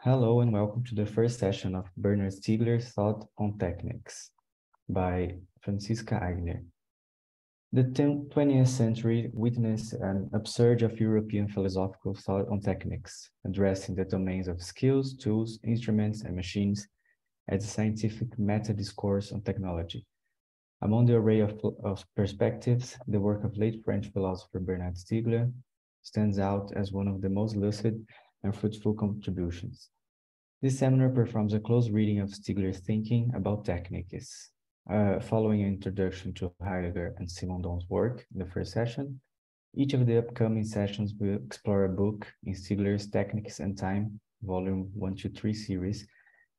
Hello and welcome to the first session of Bernard Stiegler's Thought on Technics by Franziska Aigner. The 20th century witnessed an upsurge of European philosophical thought on techniques, addressing the domains of skills, tools, instruments, and machines as a scientific meta-discourse on technology. Among the array of perspectives, the work of late French philosopher Bernard Stiegler stands out as one of the most lucid and fruitful contributions. This seminar performs a close reading of Stiegler's thinking about techniques. Following an introduction to Heidegger and Simondon's work in the first session, each of the upcoming sessions will explore a book in Stiegler's Technics and Time, Volume 1-3 series,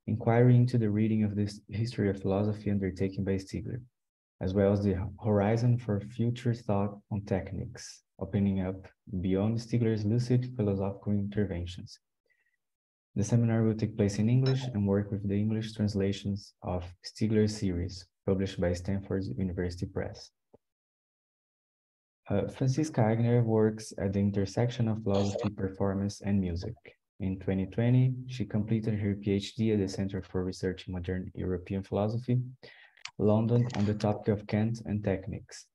inquiring into the reading of this history of philosophy undertaken by Stiegler, as well as the horizon for future thought on techniques, opening up beyond Stiegler's lucid philosophical interventions. The seminar will take place in English and work with the English translations of Stiegler's series, published by Stanford University Press. Franziska Aigner works at the intersection of philosophy, performance, and music. In 2020, she completed her PhD at the Center for Research in Modern European Philosophy, London, on the topic of Kant and techniques.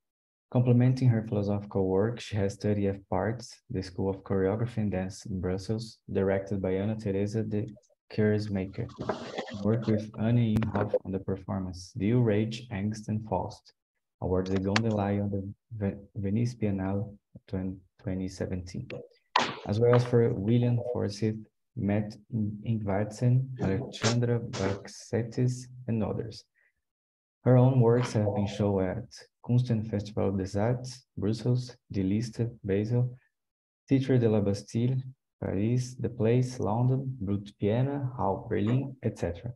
Complementing her philosophical work, she has studied at Parts, the School of Choreography and Dance in Brussels, directed by Anna Teresa de Keersmaker, and worked with Anne Imhoff on the performance Die Rage, Angst and Faust, awarded the Golden Lion on the Venice Biennale 2017, as well as for William Forsyth, Matt Ingvartsen, Alexandra Baxetis, and others. Her own works have been shown at Kunstfestival des Arts, Brussels, Die Liste, Basel, Theatre de la Bastille, Paris, The Place, London, Brut Vienna, Hall, Berlin, etc.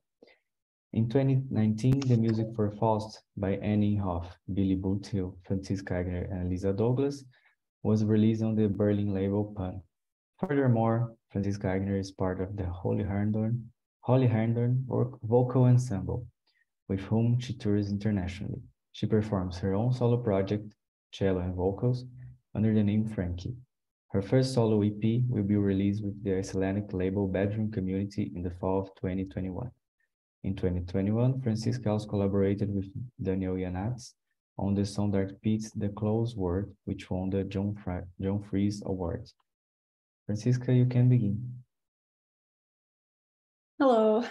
In 2019, the music for Faust by Anne Imhoff, Billy Boothill, Franziska Aigner, and Lisa Douglas was released on the Berlin label Pan. Furthermore, Franziska Aigner is part of the Holy Herndon vocal ensemble, with whom she tours internationally. She performs her own solo project, cello and vocals, under the name Frankie. Her first solo EP will be released with the Icelandic label Bedroom Community in the fall of 2021. In 2021, Franziska also collaborated with Daniel Janatz on the song that repeats The Close Word, which won the John Fries Award. Franziska, you can begin. Hello.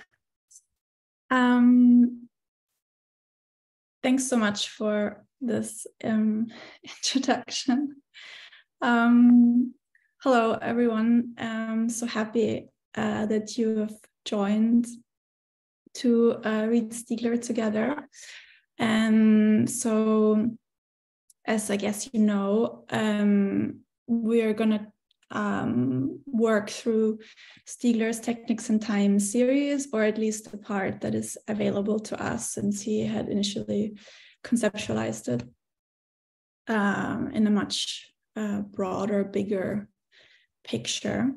Thanks so much for this introduction. Hello, everyone. I'm so happy that you have joined to read Stiegler together. So, as I guess you know, we are going to work through Stiegler's Technics and Time series, or at least the part that is available to us, since he had initially conceptualized it in a much broader, bigger picture.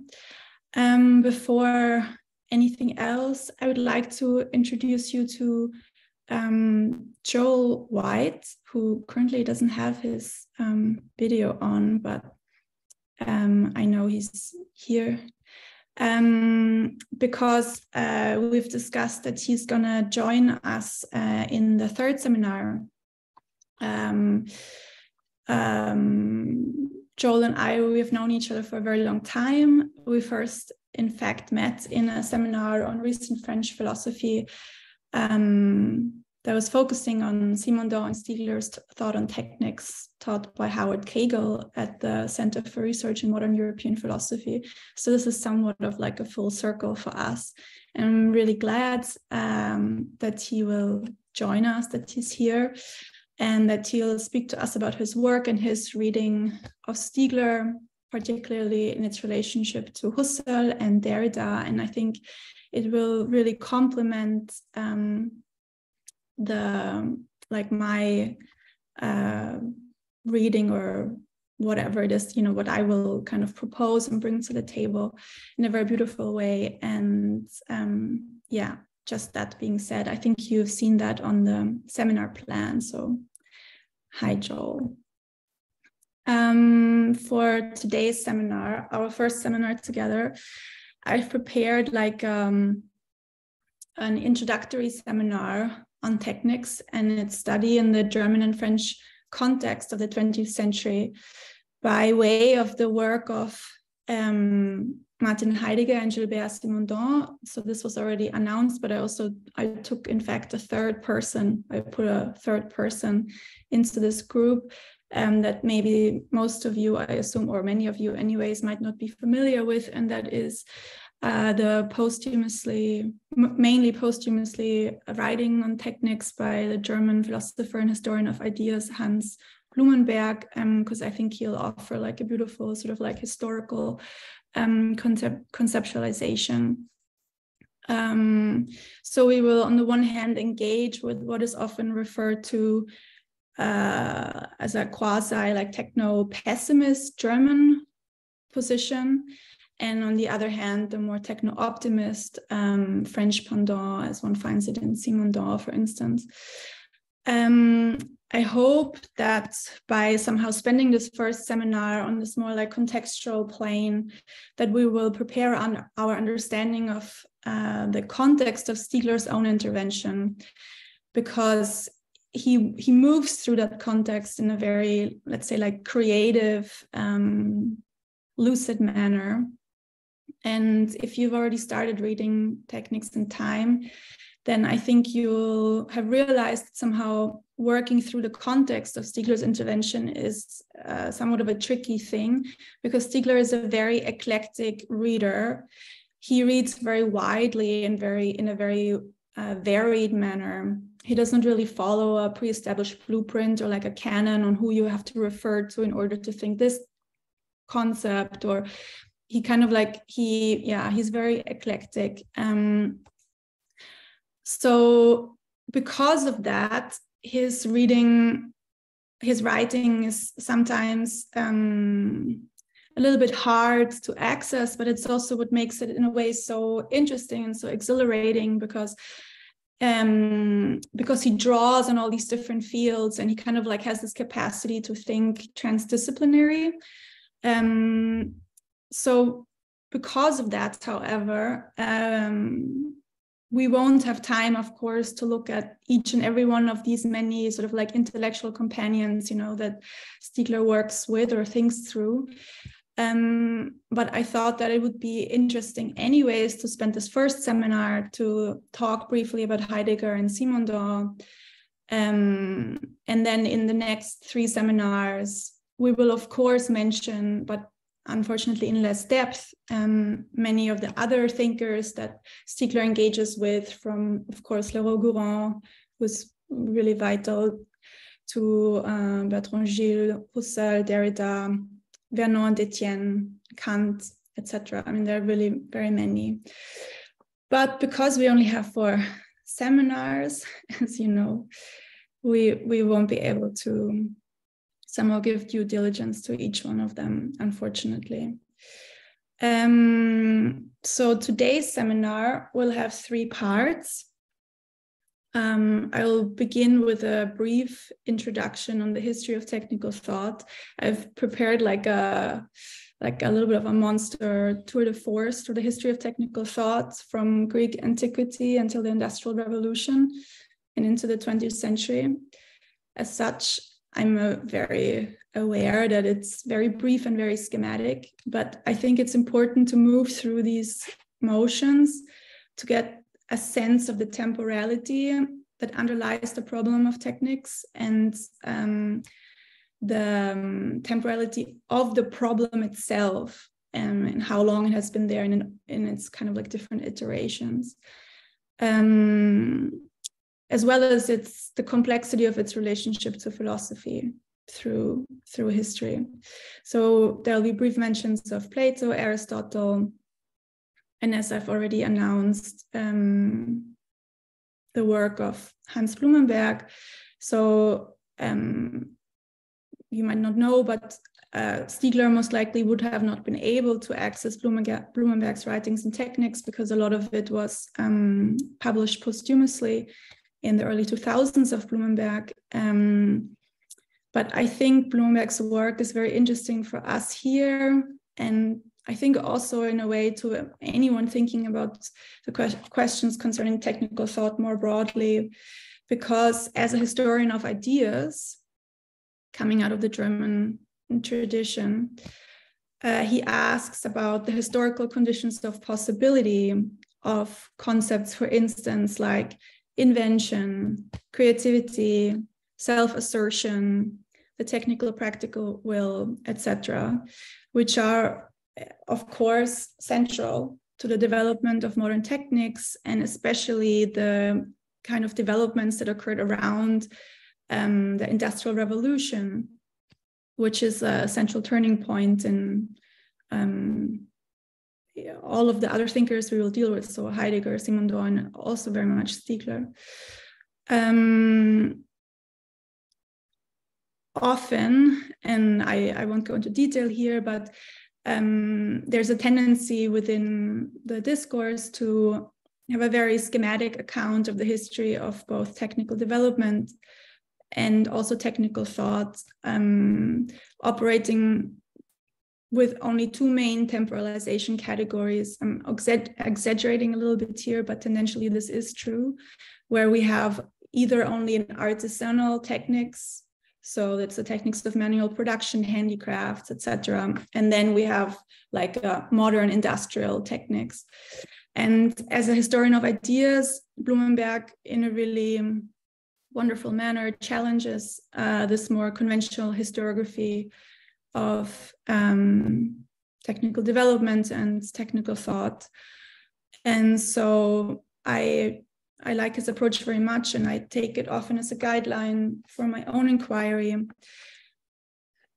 Before anything else, I would like to introduce you to Joel White, who currently doesn't have his video on, but I know he's here because we've discussed that he's gonna join us in the third seminar. Joel and I, we've known each other for a very long time. We first, in fact, met in a seminar on recent French philosophy that was focusing on Simondon and Stiegler's thought on techniques, taught by Howard Kegel at the Center for Research in Modern European Philosophy. So this is somewhat of like a full circle for us. And I'm really glad that he will join us, that he's here, and that he'll speak to us about his work and his reading of Stiegler, particularly in its relationship to Husserl and Derrida. And I think it will really complement my reading, or whatever it is, what I will kind of propose and bring to the table in a very beautiful way. And just that being said, I think you've seen that on the seminar plan. So hi, Joel. For today's seminar, our first seminar together, I've prepared like an introductory seminar on technics and its study in the German and French context of the 20th century by way of the work of Martin Heidegger and Gilbert Simondon. So this was already announced, but I took, in fact, a third person. I put a third person into this group that maybe most of you, I assume, or many of you anyways, might not be familiar with, and that is the mainly posthumously writing on techniques by the German philosopher and historian of ideas, Hans Blumenberg, because I think he'll offer like a beautiful sort of like historical conceptualization. So we will, on the one hand, engage with what is often referred to as a quasi like techno-pessimist German position, and on the other hand, the more techno-optimist French pendant, as one finds it in Simondon, for instance. I hope that by somehow spending this first seminar on this more like contextual plane, that we will prepare on our understanding of the context of Stiegler's own intervention, because he moves through that context in a very, let's say, like creative, lucid manner. And if you've already started reading Technics in time, then I think you'll have realized that somehow working through the context of Stiegler's intervention is somewhat of a tricky thing, because Stiegler is a very eclectic reader. He reads very widely and in a very varied manner. He doesn't really follow a pre-established blueprint or like a canon on who you have to refer to in order to think this concept, or he kind of like, he's very eclectic. So because of that, his writing is sometimes a little bit hard to access, but it's also what makes it in a way so interesting and so exhilarating, because he draws on all these different fields, and he kind of like has this capacity to think transdisciplinary. So because of that, however, we won't have time, of course, to look at each and every one of these many sort of like intellectual companions, that Stiegler works with or thinks through. But I thought that it would be interesting anyways to spend this first seminar to talk briefly about Heidegger and Simondon. And then in the next 3 seminars, we will of course mention, but unfortunately in less depth, many of the other thinkers that Stiegler engages with, from, of course, Leroux-Gourand, who's really vital, to Bertrand Gilles, Husserl, Derrida, Vernon, Etienne, Kant, etc. I mean, there are really very many. But because we only have 4 seminars, as you know, we won't be able to somehow give due diligence to each one of them, unfortunately. So today's seminar will have 3 parts. I'll begin with a brief introduction on the history of technical thought. I've prepared like a little bit of a monster tour de force through the history of technical thought from Greek antiquity until the Industrial Revolution and into the 20th century. As such, I'm very aware that it's very brief and very schematic, but I think it's important to move through these motions to get a sense of the temporality that underlies the problem of techniques, and the temporality of the problem itself, and how long it has been there in its kind of like different iterations. As well as the complexity of its relationship to philosophy through history. So there'll be brief mentions of Plato, Aristotle, and as I've already announced, the work of Hans Blumenberg. So you might not know, but Stiegler most likely would have not been able to access Blumenberg's writings and techniques, because a lot of it was published posthumously in the early 2000s of Blumenberg. But I think Blumenberg's work is very interesting for us here, and I think also in a way to anyone thinking about the questions concerning technical thought more broadly, because as a historian of ideas, coming out of the German tradition, he asks about the historical conditions of possibility of concepts, for instance, like invention, creativity, self-assertion, the technical practical will, etc., which are, of course, central to the development of modern techniques, and especially the kind of developments that occurred around the Industrial Revolution, which is a central turning point in all of the other thinkers we will deal with. So Heidegger, Simondon, also very much Stiegler. Often, and I won't go into detail here, but there's a tendency within the discourse to have a very schematic account of the history of both technical development and also technical thought, operating with only two main temporalization categories. I'm exaggerating a little bit here, but tendentially this is true, where we have either only an artisanal techniques, so that's the techniques of manual production, handicrafts, etc. And then we have like modern industrial techniques. And as a historian of ideas, Blumenberg, in a really wonderful manner, challenges this more conventional historiography of technical development and technical thought. And so I like his approach very much, and I take it often as a guideline for my own inquiry.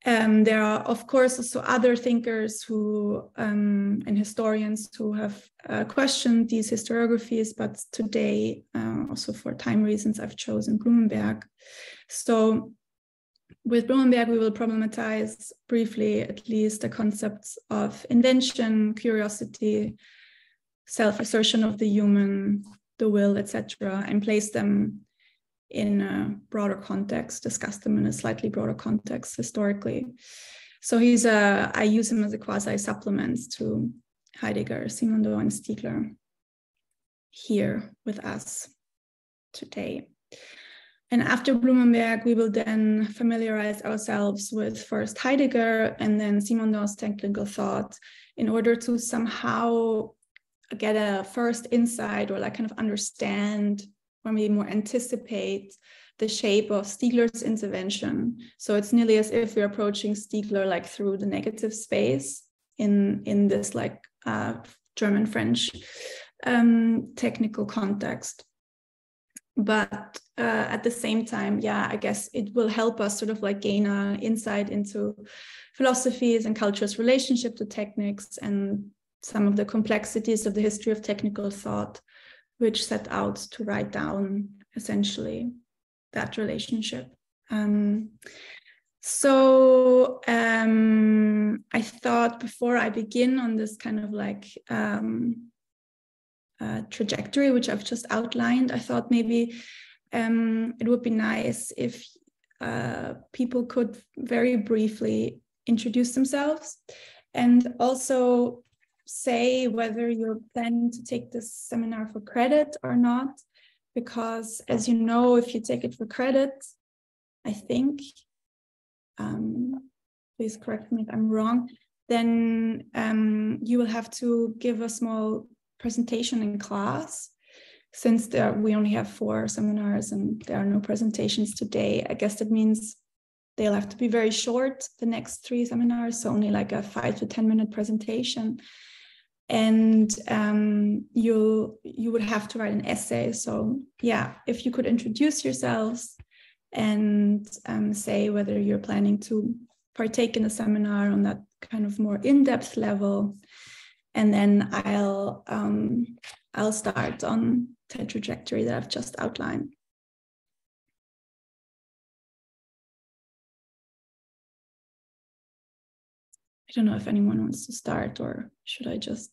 There are, of course, also other thinkers who and historians who have questioned these historiographies, but today, also for time reasons, I've chosen Blumenberg. So with Blumenberg, we will problematize briefly, at least, the concepts of invention, curiosity, self-assertion of the human, the will, etc., and place them in a broader context, discuss them in a slightly broader context historically. So I use him as a quasi-supplement to Heidegger, Simondon, and Stiegler here with us today. And after Blumenberg, we will then familiarize ourselves with first Heidegger and then Simondon's technical thought in order to somehow get a first insight or like kind of understand or maybe more anticipate the shape of Stiegler's intervention. So it's nearly as if we're approaching Stiegler like through the negative space in this like German-French technical context. But at the same time, yeah, I guess it will help us sort of like gain an insight into philosophies and culture's relationship to techniques and some of the complexities of the history of technical thought, which set out to write down essentially that relationship. So I thought before I begin on this kind of like trajectory, which I've just outlined, I thought maybe it would be nice if people could very briefly introduce themselves and also say whether you're planning to take this seminar for credit or not, because as you know, if you take it for credit, I think, please correct me if I'm wrong, then you will have to give a small presentation in class. Since we only have 4 seminars and there are no presentations today, I guess that means they'll have to be very short, the next 3 seminars, so only like a 5 to 10 minute presentation. And you would have to write an essay. So yeah, if you could introduce yourselves and say whether you're planning to partake in a seminar on that kind of more in-depth level, and then I'll start on the trajectory that I've just outlined. I don't know if anyone wants to start, or should I just?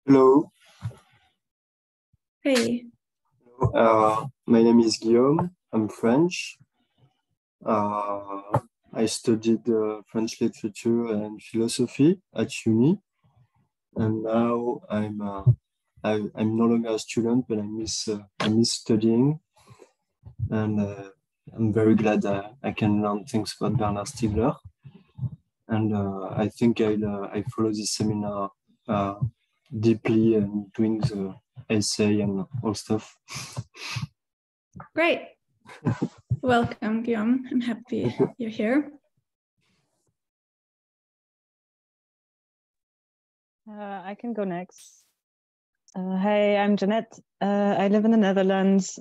Hello. Hey. My name is Guillaume. I'm French. I studied French literature and philosophy at uni, and now I'm no longer a student, but I miss studying, and I'm very glad that I can learn things about Bernard Stiegler, and I think I follow this seminar deeply and doing the essay and all stuff. Great. Welcome, Guillaume. I'm happy you're here. I can go next. Hey, I'm Jeanette. I live in the Netherlands.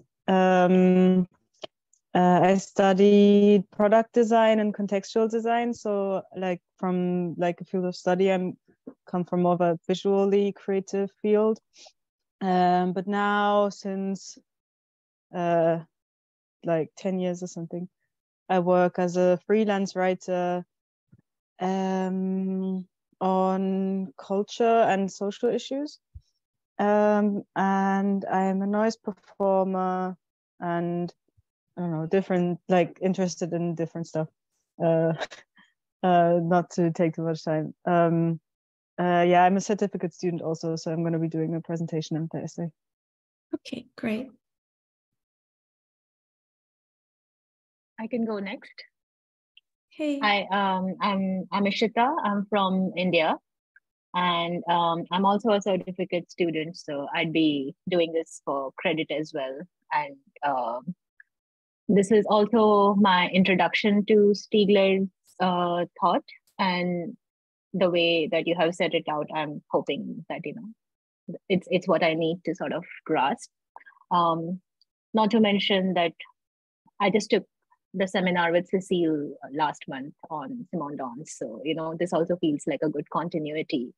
I studied product design and contextual design. So like from like a field of study, I come from more of a visually creative field. But now since like 10 years or something, I work as a freelance writer on culture and social issues. And I'm a noise performer and I don't know, different, like interested in different stuff. Not to take too much time. Yeah, I'm a certificate student also, so I'm going to be doing a presentation and the essay. Okay, great. I can go next. Hey. Hi, I'm Ishita. I'm from India, and I'm also a certificate student, so I'd be doing this for credit as well. And this is also my introduction to Stiegler's thought, and the way that you have set it out, I'm hoping that it's what I need to sort of grasp. Not to mention that I just took the seminar with Cecile last month on Simondon. So, this also feels like a good continuity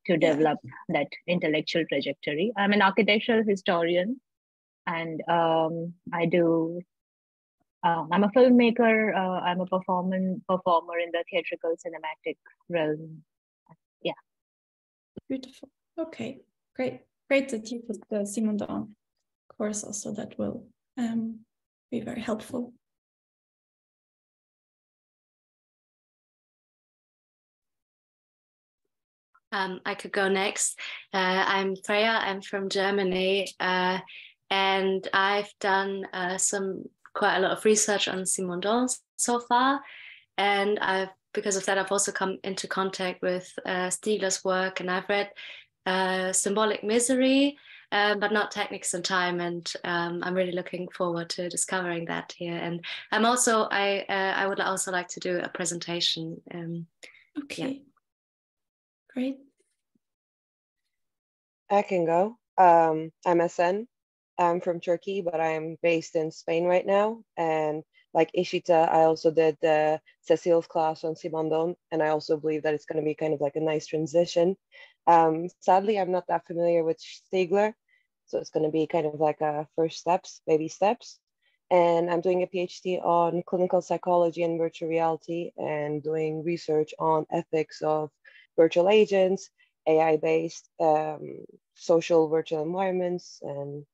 to develop that intellectual trajectory. I'm an architectural historian, and I'm a filmmaker. I'm a performer in the theatrical cinematic realm. Yeah. Beautiful. Okay, great. Great that you put the Simondon course also. That will be very helpful. I could go next. I'm Freya. I'm from Germany, and I've done quite a lot of research on Simondon so far. And because of that, I've also come into contact with Stiegler's work, and I've read Symbolic Misery, but not Technics and Time. And I'm really looking forward to discovering that here. And I would also like to do a presentation. Okay. Yeah. Great. I can go. I'm SN. I'm from Turkey, but I'm based in Spain right now. And like Ishita, I also did Cecile's class on Simondon, and I also believe that it's going to be kind of like a nice transition. Sadly, I'm not that familiar with Stiegler, so it's going to be kind of like a first steps, baby steps. And I'm doing a PhD on clinical psychology and virtual reality, and doing research on ethics of virtual agents, AI-based social virtual environments, and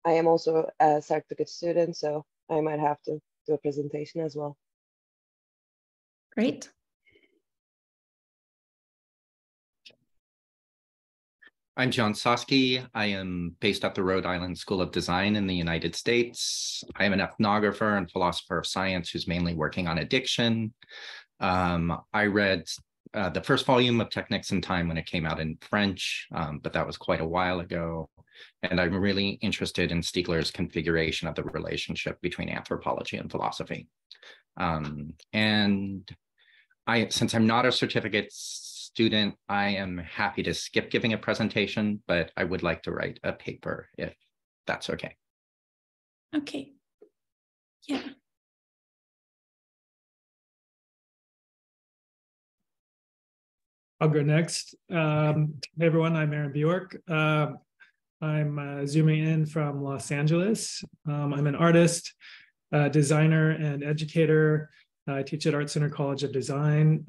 I am also a certificate student, so I might have to do a presentation as well. Great. I'm John Soski. I am based at the Rhode Island School of Design in the United States. I am an ethnographer and philosopher of science who's mainly working on addiction. I read the first volume of Technics and Time when it came out in French, but that was quite a while ago. And I'm really interested in Stiegler's configuration of the relationship between anthropology and philosophy. And since I'm not a certificate student, I am happy to skip giving a presentation, but I would like to write a paper if that's okay. Okay. Yeah. I'll go next. Hey everyone, I'm Aaron Bjork. I'm zooming in from Los Angeles. I'm an artist, designer, and educator. I teach at Art Center College of Design.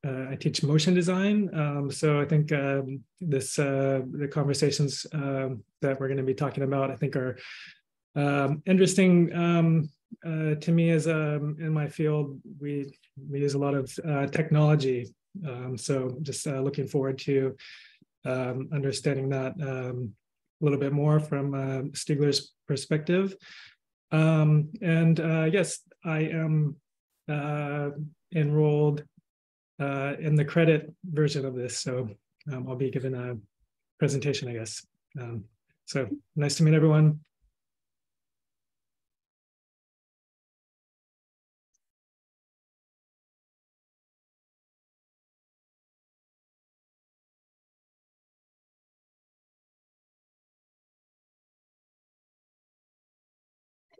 I teach motion design. So I think the conversations that we're going to be talking about, I think are interesting to me, as in my field, we use a lot of technology. So just looking forward to understanding that a little bit more from Stiegler's perspective. Yes, I am enrolled in the credit version of this, so I'll be giving a presentation, I guess. So nice to meet everyone.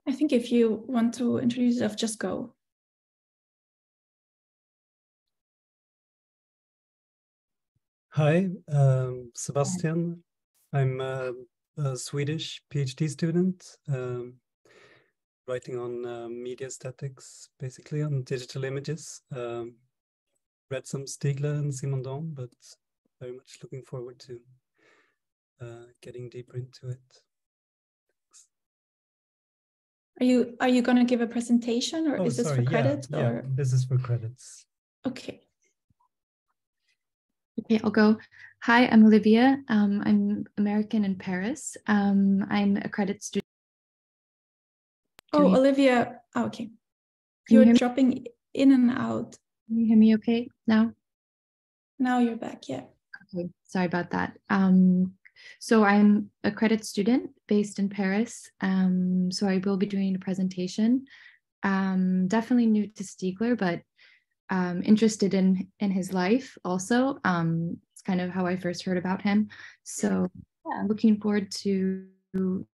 I think if you want to introduce yourself, just go. Hi, Sebastian. I'm a Swedish PhD student, writing on media aesthetics, basically on digital images. Read some Stiegler and Simondon, but very much looking forward to getting deeper into it. Are you going to give a presentation, or is this for credits? Yeah, this is for credits. Okay. Okay, I'll go. Hi, I'm Olivia. I'm American in Paris. I'm a credit student. Oh, Olivia. Oh, okay. You're dropping in and out. Can you hear me okay now? Now you're back, yeah. Okay, sorry about that. So I'm a credit student based in Paris. So I will be doing a presentation. Definitely new to Stiegler, but interested in his life also. It's kind of how I first heard about him. So yeah, looking forward to, you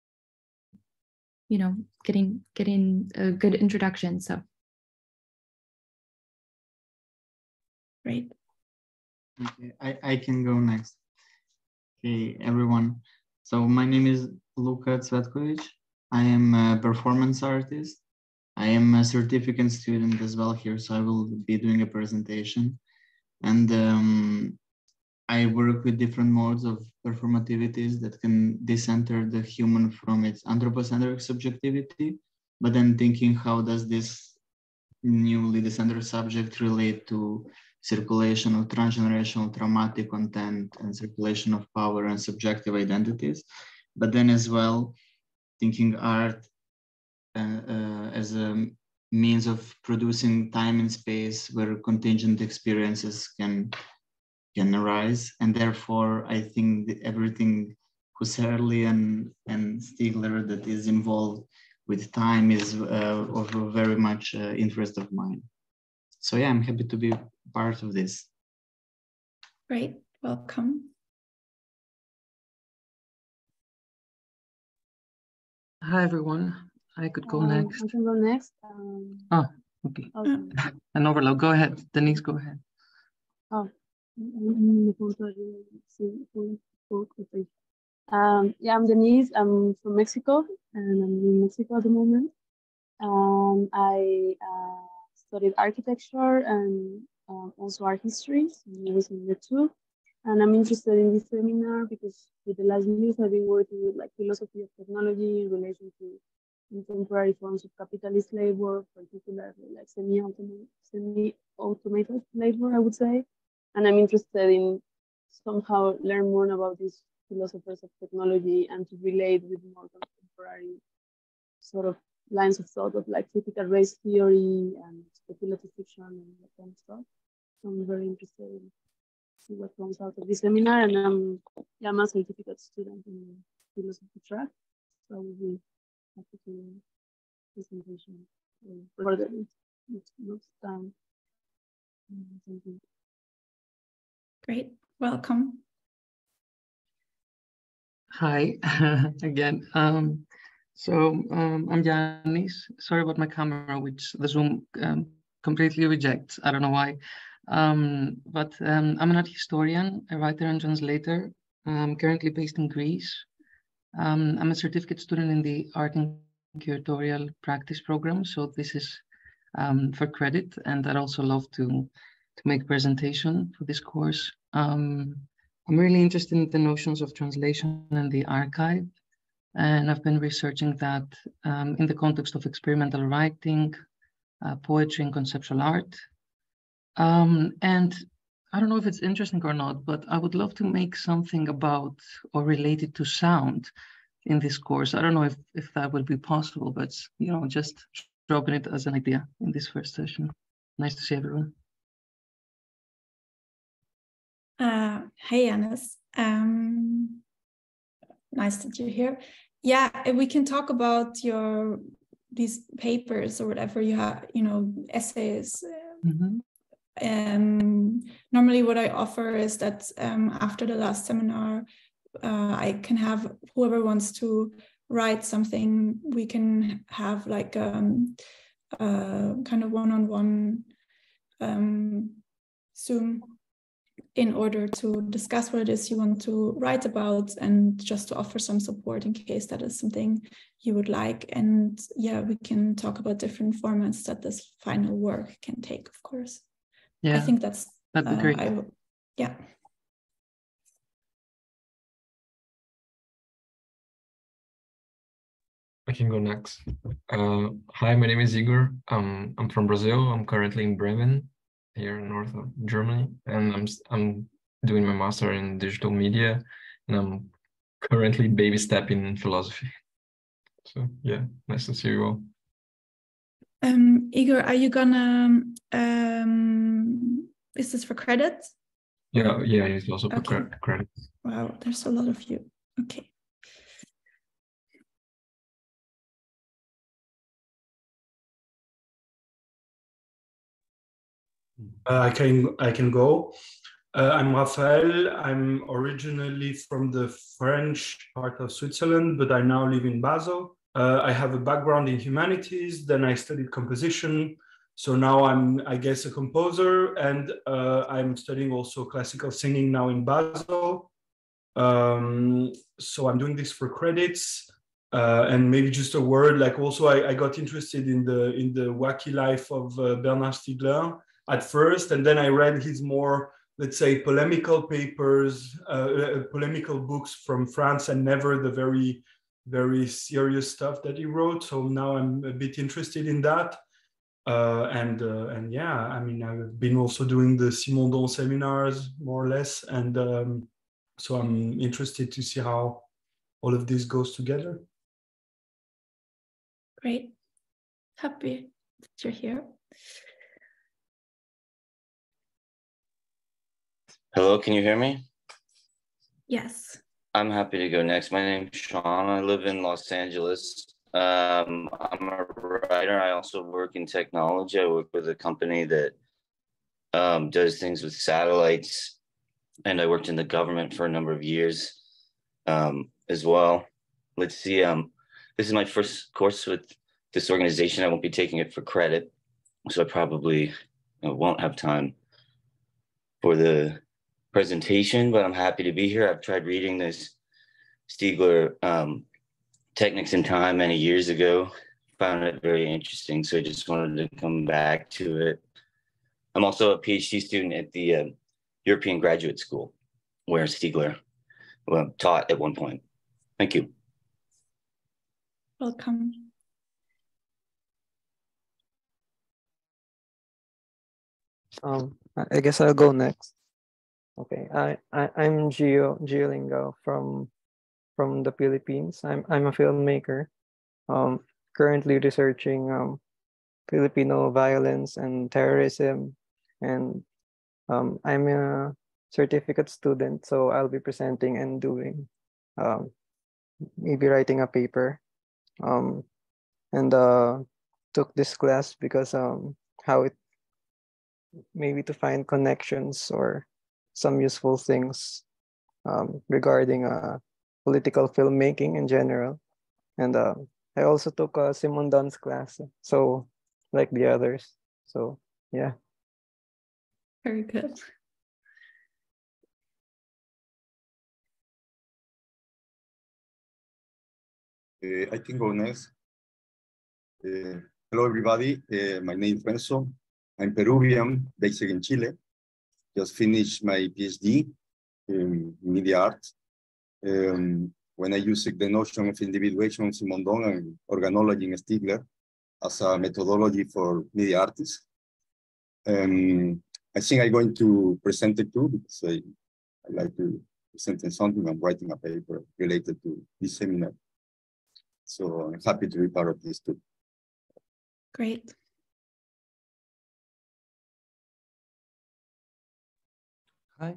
know, getting a good introduction. So great. Okay, I can go next. Okay, everyone. So my name is Luka Cvetkovic. I am a performance artist. I am a certificate student as well here, so I will be doing a presentation. And I work with different modes of performativities that can decenter the human from its anthropocentric subjectivity, but then thinking how does this newly decentered subject relate to circulation of transgenerational traumatic content and circulation of power and subjective identities, but then as well thinking art as a means of producing time and space where contingent experiences can arise. And therefore, I think that everything Husserlian and Stiegler that is involved with time is of a very much interest of mine. So yeah, I'm happy to be part of this. Great, welcome. Hi everyone, I could go next. I can go next. Oh, okay. An overload. Go ahead, Denise. Go ahead. Oh, yeah, I'm Denise. I'm from Mexico, and I'm in Mexico at the moment. I studied architecture and also art history. So I was in year 2, and I'm interested in this seminar because for the last years I've been working with like philosophy of technology in relation to contemporary forms of capitalist labor, particularly like semi-automated labor, I would say. And I'm interested in somehow learn more about these philosophers of technology and to relate with more contemporary sort of lines of thought of like critical race theory and speculative fiction and that kind of stuff. So I'm very interested in see what comes out of this seminar. And I'm a certificate student in the philosophy track. So I will be happy to do presentation for the next time. Great, welcome. Hi again. I'm Yanis. Sorry about my camera, which the Zoom completely rejects. I don't know why. But I'm an art historian, a writer and translator. I'm currently based in Greece. I'm a certificate student in the Art and Curatorial Practice program. So this is for credit, and I'd also love to make a presentation for this course. I'm really interested in the notions of translation and the archive. And I've been researching that in the context of experimental writing, poetry, and conceptual art. And I don't know if it's interesting or not, but I would love to make something about or related to sound in this course. I don't know if that will be possible, but just dropping it as an idea in this first session. Nice to see everyone. Hey, Anis. Nice that you're here. Yeah, we can talk about these papers or whatever you have, essays. Normally what I offer is that after the last seminar, I can have whoever wants to write something, we can have like kind of one-on-one Zoom in order to discuss what it is you want to write about and just to offer some support in case that is something you would like. And yeah, we can talk about different formats that this final work can take, of course. Yeah, I think that'd be great. Yeah. I can go next. Hi, my name is Igor. I'm from Brazil. I'm currently in Bremen, here in north of Germany, and I'm doing my master in digital media, and I'm currently baby stepping in philosophy. So yeah, nice to see you all. Igor, are you gonna? Is this for credit? Yeah, it's also for credit. Wow, there's a lot of you. Okay. I can go. I'm Raphael. I'm originally from the French part of Switzerland, but I now live in Basel. I have a background in humanities. Then I studied composition. So now I'm, I guess, a composer, and I'm studying also classical singing now in Basel. So I'm doing this for credits. And maybe just a word, like also I got interested in the wacky life of Bernard Stiegler at first, and then I read his more, let's say, polemical papers, polemical books from France, and never the very, very serious stuff that he wrote. So now I'm a bit interested in that. And yeah, I mean, I've been also doing the Simondon seminars, more or less. And so I'm interested to see how all of this goes together. Great. Happy that you're here. Hello, can you hear me? Yes. I'm happy to go next. My name's Sean. I live in Los Angeles. I'm a writer. I also work in technology. I work with a company that does things with satellites, and I worked in the government for a number of years as well. Let's see. This is my first course with this organization. I won't be taking it for credit, so I probably won't have time for the presentation, but I'm happy to be here. I've tried reading this Stiegler Technics in Time many years ago, found it very interesting, so I just wanted to come back to it. I'm also a PhD student at the European Graduate School, where Stiegler taught at one point. Thank you. Welcome. I guess I'll go next. Okay, I'm Gio Lingao from the Philippines. I'm a filmmaker. Currently researching Filipino violence and terrorism, and I'm a certificate student, so I'll be presenting and doing maybe writing a paper. And took this class because how it maybe to find connections or some useful things regarding political filmmaking in general. And I also took Simondon's class, so like the others. So yeah. Very good. I can go next. Hello, everybody. My name is Renzo. I'm Peruvian, based in Chile. Just finished my PhD in media art. when I use the notion of individuation in Simondon and organology in Stiegler as a methodology for media artists. I think I'm going to present it too, because I like to present something. I'm writing a paper related to this seminar. So I'm happy to be part of this too. Great. Hi,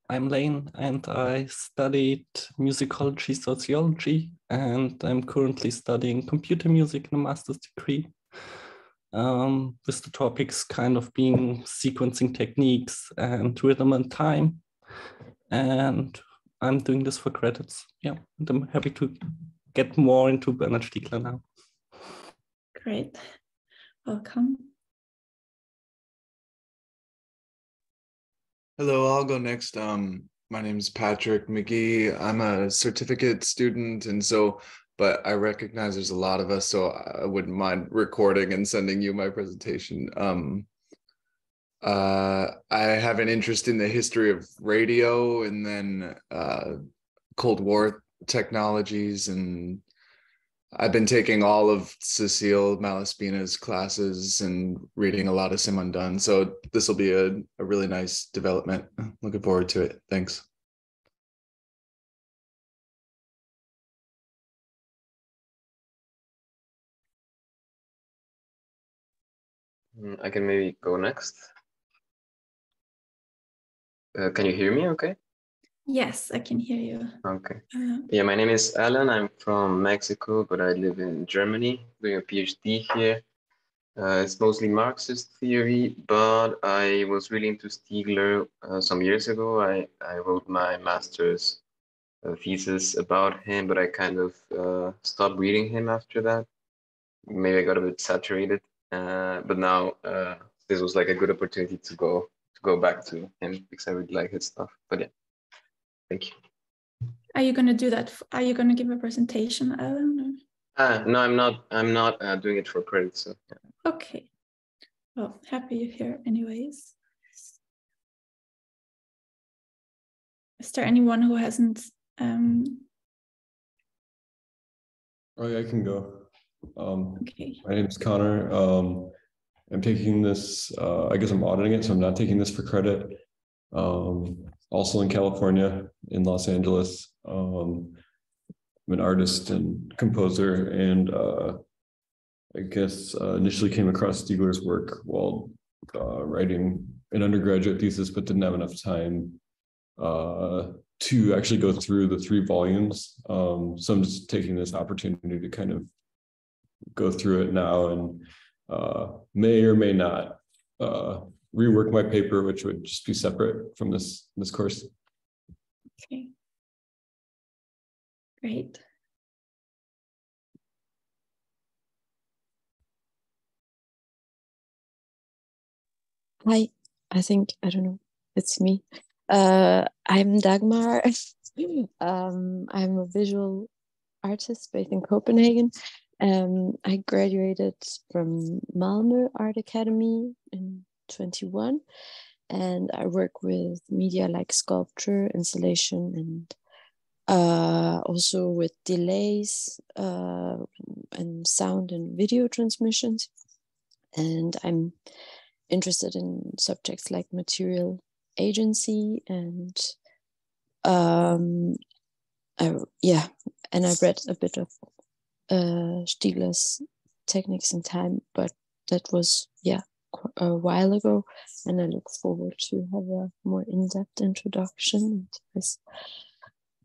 I'm Lane, and I studied musicology, sociology, and I'm currently studying computer music in a master's degree, with the topics kind of being sequencing techniques and rhythm and time. And I'm doing this for credits. Yeah, and I'm happy to get more into Bernard Stiegler now. Great. Welcome. Hello, I'll go next. My name is Patrick McGee. I'm a certificate student, and so, but I recognize there's a lot of us, so I wouldn't mind recording and sending you my presentation. I have an interest in the history of radio, and then Cold War technologies, and I've been taking all of Cecile Malaspina's classes and reading a lot of Simondon. So this will be a really nice development. Looking forward to it. Thanks. I can maybe go next. Can you hear me okay? Yes, I can hear you. Okay. Yeah, my name is Alan. I'm from Mexico, but I live in Germany, doing a PhD here. It's mostly Marxist theory, but I was really into Stiegler some years ago. I wrote my master's thesis about him, but I kind of stopped reading him after that. Maybe I got a bit saturated, but now this was like a good opportunity to go back to him because I really like his stuff. But yeah. Thank you. Are you going to do that? Are you going to give a presentation, Alan? No, I'm not. I'm not doing it for credit. So. Yeah. Okay. Well, happy you're here, anyways. Is there anyone who hasn't? Oh yeah, I can go. Okay. My name is Connor. I'm taking this. I guess I'm auditing it, so I'm not taking this for credit. Also in California, in Los Angeles. I'm an artist and composer, and I guess initially came across Stiegler's work while writing an undergraduate thesis, but didn't have enough time to actually go through the 3 volumes. So I'm just taking this opportunity to kind of go through it now, and may or may not rework my paper, which would just be separate from this course. Okay. Great. Hi, I don't know, it's me. I'm Dagmar. I'm a visual artist based in Copenhagen. I graduated from Malmö Art Academy in 21, and I work with media like sculpture, installation, and also with delays and sound and video transmissions. And I'm interested in subjects like material agency and and I read a bit of Stiegler's Technics and Time, but that was a while ago, and I look forward to have a more in-depth introduction to his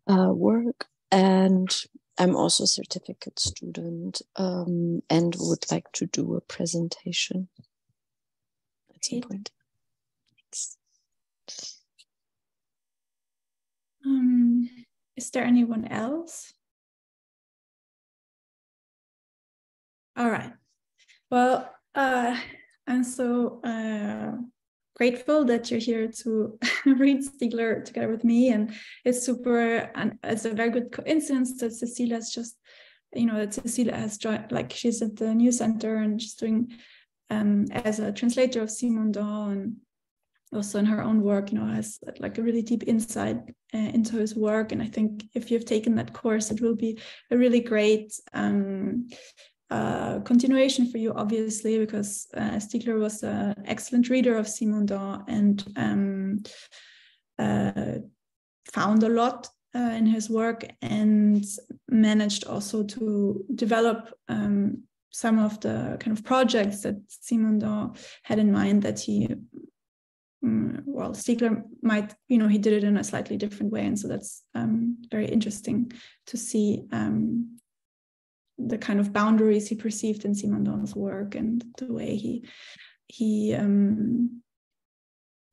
work. And I'm also a certificate student and would like to do a presentation at some point. Thanks. Is there anyone else? All right. Well, I'm so grateful that you're here to read Stiegler together with me, and it's super, and it's a very good coincidence that Cecilia has just, that Cecilia has joined, like she's at the New Center and she's doing as a translator of Simondon, also in her own work, has like a really deep insight into his work. And I think if you've taken that course, it will be a really great continuation for you, obviously, because Stiegler was an excellent reader of Simondon and found a lot in his work, and managed also to develop some of the kind of projects that Simondon had in mind that he, Stiegler might, he did it in a slightly different way. And so that's very interesting to see the kind of boundaries he perceived in Simondon's work and the way he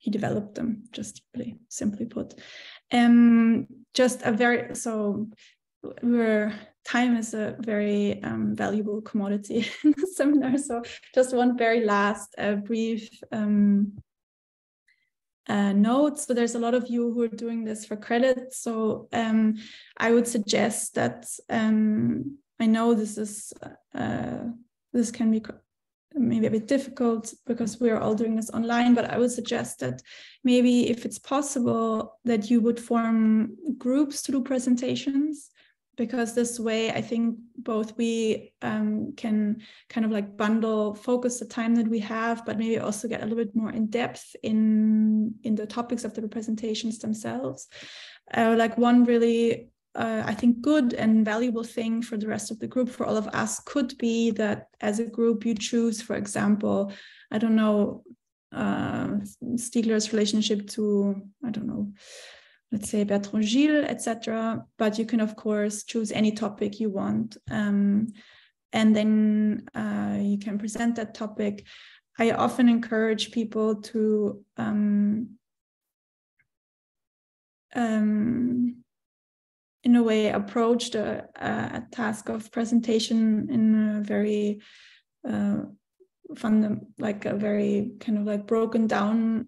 developed them, just really simply put. Just a very, so time is a very valuable commodity in the seminar. So just one very last brief note. So there's a lot of you who are doing this for credit. So I would suggest that I know this can be maybe a bit difficult because we're all doing this online, but I would suggest that maybe if it's possible that you would form groups to do presentations, because this way I think both we can kind of like focus the time that we have, but maybe also get a little bit more in depth in the topics of the presentations themselves. Like one really I think good and valuable thing for the rest of the group, for all of us, could be that as a group you choose, for example, I don't know, Stiegler's relationship to, I don't know, let's say Bertrand Gilles, etc. But you can of course choose any topic you want, and then you can present that topic. I often encourage people to in a way approach the task of presentation in a very like a very kind of like broken down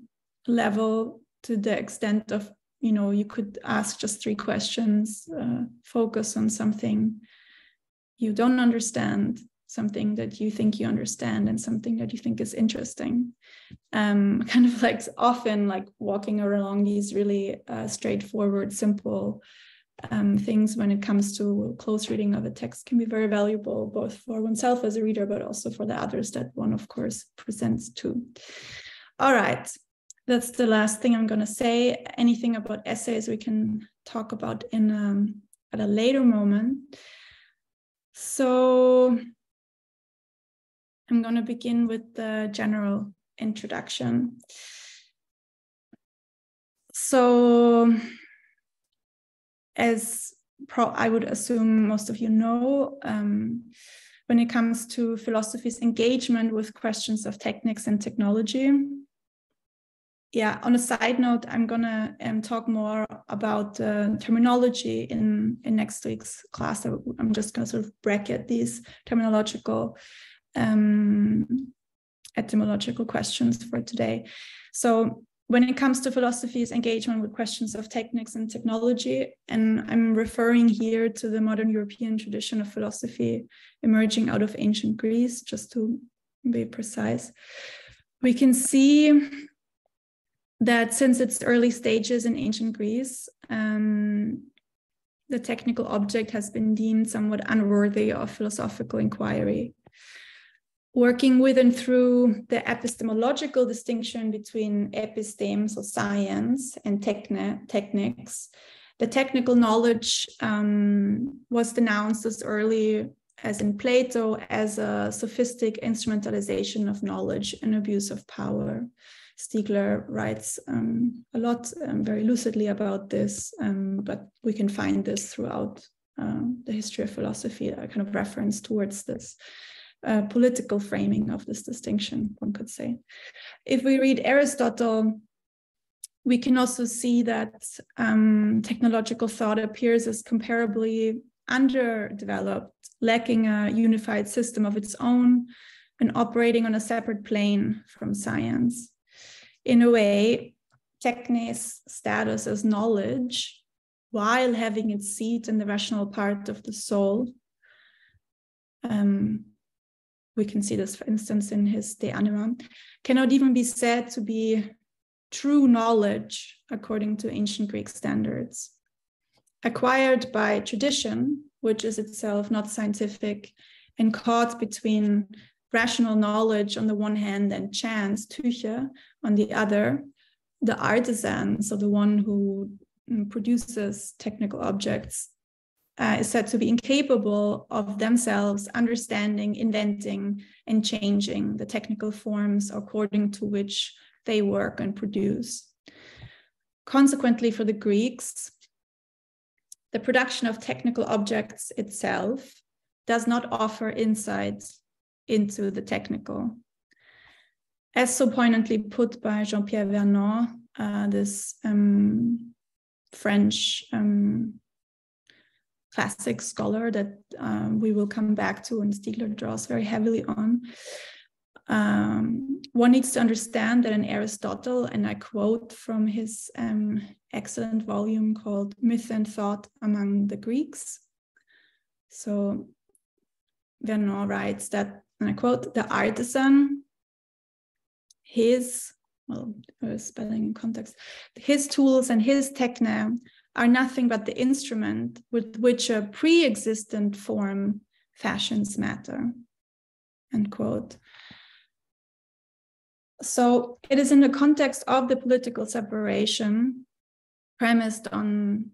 level, to the extent of, you could ask just 3 questions, focus on something you don't understand, something that you think you understand, and something that you think is interesting. Kind of like often like walking along these really straightforward, simple things when it comes to close reading of a text can be very valuable, both for oneself as a reader, but also for the others that one, of course, presents to. All right, that's the last thing I'm going to say. Anything about essays we can talk about in at a later moment. So I'm going to begin with the general introduction. So, as I would assume most of you know, when it comes to philosophy's engagement with questions of techniques and technology. Yeah, on a side note, I'm gonna talk more about terminology in next week's class. I'm just gonna sort of bracket these terminological, etymological questions for today. So, when it comes to philosophy's engagement with questions of techniques and technology, and I'm referring here to the modern European tradition of philosophy emerging out of ancient Greece, just to be precise, we can see that since its early stages in ancient Greece, the technical object has been deemed somewhat unworthy of philosophical inquiry. Working with and through the epistemological distinction between episteme, so science, and technics, the technical knowledge was denounced as early as in Plato as a sophistic instrumentalization of knowledge and abuse of power. Stiegler writes a lot, very lucidly about this, but we can find this throughout the history of philosophy, a kind of reference towards this political framing of this distinction, one could say. If we read Aristotle, we can also see that technological thought appears as comparably underdeveloped, lacking a unified system of its own, and operating on a separate plane from science. In a way, techne's status as knowledge, while having its seat in the rational part of the soul, we can see this, for instance, in his De Anima, cannot even be said to be true knowledge according to ancient Greek standards, acquired by tradition, which is itself not scientific, and caught between rational knowledge on the one hand and chance, Tüche, on the other, the artisan, so the one who produces technical objects, is said to be incapable of themselves understanding, inventing, and changing the technical forms according to which they work and produce. Consequently, for the Greeks, the production of technical objects itself does not offer insight into the technical. As so poignantly put by Jean-Pierre Vernant, this French classic scholar that we will come back to and Stiegler draws very heavily on. One needs to understand that in Aristotle, and I quote from his excellent volume called Myth and Thought Among the Greeks. So Vernant writes that, and I quote, the artisan, spelling in context, his tools and his techne are nothing but the instrument with which a pre-existent form fashions matter, end quote. So it is in the context of the political separation premised on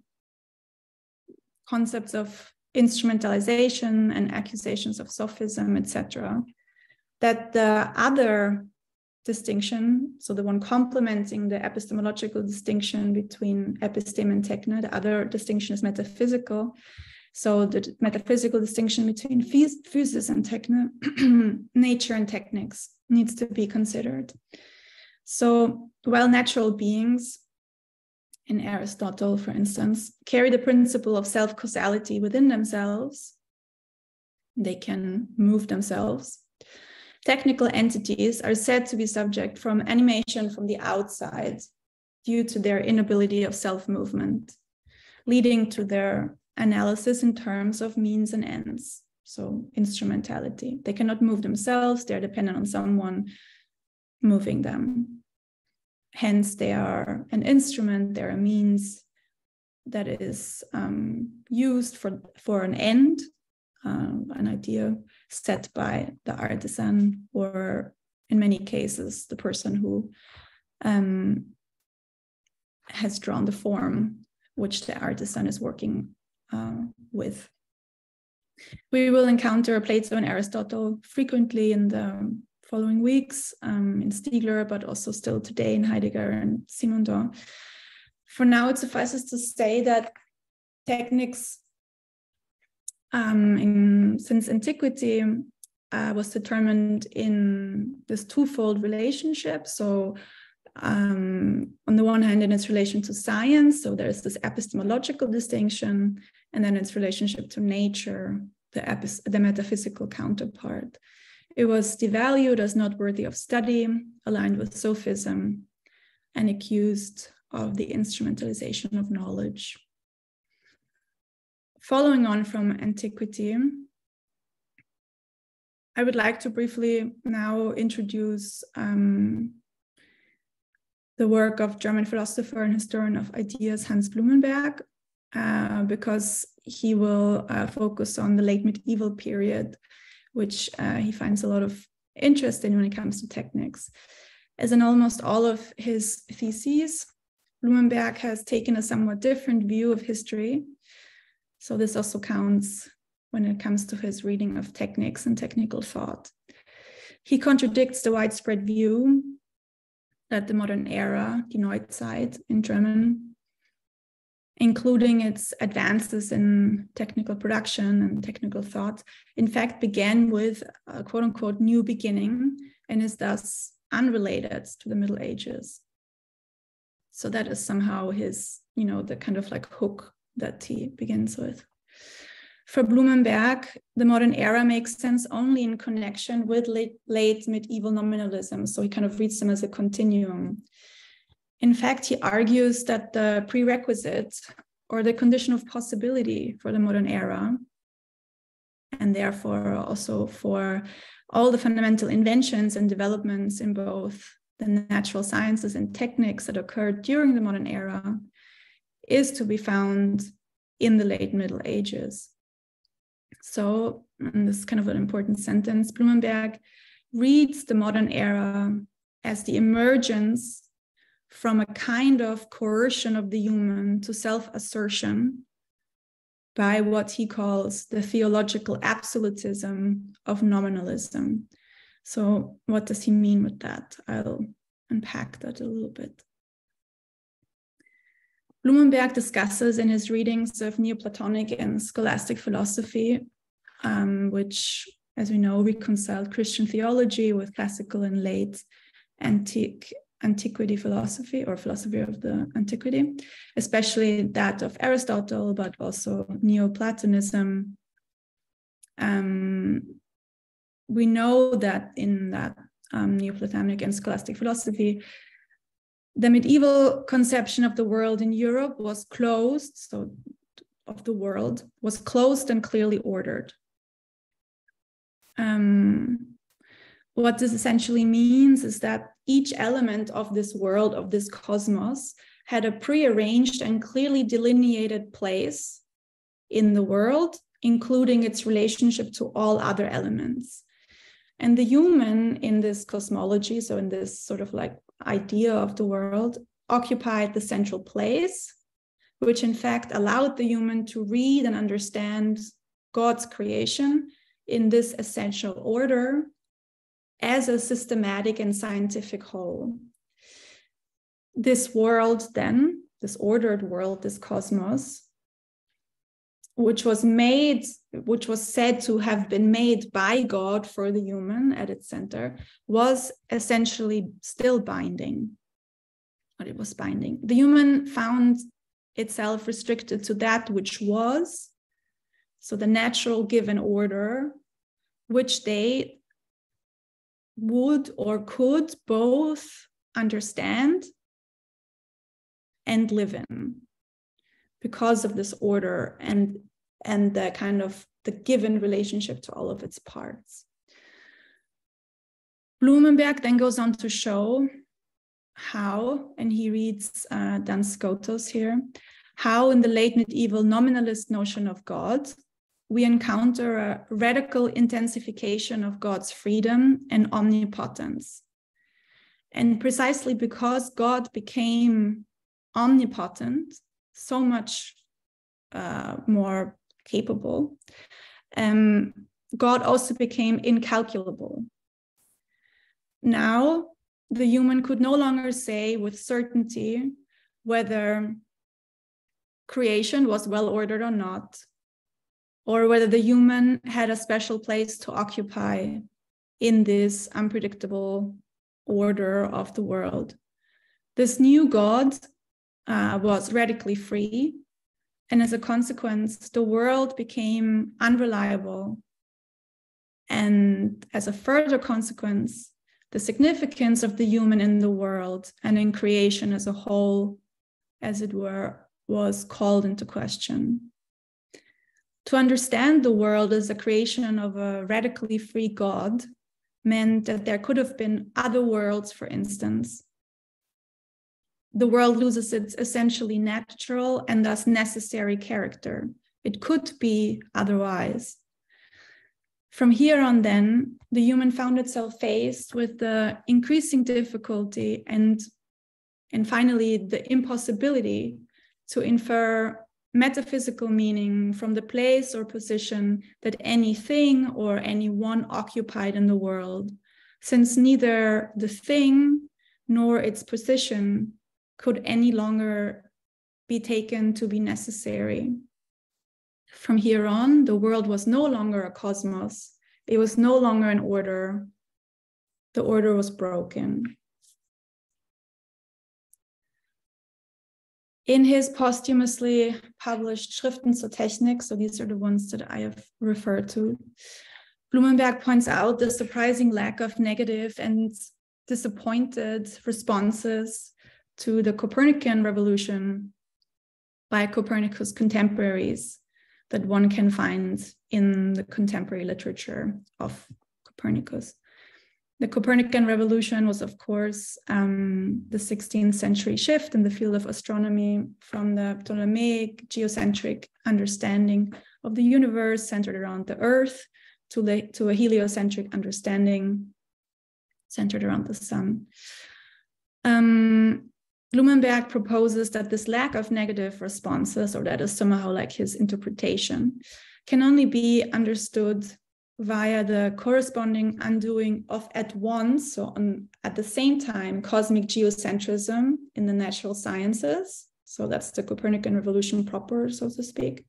concepts of instrumentalization and accusations of sophism, etc., that the other distinction, so the one complementing the epistemological distinction between episteme and techne, the other distinction is metaphysical. So the metaphysical distinction between physis and techne, nature and technics, needs to be considered. So while natural beings, in Aristotle, for instance, carry the principle of self-causality within themselves, they can move themselves. Technical entities are said to be subject from animation from the outside due to their inability of self-movement, leading to their analysis in terms of means and ends, so instrumentality. They cannot move themselves, they're dependent on someone moving them. Hence, they are an instrument, they're a means that is used for an end, an idea set by the artisan, or in many cases, the person who has drawn the form which the artisan is working with. We will encounter Plato and Aristotle frequently in the following weeks, in Stiegler, but also still today in Heidegger and Simondon. For now, it suffices to say that technics since antiquity was determined in this twofold relationship. So on the one hand, in its relation to science, so there's this epistemological distinction, and then its relationship to nature, the metaphysical counterpart. It was devalued as not worthy of study, aligned with sophism, and accused of the instrumentalization of knowledge. Following on from antiquity, I would like to briefly now introduce the work of German philosopher and historian of ideas Hans Blumenberg, because he will focus on the late medieval period, which he finds a lot of interest in when it comes to techniques. As in almost all of his theses, Blumenberg has taken a somewhat different view of history. So this also counts when it comes to his reading of techniques and technical thought. He contradicts the widespread view that the modern era, die Neuzeit in German, including its advances in technical production and technical thought, in fact began with a quote-unquote new beginning and is thus unrelated to the Middle Ages. So that is somehow his, the kind of like hook that he begins with. For Blumenberg, the modern era makes sense only in connection with late medieval nominalism. So he kind of reads them as a continuum. In fact, he argues that the prerequisite or the condition of possibility for the modern era, and therefore also for all the fundamental inventions and developments in both the natural sciences and techniques that occurred during the modern era is to be found in the late Middle Ages. So, and this is kind of an important sentence, Blumenberg reads the modern era as the emergence from a kind of coercion of the human to self-assertion by what he calls the theological absolutism of nominalism. So what does he mean with that? I'll unpack that a little bit. Blumenberg discusses in his readings of Neoplatonic and scholastic philosophy, which, as we know, reconciled Christian theology with classical and late antiquity philosophy, or philosophy of the antiquity, especially that of Aristotle, but also Neoplatonism. We know that in that Neoplatonic and scholastic philosophy, the medieval conception of the world in Europe was closed, so of the world was closed and clearly ordered. What this essentially means is that each element of this world, of this cosmos, had a prearranged and clearly delineated place in the world, including its relationship to all other elements. And the human in this cosmology, so in this sort of like idea of the world, occupied the central place, which in fact allowed the human to read and understand God's creation in this essential order as a systematic and scientific whole. This world then, this ordered world, this cosmos, which was said to have been made by God for the human at its center, was essentially still binding. But it was binding. The human found itself restricted to that which was, so the natural given order, which they would or could both understand and live in, because of this order and the kind of the given relationship to all of its parts. Blumenberg then goes on to show how, and he reads Duns Scotus here, how in the late medieval nominalist notion of God, we encounter a radical intensification of God's freedom and omnipotence. And precisely because God became omnipotent, so much more capable, God also became incalculable. Now, the human could no longer say with certainty whether creation was well ordered or not, or whether the human had a special place to occupy in this unpredictable order of the world. This new God was radically free, and as a consequence, the world became unreliable. And as a further consequence, the significance of the human in the world and in creation as a whole, as it were, was called into question. To understand the world as a creation of a radically free God meant that there could have been other worlds, for instance. The world loses its essentially natural and thus necessary character. It could be otherwise. From here on then, the human found itself faced with the increasing difficulty and finally the impossibility to infer metaphysical meaning from the place or position that anything or anyone occupied in the world, since neither the thing nor its position could any longer be taken to be necessary. From here on, the world was no longer a cosmos. It was no longer an order. The order was broken. In his posthumously published Schriften zur Technik, so these are the ones that I have referred to, Blumenberg points out the surprising lack of negative and disappointed responses to the Copernican revolution by Copernicus' contemporaries that one can find in the contemporary literature of Copernicus. The Copernican revolution was, of course, the 16th century shift in the field of astronomy from the Ptolemaic geocentric understanding of the universe centered around the Earth to a heliocentric understanding centered around the sun. Blumenberg proposes that this lack of negative responses, or that is somehow like his interpretation, can only be understood via the corresponding undoing of at once, so at the same time, cosmic geocentrism in the natural sciences. So that's the Copernican revolution proper, so to speak,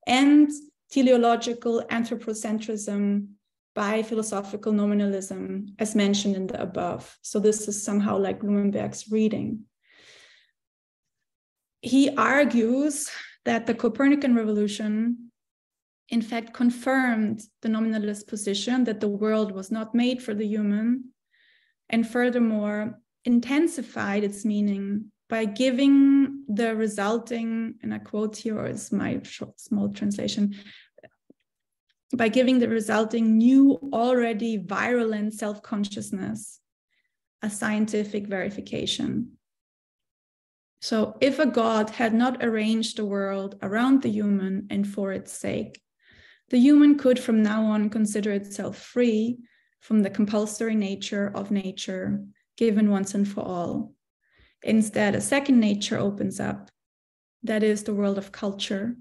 and teleological anthropocentrism by philosophical nominalism, as mentioned in the above. So this is somehow like Blumenberg's reading. He argues that the Copernican revolution, in fact, confirmed the nominalist position that the world was not made for the human, and furthermore, intensified its meaning by giving the resulting, and I quote here, or it's my small translation, by giving the resulting new, already virulent self-consciousness a scientific verification. So if a God had not arranged the world around the human and for its sake, the human could from now on consider itself free from the compulsory nature of nature, given once and for all. Instead, a second nature opens up, that is the world of culture,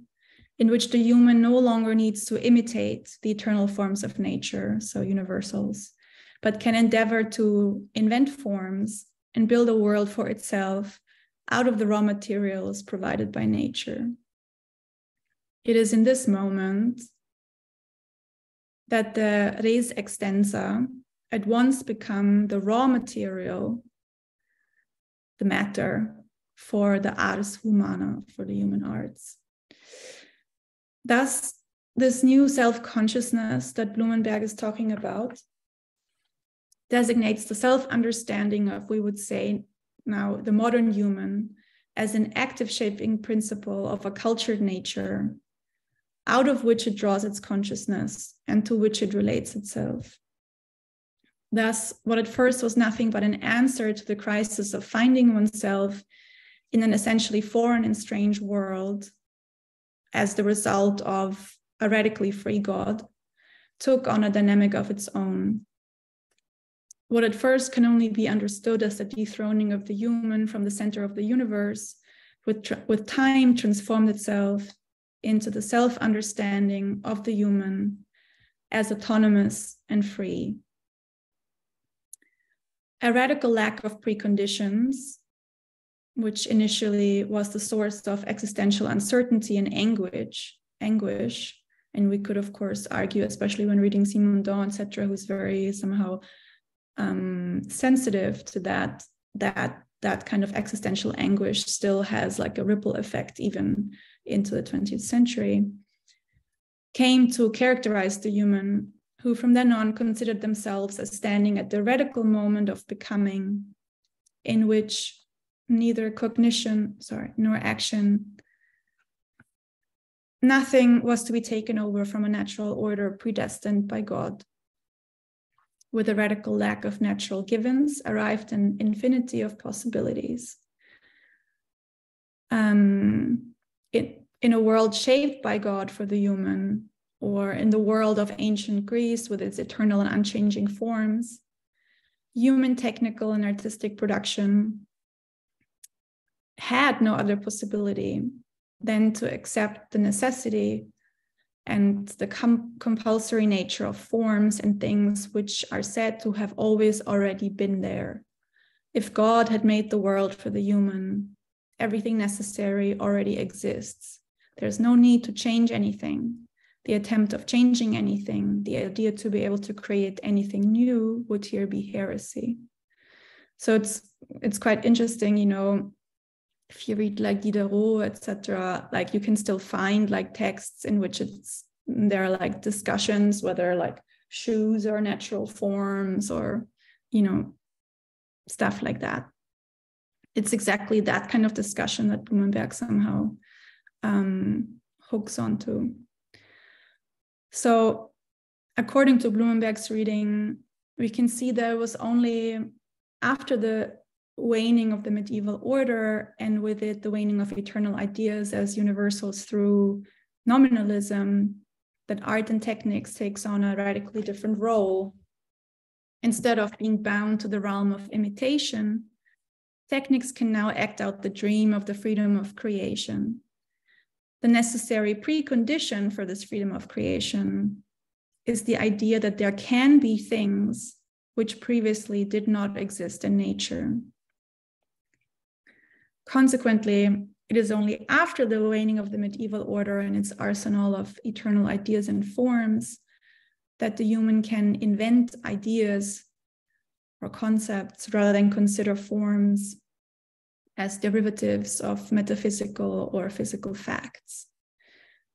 in which the human no longer needs to imitate the eternal forms of nature, so universals, but can endeavor to invent forms and build a world for itself out of the raw materials provided by nature. It is in this moment that the res extensa at once become the raw material, the matter, for the ars humana, for the human arts. Thus, this new self-consciousness that Blumenberg is talking about designates the self-understanding of, we would say now, the modern human as an active shaping principle of a cultured nature, out of which it draws its consciousness and to which it relates itself. Thus, what at first was nothing but an answer to the crisis of finding oneself in an essentially foreign and strange world as the result of a radically free God, took on a dynamic of its own. What at first can only be understood as the dethroning of the human from the center of the universe, with time transformed itself into the self-understanding of the human as autonomous and free. A radical lack of preconditions, which initially was the source of existential uncertainty and anguish, and we could, of course, argue, especially when reading Simondon, etc., who's very somehow sensitive to that kind of existential anguish still has like a ripple effect even into the 20th century, came to characterize the human, who from then on considered themselves as standing at the radical moment of becoming, in which neither cognition, nor action, nothing was to be taken over from a natural order predestined by God. With a radical lack of natural givens, arrived an infinity of possibilities. In a world shaped by God for the human, or in the world of ancient Greece with its eternal and unchanging forms, human technical and artistic production had no other possibility than to accept the necessity and the compulsory nature of forms and things which are said to have always already been there. If God had made the world for the human, everything necessary already exists. There's no need to change anything. The attempt of changing anything, the idea to be able to create anything new, would here be heresy. So it's quite interesting, you know, if you read like Diderot, etc., like you can still find like texts in which there are like discussions whether like shoes are natural forms or, you know, stuff like that. It's exactly that kind of discussion that Blumenberg somehow hooks onto. So according to Blumenberg's reading, we can see that it was only after the waning of the medieval order, and with it the waning of eternal ideas as universals through nominalism, that art and techniques takes on a radically different role. Instead of being bound to the realm of imitation, techniques can now act out the dream of the freedom of creation. The necessary precondition for this freedom of creation is the idea that there can be things which previously did not exist in nature. Consequently, it is only after the waning of the medieval order and its arsenal of eternal ideas and forms that the human can invent ideas or concepts rather than consider forms as derivatives of metaphysical or physical facts.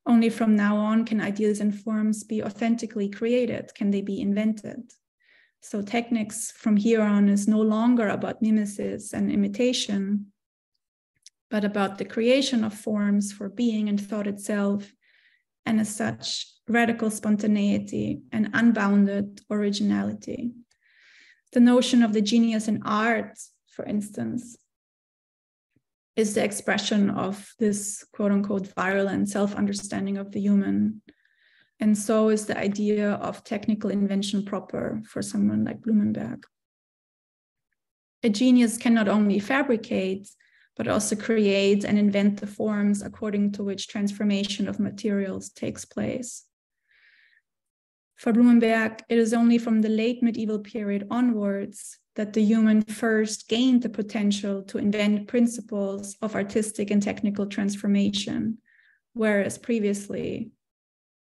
Only from now on can ideas and forms be authentically created, can they be invented. So technics from here on is no longer about mimesis and imitation, but about the creation of forms for being and thought itself, and as such, radical spontaneity and unbounded originality. The notion of the genius in art, for instance, is the expression of this quote-unquote virulent self-understanding of the human. And so is the idea of technical invention proper for someone like Blumenberg. A genius can not only fabricate, but also create and invent the forms according to which transformation of materials takes place. For Blumenberg, it is only from the late medieval period onwards that the human first gained the potential to invent principles of artistic and technical transformation, whereas previously,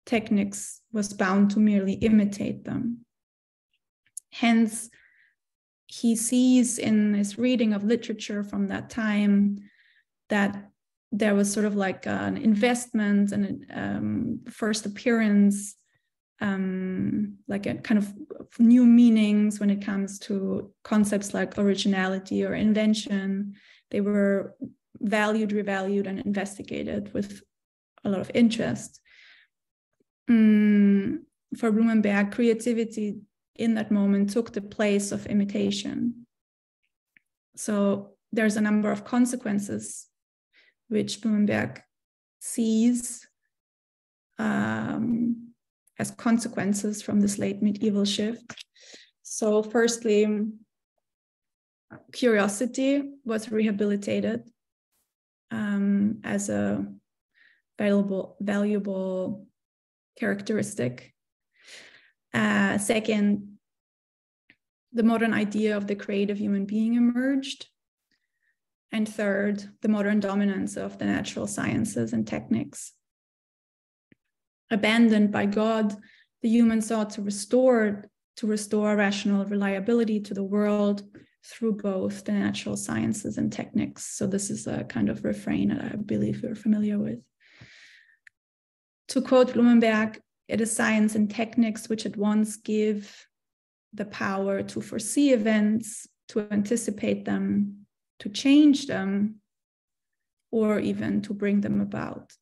technics was bound to merely imitate them. Hence, he sees in his reading of literature from that time that there was sort of like an investment and first appearance, like a kind of new meanings when it comes to concepts like originality or invention. They were valued, revalued, and investigated with a lot of interest. For Blumenberg, creativity in that moment took the place of imitation. So there's a number of consequences which Blumenberg sees as consequences from this late medieval shift. So firstly, curiosity was rehabilitated as a valuable characteristic. Second, the modern idea of the creative human being emerged. And third, the modern dominance of the natural sciences and techniques. Abandoned by God, the human sought to restore rational reliability to the world through both the natural sciences and techniques. So this is a kind of refrain that I believe you're familiar with. To quote Blumenberg, it is science and techniques which at once give the power to foresee events, to anticipate them, to change them, or even to bring them about.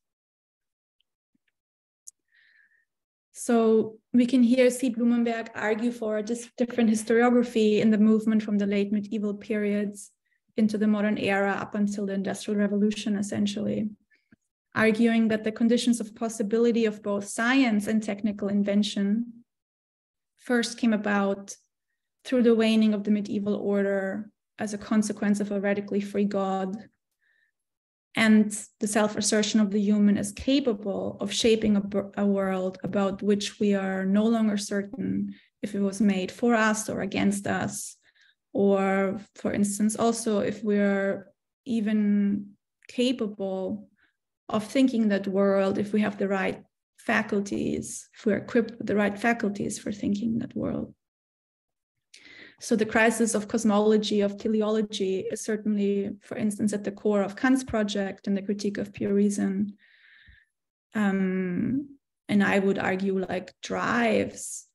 So we can here see Blumenberg argue for a different historiography in the movement from the late medieval periods into the modern era up until the Industrial Revolution, essentially, arguing that the conditions of possibility of both science and technical invention first came about through the waning of the medieval order as a consequence of a radically free God, and the self-assertion of the human as capable of shaping a world about which we are no longer certain if it was made for us or against us, or, for instance, also if we're even capable of thinking that world, if we have the right faculties, if we're equipped with the right faculties for thinking that world. So the crisis of cosmology, of teleology, is certainly, for instance, at the core of Kant's project and the critique of pure reason. And I would argue like drives,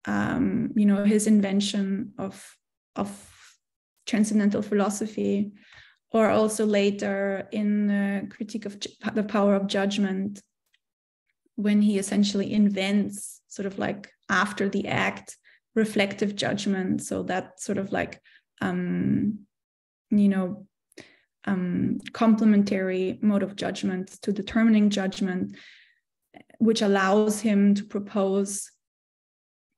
his invention of transcendental philosophy, or also later in the critique of the power of judgment, when he essentially invents sort of like after the act, reflective judgment. So that sort of like, complementary mode of judgment to determining judgment, which allows him to propose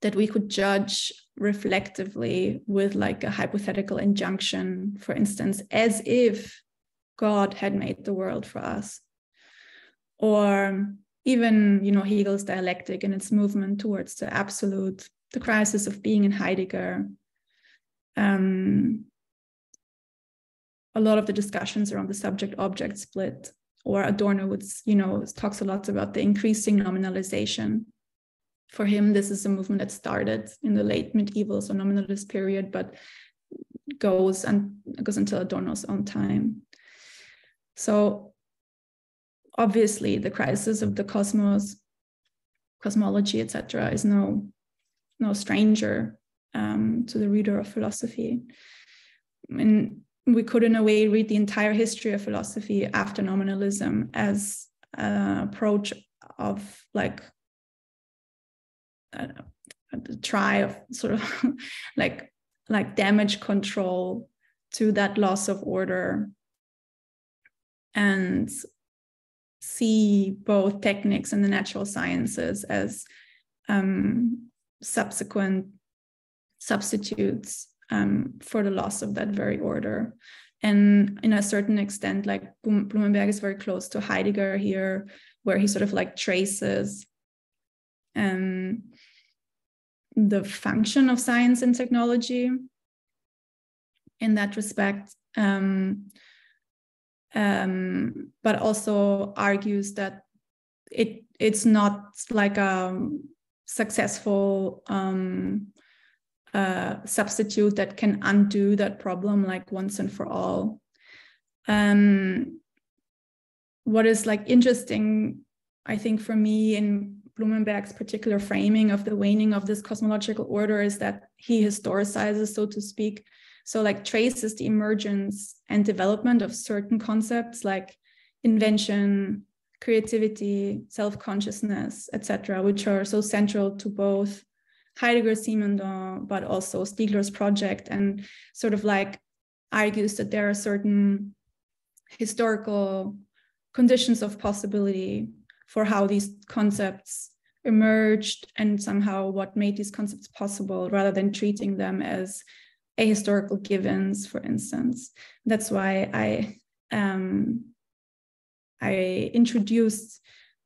that we could judge reflectively with like a hypothetical injunction, for instance, as if God had made the world for us. Or even, Hegel's dialectic and its movement towards the absolute, the crisis of being in Heidegger. A lot of the discussions around the subject-object split, or Adorno would, talks a lot about the increasing nominalization. For him, this is a movement that started in the late medieval, so nominalist period, but goes until Adorno's own time. So obviously, the crisis of the cosmos, cosmology, etc., is no stranger to the reader of philosophy. And we could, in a way, read the entire history of philosophy after nominalism as an approach of like a try of sort of like damage control to that loss of order, and see both techniques and the natural sciences as subsequent substitutes for the loss of that very order. And in a certain extent, like Blumenberg is very close to Heidegger here, where he sort of like traces the function of science and technology in that respect, but also argues that it's not like a successful substitute that can undo that problem like once and for all. What is like interesting, I think, for me in Blumenberg's particular framing of the waning of this cosmological order is that he historicizes, so to speak, so like traces the emergence and development of certain concepts like invention, creativity, self-consciousness, etc., which are so central to both Heidegger, Simondon, but also Stiegler's project, and sort of like argues that there are certain historical conditions of possibility for how these concepts emerged and somehow what made these concepts possible, rather than treating them as ahistorical givens, for instance. That's why I introduced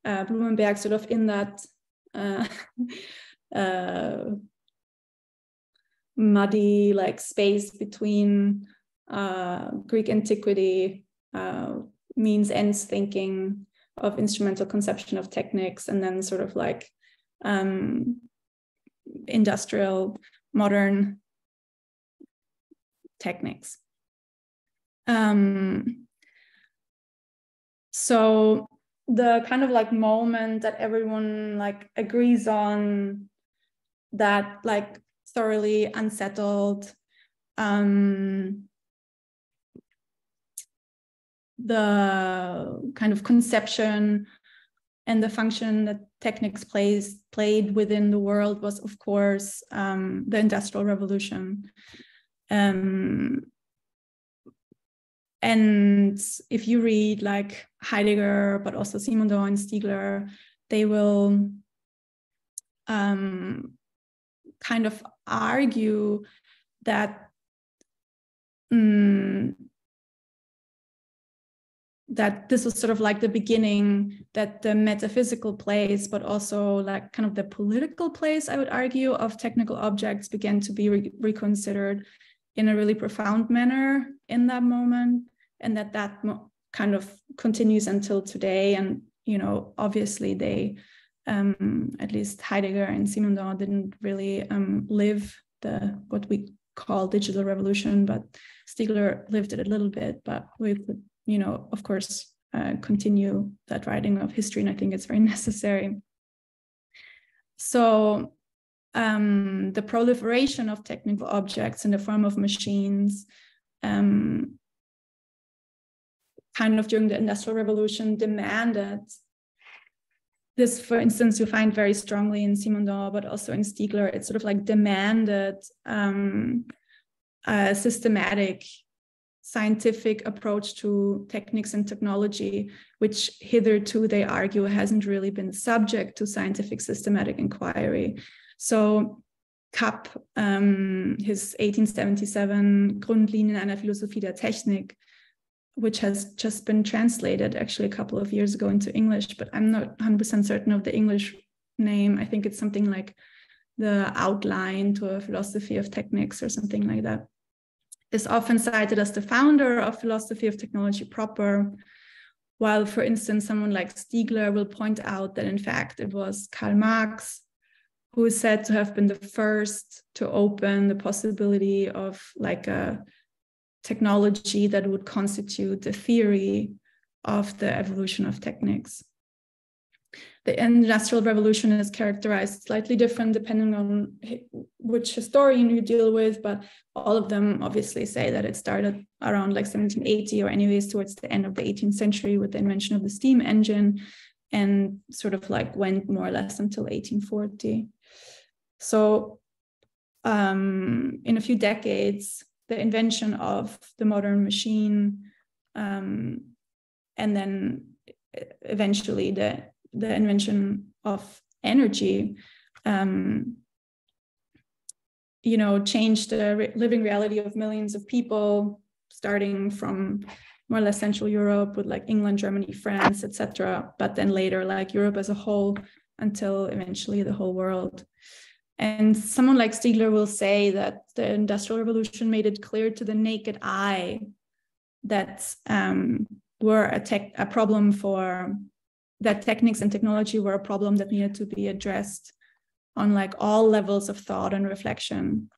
Blumenberg sort of in that muddy like space between Greek antiquity, means ends thinking of instrumental conception of techniques, and then sort of like industrial modern techniques. So the kind of like moment that everyone like agrees on, that like thoroughly unsettled the kind of conception and the function that techniques played within the world was, of course, the Industrial Revolution. And if you read like Heidegger, but also Simondon and Stiegler, they will kind of argue that that this was sort of like the beginning, that the metaphysical place, but also like kind of the political place, I would argue, of technical objects began to be reconsidered in a really profound manner in that moment, and that kind of continues until today. And, you know, obviously they, at least Heidegger and Simondon, didn't really live what we call digital revolution, but Stiegler lived it a little bit. But we could, you know, of course, continue that writing of history, and I think it's very necessary. So the proliferation of technical objects in the form of machines, kind of during the Industrial Revolution, demanded this, for instance, you find very strongly in Simondon, but also in Stiegler. It sort of like demanded a systematic scientific approach to techniques and technology, which hitherto, they argue, hasn't really been subject to scientific systematic inquiry. So Kapp, his 1877 Grundlinien einer Philosophie der Technik, which has just been translated actually a couple of years ago into English, but I'm not 100% certain of the English name. I think it's something like the Outline to a Philosophy of Technics or something like that, is often cited as the founder of philosophy of technology proper, while, for instance, someone like Stiegler will point out that, in fact, it was Karl Marx who is said to have been the first to open the possibility of like a technology that would constitute the theory of the evolution of techniques. The Industrial Revolution is characterized slightly different depending on which historian you deal with, but all of them obviously say that it started around like 1780 or anyways towards the end of the 18th century with the invention of the steam engine, and sort of like went more or less until 1840. So in a few decades, the invention of the modern machine, and then eventually the invention of energy, changed the living reality of millions of people, starting from more or less Central Europe with like England, Germany, France, etc. But then later, like Europe as a whole, until eventually the whole world. And someone like Stiegler will say that the Industrial Revolution made it clear to the naked eye that a problem for that techniques and technology were a problem that needed to be addressed on like all levels of thought and reflection.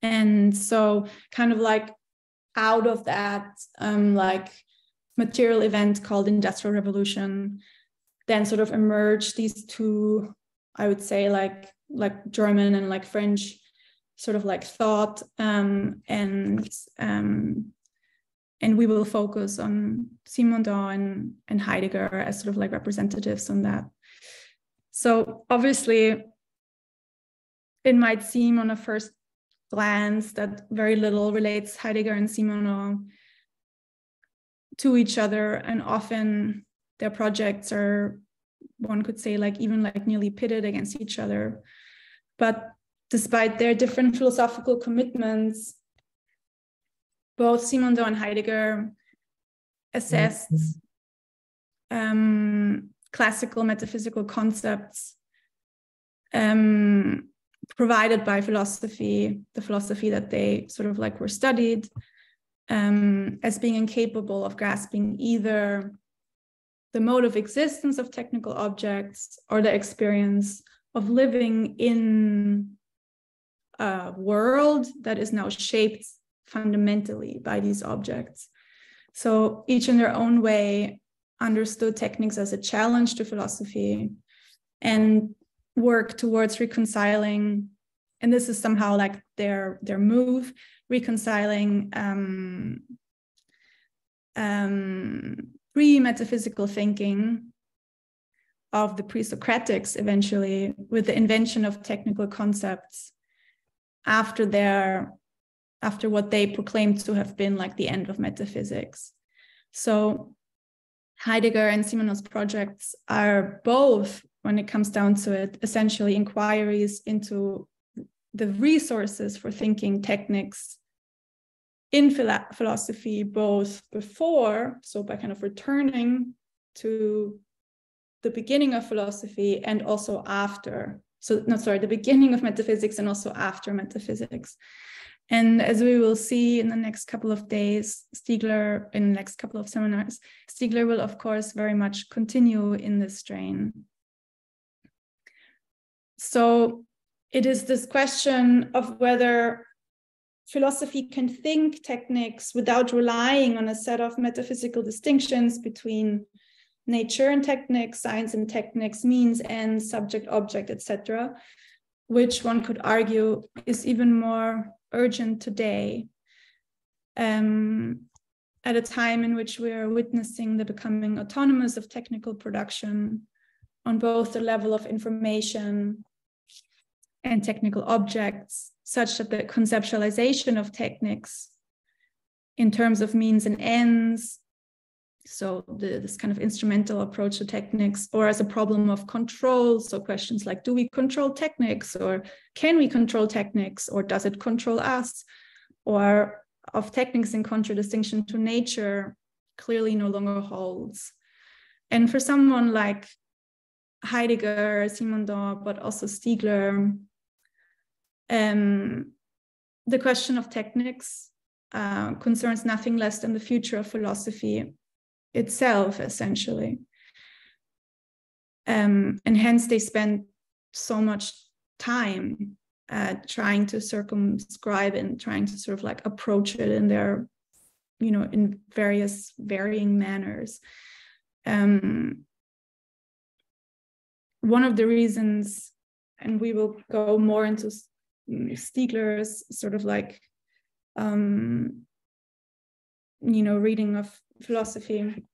And so kind of like out of that like material event called Industrial Revolution, then sort of emerged these two, I would say like German and like French sort of like thought, and we will focus on Simondon and Heidegger as sort of like representatives on that. So obviously, it might seem on a first glance that very little relates Heidegger and Simondon to each other, and often their projects are, one could say, like even like nearly pitted against each other. But despite their different philosophical commitments, both Simondon and Heidegger assessed classical metaphysical concepts provided by philosophy, the philosophy that they sort of like were studied, as being incapable of grasping either the mode of existence of technical objects or the experience of living in a world that is now shaped fundamentally by these objects. So each in their own way understood techniques as a challenge to philosophy and worked towards reconciling, and this is somehow like their move, reconciling pre-metaphysical thinking of the pre-Socratics eventually with the invention of technical concepts after what they proclaimed to have been like the end of metaphysics. So Heidegger and Simondon's projects are both, when it comes down to it, essentially inquiries into the resources for thinking techniques in philosophy, both before, so by kind of returning to the beginning of philosophy, and also after. The beginning of metaphysics and also after metaphysics. And as we will see in the next couple of days, in the next couple of seminars, Stiegler will, of course, very much continue in this strain. So it is this question of whether philosophy can think techniques without relying on a set of metaphysical distinctions between nature and techniques, science and techniques, means and subject, object, etc., which one could argue is even more urgent today, at a time in which we are witnessing the becoming autonomous of technical production on both the level of information and technical objects, such that the conceptualization of techniques in terms of means and ends, so this kind of instrumental approach to techniques, or as a problem of control, so questions like, do we control techniques, or can we control techniques, or does it control us, or of techniques in contradistinction to nature, clearly no longer holds. And for someone like Heidegger, Simondon, but also Stiegler, the question of techniques concerns nothing less than the future of philosophy itself, essentially. And hence they spend so much time trying to circumscribe and trying to sort of like approach it in their, you know, in various varying manners. One of the reasons, and we will go more into Stiegler's sort of like, you know, reading of philosophy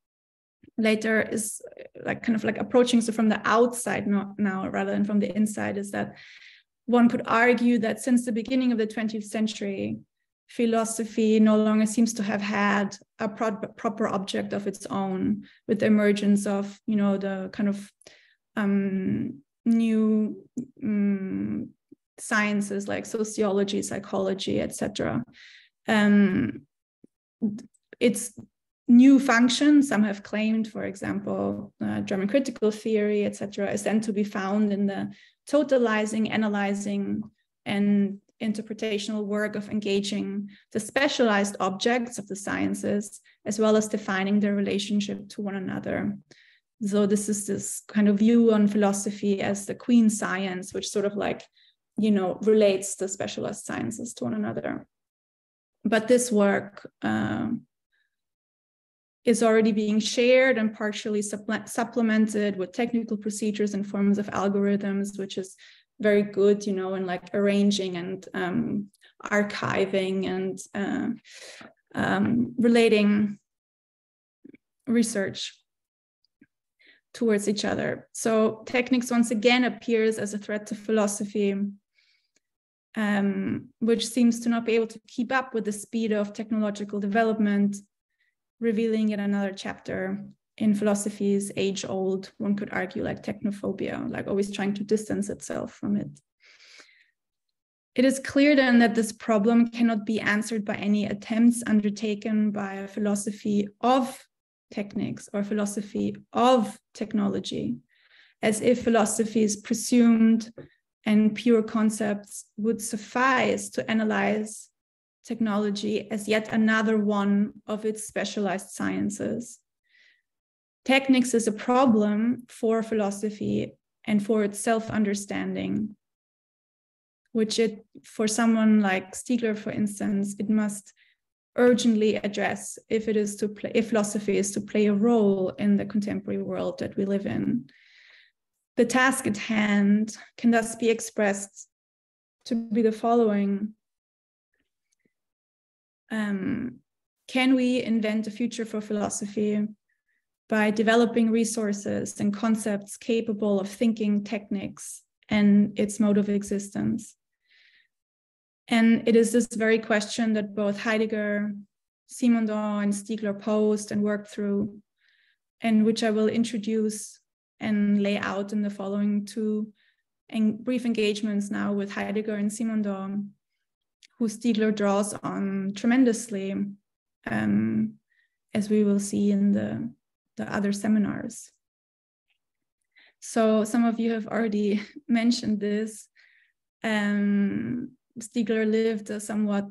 later, is like kind of like approaching so from the outside, not now rather than from the inside, is that one could argue that since the beginning of the 20th century, philosophy no longer seems to have had a proper object of its own, with the emergence of, you know, the kind of new sciences like sociology, psychology, etc. Its new function, some have claimed, for example, German critical theory, etc., is then to be found in the totalizing, analyzing, and interpretational work of engaging the specialized objects of the sciences, as well as defining their relationship to one another. So this is this kind of view on philosophy as the queen science, which sort of like, you know, relates the specialized sciences to one another. But this work is already being shared and partially supplemented with technical procedures and forms of algorithms, which is very good, you know, in like arranging and archiving and relating research towards each other. So techniques once again appears as a threat to philosophy, which seems to not be able to keep up with the speed of technological development, revealing yet another chapter in philosophy's age-old, one could argue, like technophobia, like always trying to distance itself from it. It is clear then that this problem cannot be answered by any attempts undertaken by a philosophy of techniques or philosophy of technology, as if philosophy's presumed and pure concepts would suffice to analyze technology as yet another one of its specialized sciences. Technics is a problem for philosophy and for its self-understanding, which it, for someone like Stiegler, for instance, it must urgently address if it is to play, if philosophy is to play a role in the contemporary world that we live in. The task at hand can thus be expressed to be the following. Can we invent a future for philosophy by developing resources and concepts capable of thinking techniques and its mode of existence? And it is this very question that both Heidegger, Simondon, and Stiegler posed and worked through, and which I will introduce and lay out in the following two brief engagements now with Heidegger and Simondon, who Stiegler draws on tremendously, as we will see in the other seminars. So some of you have already mentioned this. Stiegler lived a somewhat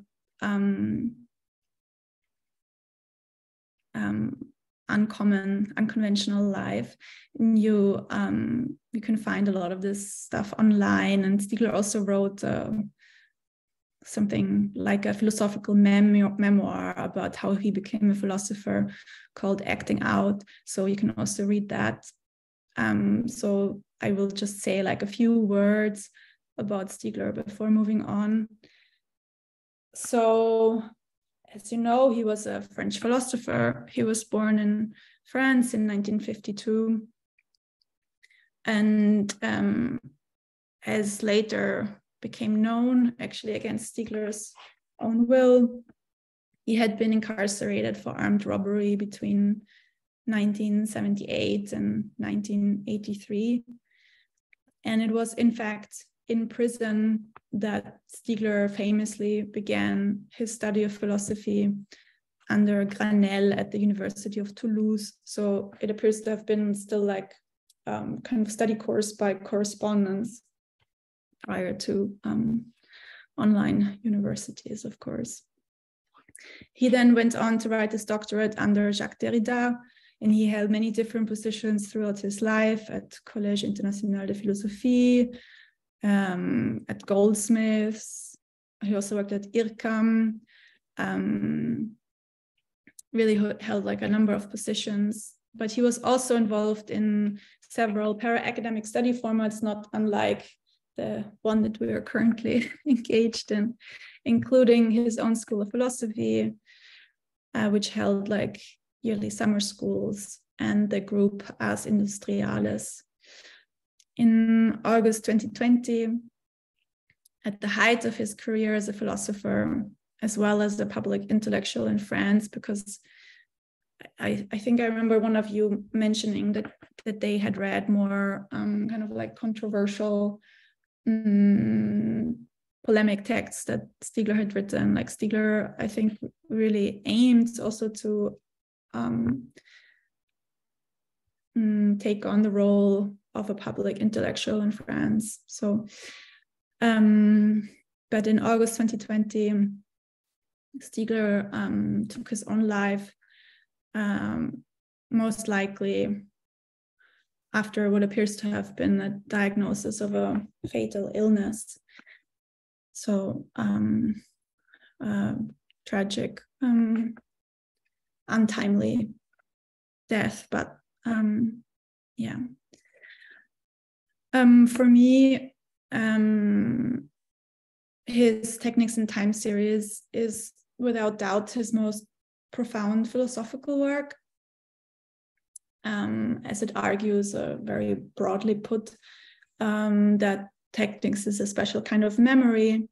unconventional life. And you can find a lot of this stuff online. And Stiegler also wrote something like a philosophical memoir about how he became a philosopher called Acting Out. So you can also read that. So I will just say like a few words about Stiegler before moving on. So, as you know, he was a French philosopher. He was born in France in 1952. And as later became known, actually against Stiegler's own will, he had been incarcerated for armed robbery between 1978 and 1983. And it was, in fact, in prison that Stiegler famously began his study of philosophy under Granel at the University of Toulouse. So it appears to have been still like kind of study course by correspondence prior to online universities, of course. He then went on to write his doctorate under Jacques Derrida, and he held many different positions throughout his life at Collège International de Philosophie, at Goldsmiths. He also worked at IRCAM, really held like a number of positions, but he was also involved in several para-academic study formats, not unlike the one that we are currently engaged in, including his own School of Philosophy, which held like yearly summer schools, and the group Ars Industriales. In August 2020, at the height of his career as a philosopher, as well as a public intellectual in France, because I think I remember one of you mentioning that they had read more kind of like controversial polemic texts that Stiegler had written. Like Stiegler, I think, really aimed also to take on the role of a public intellectual in France. So, but in August 2020, Stiegler took his own life, most likely after what appears to have been a diagnosis of a fatal illness. So tragic, untimely death, but yeah. For me, his Technics in Time series is without doubt his most profound philosophical work, as it argues, very broadly put, that technics is a special kind of memory,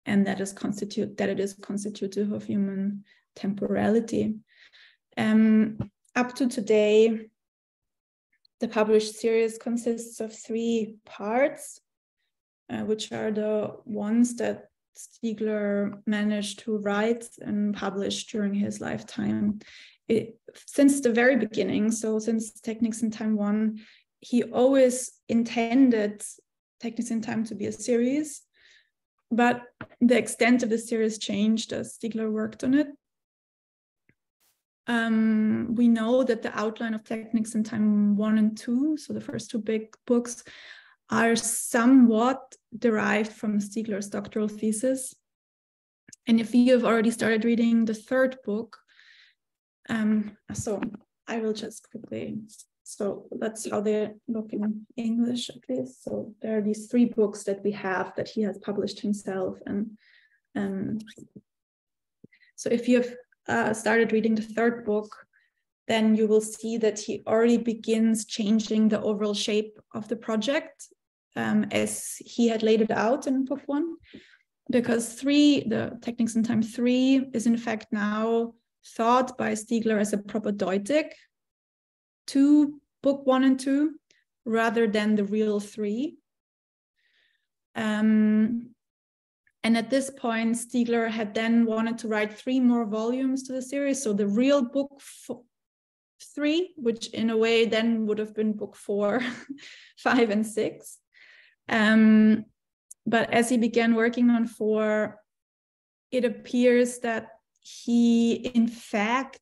and that it is constitutive of human temporality. Up to today, the published series consists of 3 parts, which are the ones that Stiegler managed to write and publish during his lifetime. Since the very beginning, so since Technics in Time 1, he always intended Technics in Time to be a series, but the extent of the series changed as Stiegler worked on it. We know that the outline of Technics in Time 1 and 2, so the first 2 big books, are somewhat derived from Stiegler's doctoral thesis. And if you have already started reading the 3rd book, so I will just quickly, so that's how they look in English at least. So there are these 3 books that we have that he has published himself. And so if you have started reading the 3rd book, then you will see that he already begins changing the overall shape of the project as he had laid it out in book 1, because the Technics in Time 3 is in fact now thought by Stiegler as a propedeutic to book 1 and 2, rather than the real 3. And at this point, Stiegler had then wanted to write 3 more volumes to the series. So the real book 3, which in a way then would have been book 4, 5, and 6. But as he began working on 4, it appears that he, in fact,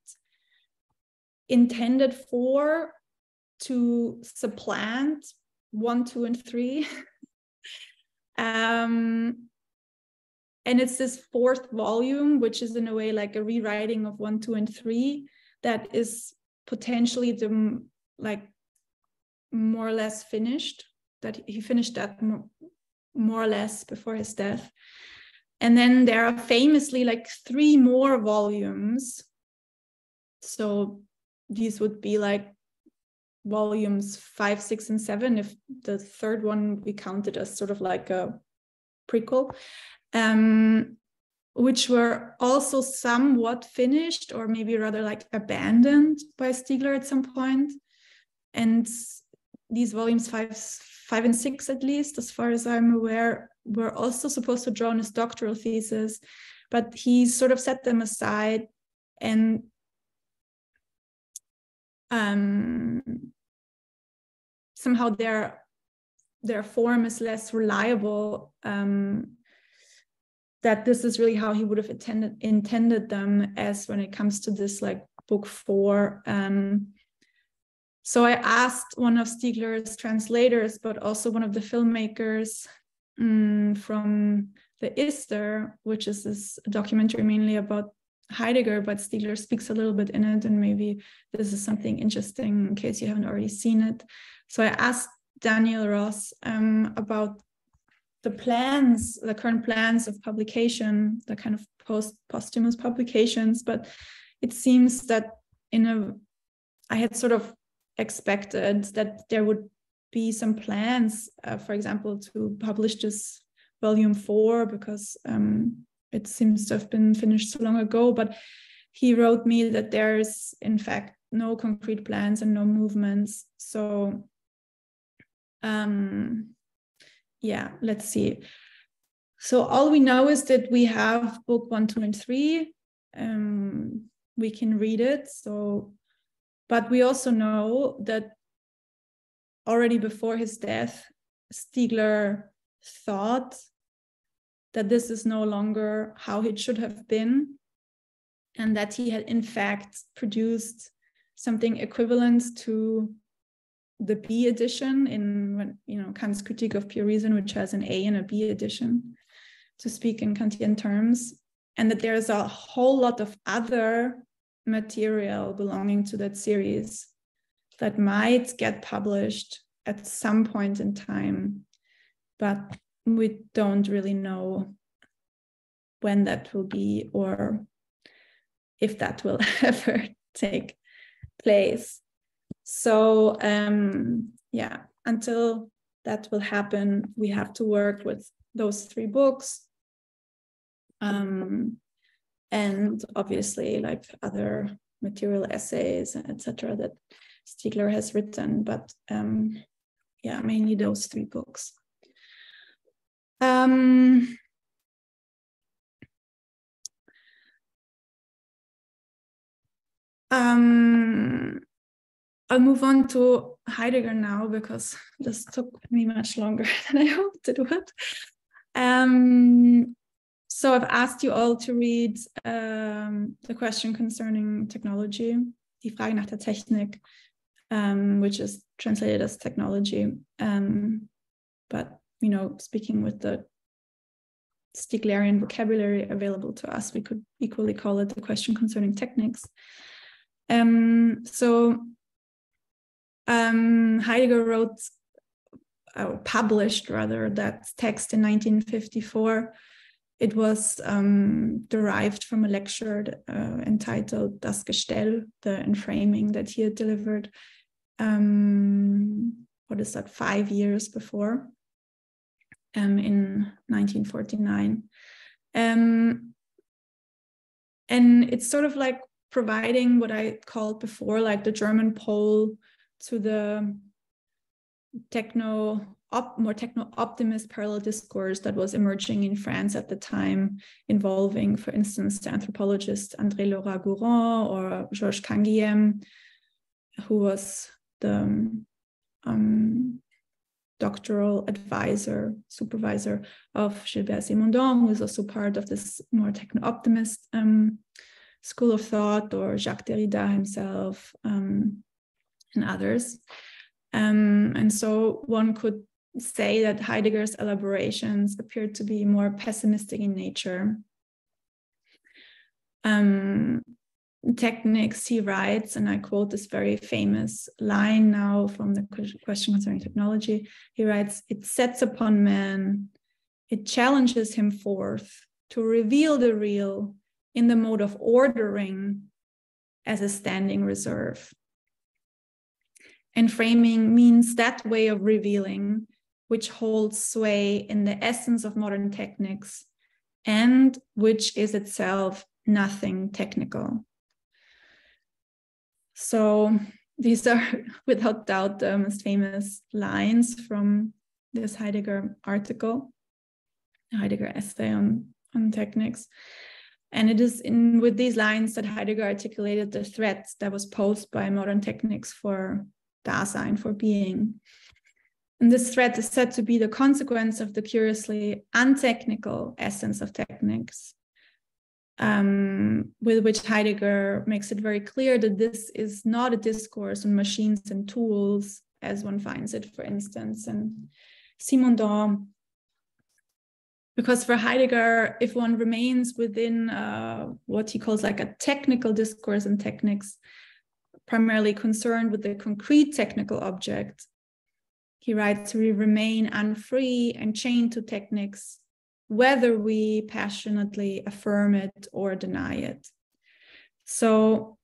intended 4 to supplant 1, 2, and 3. And it's this 4th volume, which is in a way like a rewriting of 1, 2, and 3, that is potentially the more or less finished, that he finished that more or less before his death. And then there are famously 3 more volumes. So these would be volumes 5, 6, and 7, if the third one we counted as sort of like a prequel, which were also somewhat finished, or maybe rather like abandoned by Stiegler at some point. And these volumes 5 and 6, at least, as far as I'm aware, were also supposed to draw on his doctoral thesis, but he sort of set them aside, and somehow their form is less reliable, that this is really how he would have intended them, as when it comes to this like book 4. So I asked one of Stiegler's translators, but also one of the filmmakers from the ISTER, which is this documentary mainly about Heidegger, but Stiegler speaks a little bit in it, and maybe this is something interesting in case you haven't already seen it. So I asked Daniel Ross about the plans, the current plans of publication, the kind of posthumous publications, but it seems that I had sort of expected that there would be some plans, for example, to publish this volume 4, because it seems to have been finished so long ago, but he wrote me that there's in fact no concrete plans and no movements. So yeah, let's see. So all we know is that we have book 1, 2, and 3. We can read it. So, but we also know that already before his death, Stiegler thought that this is no longer how it should have been, and that he had in fact produced something equivalent to the B edition in, Kant's Critique of Pure Reason, which has an A and a B edition, to speak in Kantian terms, and that there's a whole lot of other material belonging to that series that might get published at some point in time, but we don't really know when that will be or if that will ever take place. So yeah, until that will happen, we have to work with those 3 books, and obviously like other material essays, etc., that Stiegler has written, but yeah, mainly those 3 books. I'll move on to Heidegger now, because this took me much longer than I hoped it would. So I've asked you all to read the question concerning technology, die Frage nach der Technik, which is translated as technology. But, speaking with the Stieglerian vocabulary available to us, we could equally call it the question concerning technics. Heidegger published that text in 1954. It was derived from a lecture entitled Das Gestell, the enframing, that he had delivered, 5 years before, in 1949. And it's sort of like providing what I called before, like the German pole to the more techno-optimist parallel discourse that was emerging in France at the time, involving, for instance, the anthropologist André Laura-Gourand or Georges Canguilhem, who was the doctoral supervisor of Gilbert Simondon, who is also part of this more techno-optimist school of thought, or Jacques Derrida himself, and others. And so one could say that Heidegger's elaborations appeared to be more pessimistic in nature. Technics, he writes, and I quote this very famous line now from the question concerning technology. He writes, "It sets upon man, it challenges him forth to reveal the real in the mode of ordering as a standing reserve." And framing means that way of revealing which holds sway in the essence of modern techniques and which is itself nothing technical. So these are without doubt the most famous lines from this Heidegger article, Heidegger essay on techniques. And it is with these lines that Heidegger articulated the threat that was posed by modern techniques for Dasein, for being. And this threat is said to be the consequence of the curiously untechnical essence of techniques, with which Heidegger makes it very clear that this is not a discourse on machines and tools, as one finds it, for instance, in Simondon. Because for Heidegger, if one remains within what he calls like a technical discourse and techniques, primarily concerned with the concrete technical object, he writes, we remain unfree and chained to techniques, whether we passionately affirm it or deny it. So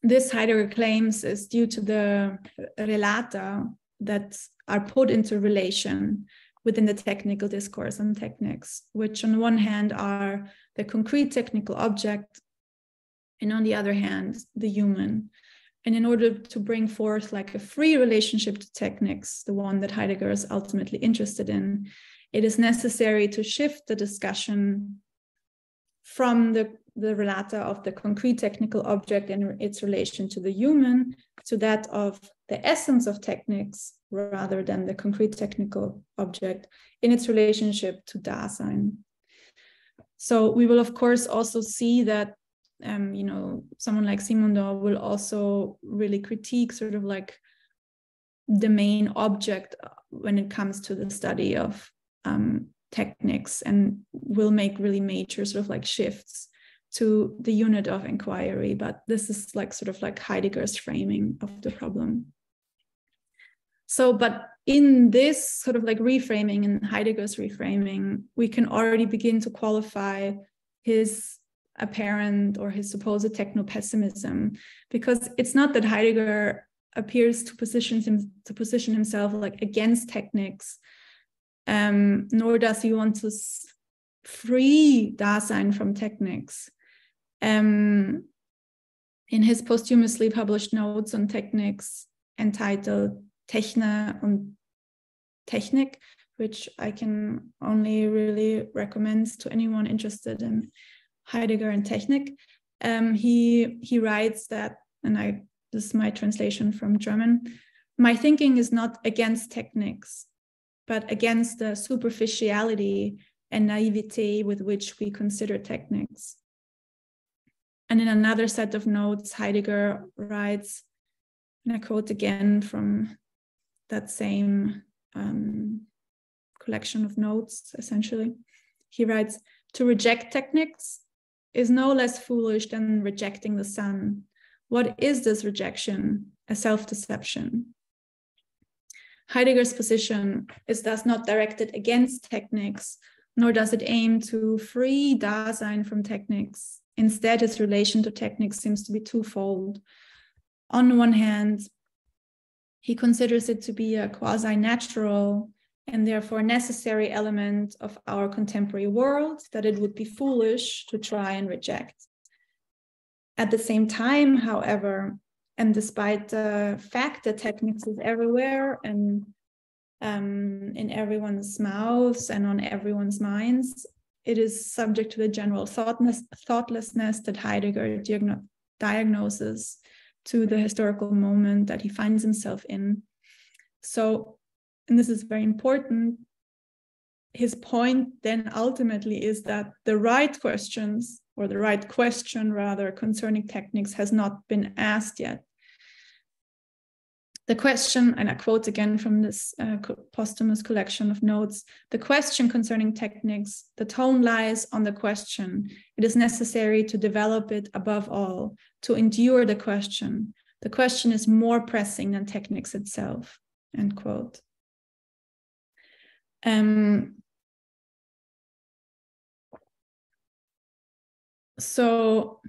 this, Heidegger claims, is due to the relata that are put into relation within the technical discourse and techniques, which on one hand are the concrete technical object, and on the other hand, the human. And in order to bring forth like a free relationship to techniques, the one that Heidegger is ultimately interested in, it is necessary to shift the discussion from the relata of the concrete technical object and its relation to the human to that of the essence of techniques rather than the concrete technical object in its relationship to Dasein. So we will, of course, also see that someone like Simondon will also really critique sort of like the main object when it comes to the study of techniques, and will make really major sort of like shifts to the unit of inquiry. But this is like sort of like Heidegger's framing of the problem. So, but in this sort of like reframing, in Heidegger's reframing, we can already begin to qualify his apparent or his supposed techno-pessimism, because it's not that Heidegger appears to position himself like against techniques, nor does he want to free Dasein from techniques. In his posthumously published notes on techniques entitled Techne und Technik, which I can only really recommend to anyone interested in Heidegger and Technik, he writes that, and this is my translation from German, my thinking is not against techniques, but against the superficiality and naivete with which we consider techniques. And in another set of notes, Heidegger writes, and I quote again from that same collection of notes, essentially. He writes, to reject techniques is no less foolish than rejecting the sun. What is this rejection? A self-deception. Heidegger's position is thus not directed against techniques, nor does it aim to free Dasein from techniques. Instead, his relation to techniques seems to be twofold. On one hand, he considers it to be a quasi-natural and therefore necessary element of our contemporary world that it would be foolish to try and reject. At the same time, however, and despite the fact that techniques is everywhere and in everyone's mouths and on everyone's minds, it is subject to the general thoughtlessness that Heidegger diagnoses to the historical moment that he finds himself in. So, and this is very important, his point then ultimately is that the right questions, or the right question rather, concerning techniques has not been asked yet. The question, and I quote again from this posthumous collection of notes, the question concerning techniques, the tone lies on the question. It is necessary to develop it above all, to endure the question. The question is more pressing than techniques itself, end quote. So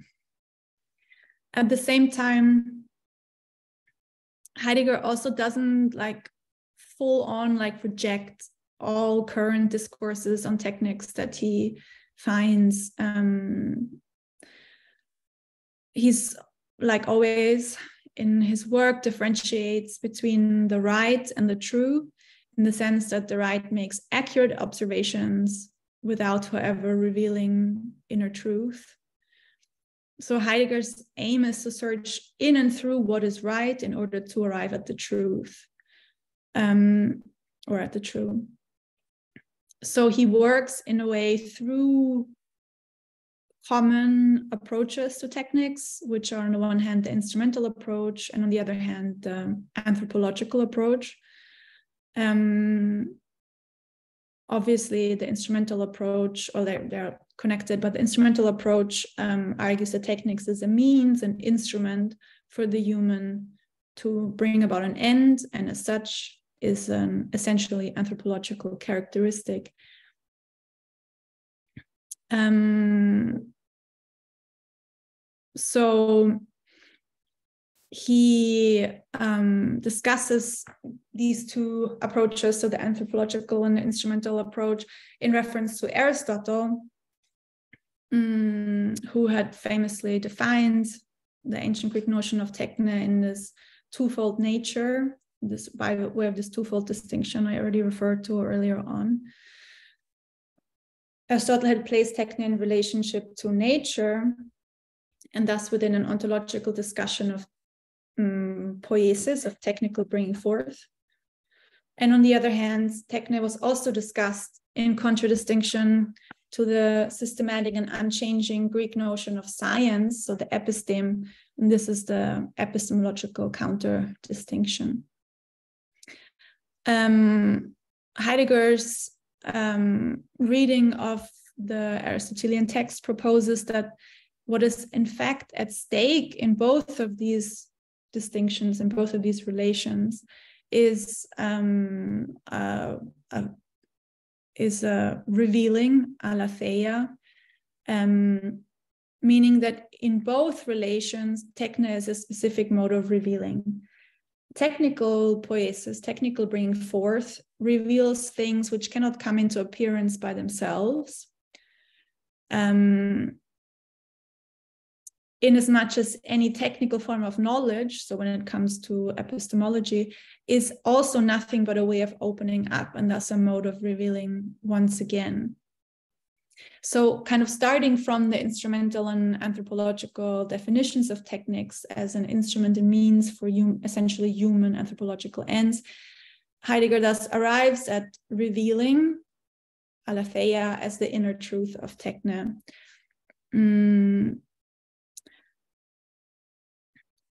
at the same time, Heidegger also doesn't like full on like reject all current discourses on techniques that he finds. He's like always in his work differentiates between the right and the true, in the sense that the right makes accurate observations without, however, revealing inner truth. So Heidegger's aim is to search in and through what is right in order to arrive at the truth, or at the true. So he works in a way through common approaches to techniques, which are on the one hand the instrumental approach, and on the other hand the anthropological approach. Obviously, the instrumental approach, or they're connected, but the instrumental approach argues that techniques is a means, an instrument for the human to bring about an end, and as such is an essentially anthropological characteristic. So he discusses these two approaches, so the anthropological and the instrumental approach, in reference to Aristotle, who had famously defined the ancient Greek notion of techne in this twofold nature, this by way of this twofold distinction I already referred to earlier on. Aristotle had placed techne in relationship to nature, and thus within an ontological discussion of poiesis, of technical bringing forth. And on the other hand, techne was also discussed in contradistinction to the systematic and unchanging Greek notion of science, so the episteme, and this is the epistemological counter distinction. Heidegger's reading of the Aristotelian text proposes that what is in fact at stake in both of these distinctions, in both of these relations, is revealing, aletheia, meaning that in both relations, techne is a specific mode of revealing. Technical poiesis, technical bringing forth, reveals things which cannot come into appearance by themselves. Inasmuch as any technical form of knowledge, so when it comes to epistemology, is also nothing but a way of opening up, and thus a mode of revealing once again. So kind of starting from the instrumental and anthropological definitions of techniques as an instrument and means for essentially human anthropological ends, Heidegger thus arrives at revealing aletheia as the inner truth of techne.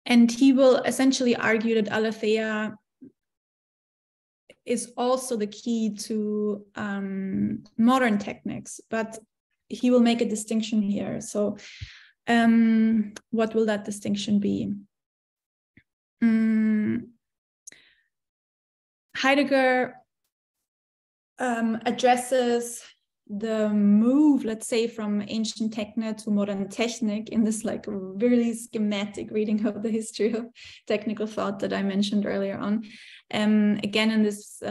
And he will essentially argue that aletheia is also the key to modern techniques, but he will make a distinction here. So what will that distinction be? Heidegger addresses the move, let's say, from ancient techne to modern technic in this like really schematic reading of the history of technical thought that I mentioned earlier on. Again, in this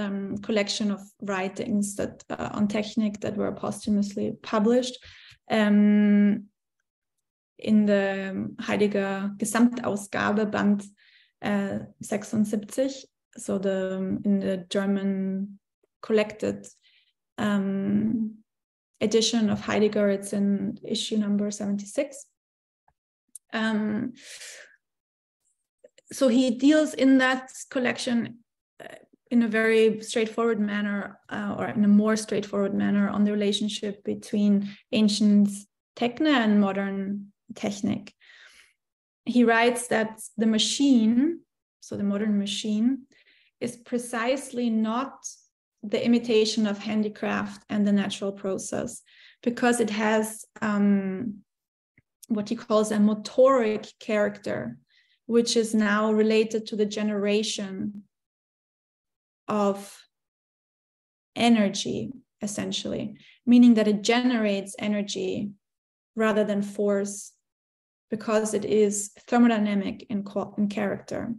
collection of writings that on technique that were posthumously published in the Heidegger Gesamtausgabe, Band 76, so in the German collected edition of Heidegger, it's in issue number 76. So he deals in that collection in a very straightforward manner, or in a more straightforward manner, on the relationship between ancient techne and modern technic. He writes that the machine, so the modern machine, is precisely not the imitation of handicraft and the natural process, because it has what he calls a motoric character, which is now related to the generation of energy, essentially, meaning that it generates energy rather than force, because it is thermodynamic in character.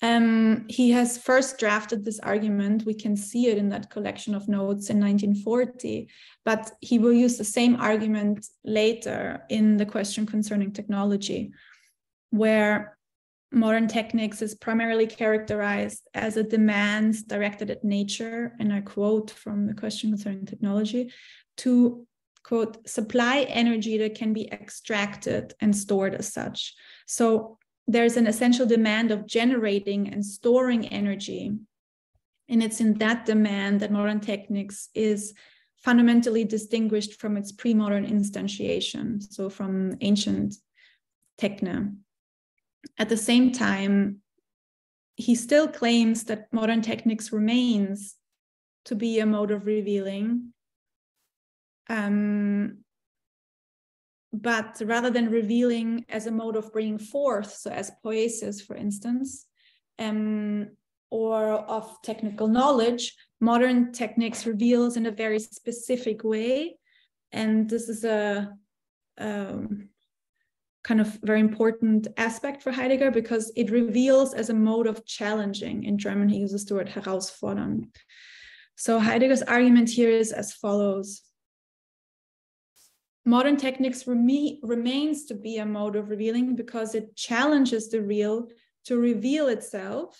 He has first drafted this argument. We can see it in that collection of notes in 1940, but he will use the same argument later in the question concerning technology, where modern techniques is primarily characterized as a demand directed at nature, and I quote from the question concerning technology, to, quote, supply energy that can be extracted and stored as such. So there's an essential demand of generating and storing energy. And it's in that demand that modern techniques is fundamentally distinguished from its pre-modern instantiation, so from ancient techne. At the same time, he still claims that modern techniques remains to be a mode of revealing, but rather than revealing as a mode of bringing forth, so as poiesis, for instance, or of technical knowledge, modern techniques reveals in a very specific way. And this is a kind of very important aspect for Heidegger, because it reveals as a mode of challenging. In German, he uses the word herausfordern. So Heidegger's argument here is as follows. Modern techniques remains to be a mode of revealing because it challenges the real to reveal itself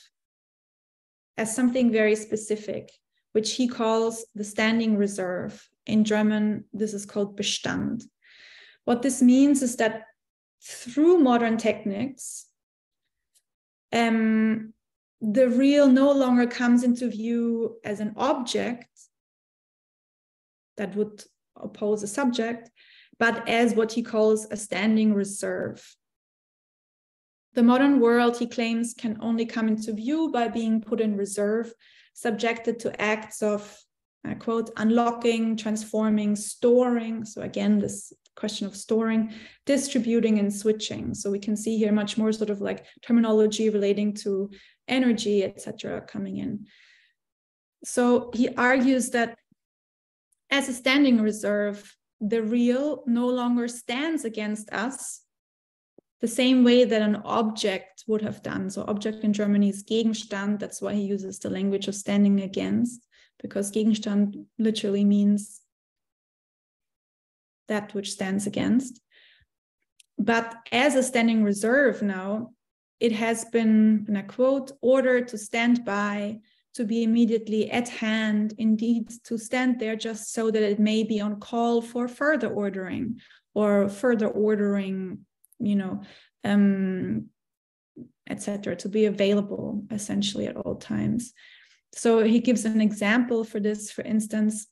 as something very specific, which he calls the standing reserve. In German, this is called Bestand. What this means is that through modern techniques, the real no longer comes into view as an object that would oppose a subject, but as what he calls a standing reserve. The modern world, he claims, can only come into view by being put in reserve, subjected to acts of, I quote, unlocking, transforming, storing. So again, this question of storing, distributing, and switching. So we can see here much more sort of like terminology relating to energy, etc., coming in. So he argues that as a standing reserve, the real no longer stands against us the same way that an object would have done. So object in Germany is Gegenstand. That's why he uses the language of standing against, because Gegenstand literally means that which stands against. But as a standing reserve now, it has been, and I quote, ordered to stand by, to be immediately at hand, indeed to stand there just so that it may be on call for further ordering, or further ordering, etc., to be available essentially at all times. So he gives an example for this, for instance,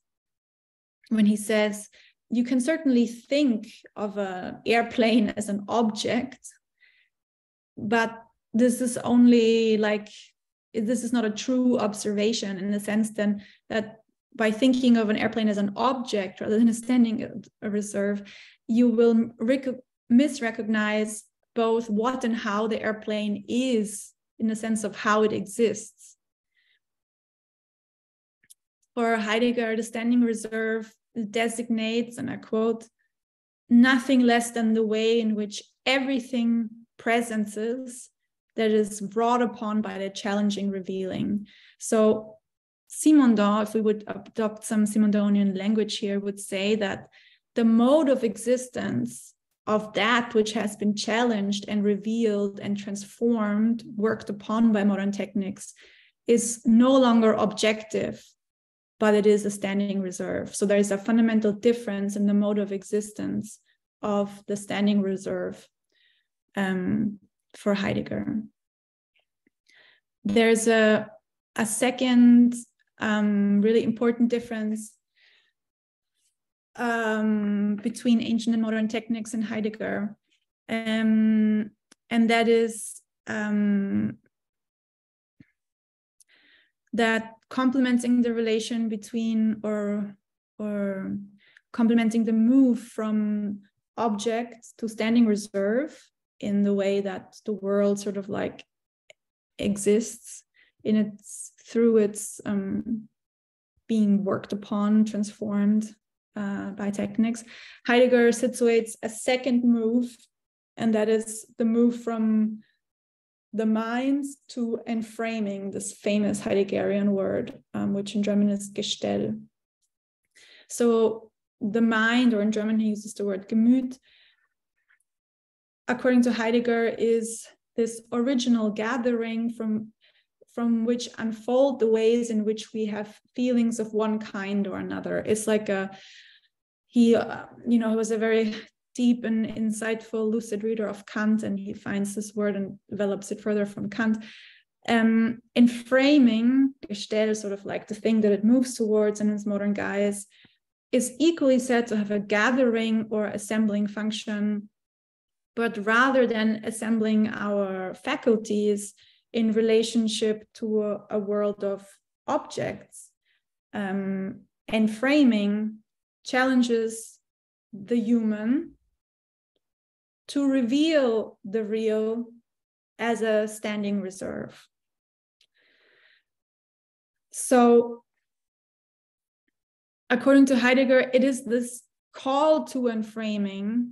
when he says, you can certainly think of an airplane as an object, but this is only like, this is not a true observation in the sense then that by thinking of an airplane as an object rather than a standing reserve, you will misrecognize both what and how the airplane is in the sense of how it exists. For Heidegger, the standing reserve designates, and I quote, nothing less than the way in which everything presences that is wrought upon by the challenging revealing. So Simondon, if we would adopt some Simondonian language here, would say that the mode of existence of that which has been challenged and revealed and transformed, worked upon by modern techniques, is no longer objective, but it is a standing reserve. So there is a fundamental difference in the mode of existence of the standing reserve for Heidegger. There's a second really important difference between ancient and modern techniques in Heidegger, and that is that complementing the relation between or complementing the move from object to standing reserve in the way that the world sort of like exists in its through its being worked upon, transformed by techniques. Heidegger situates a second move, and that is the move from the mind to enframing, this famous Heideggerian word, which in German is Gestell. So the mind, or in German he uses the word Gemüt, according to Heidegger, is this original gathering from which unfold the ways in which we have feelings of one kind or another. It's like he was a very deep and insightful lucid reader of Kant, and he finds this word and develops it further from Kant. Enframing, Gestell, sort of like the thing that it moves towards in its modern guise, is equally said to have a gathering or assembling function, but rather than assembling our faculties in relationship to a world of objects, enframing challenges the human to reveal the real as a standing reserve. So, according to Heidegger, it is this call to enframing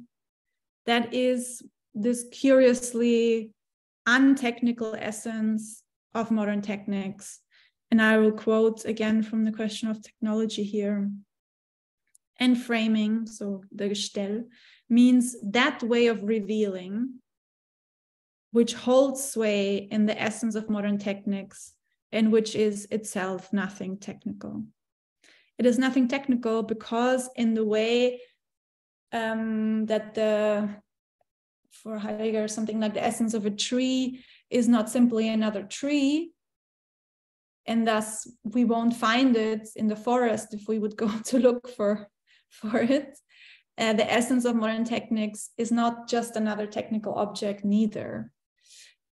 that is this curiously untechnical essence of modern techniques. And I will quote again from the question of technology here. Enframing, so the Gestell, means that way of revealing which holds sway in the essence of modern techniques and which is itself nothing technical. It is nothing technical because in the way for Heidegger, something like the essence of a tree is not simply another tree, and thus we won't find it in the forest if we would go to look for it. The essence of modern techniques is not just another technical object neither.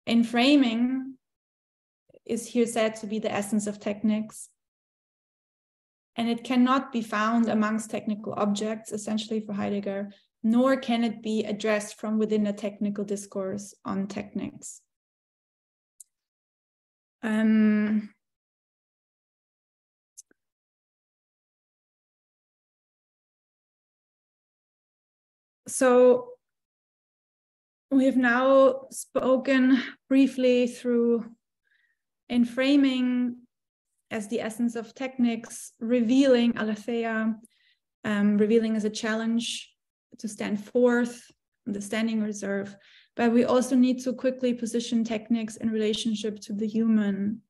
Enframing is here said to be the essence of techniques, and it cannot be found amongst technical objects, essentially for Heidegger, nor can it be addressed from within a technical discourse on techniques. So we have now spoken briefly through enframing as the essence of techniques, revealing aletheia, revealing as a challenge to stand forth, the standing reserve. But we also need to quickly position techniques in relationship to the human,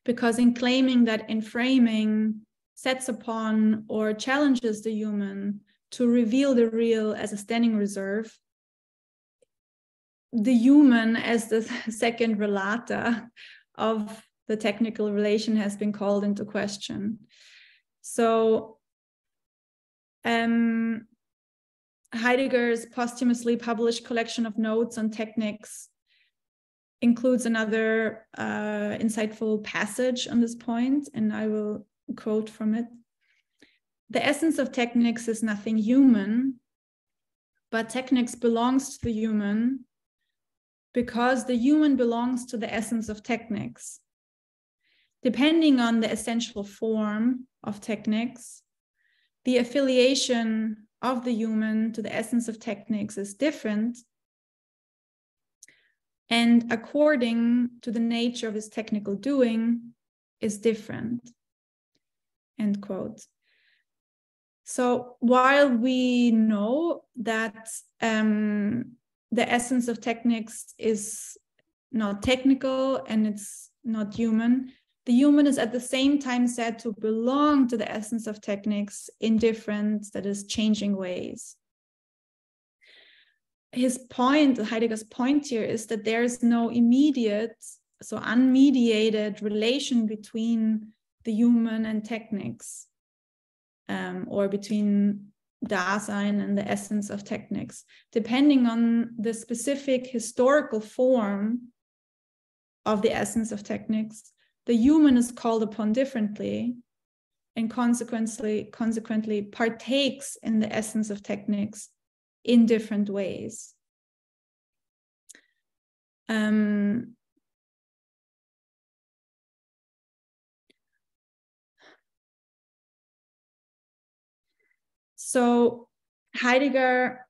because in claiming that enframing sets upon or challenges the human to reveal the real as a standing reserve, the human as the second relata of the technical relation has been called into question. So Heidegger's posthumously published collection of notes on techniques includes another insightful passage on this point, and I will quote from it. The essence of techniques is nothing human, but techniques belongs to the human because the human belongs to the essence of techniques. Depending on the essential form of techniques, the affiliation of the human to the essence of techniques is different, and according to the nature of his technical doing is different, end quote. So while we know that the essence of techniques is not technical and it's not human, the human is at the same time said to belong to the essence of techniques in different, that is, changing ways. His point, Heidegger's point here, is that there is no immediate, so unmediated relation between the human and techniques, or between Dasein and the essence of techniques. Depending on the specific historical form of the essence of techniques, the human is called upon differently and consequently partakes in the essence of techniques in different ways. So Heidegger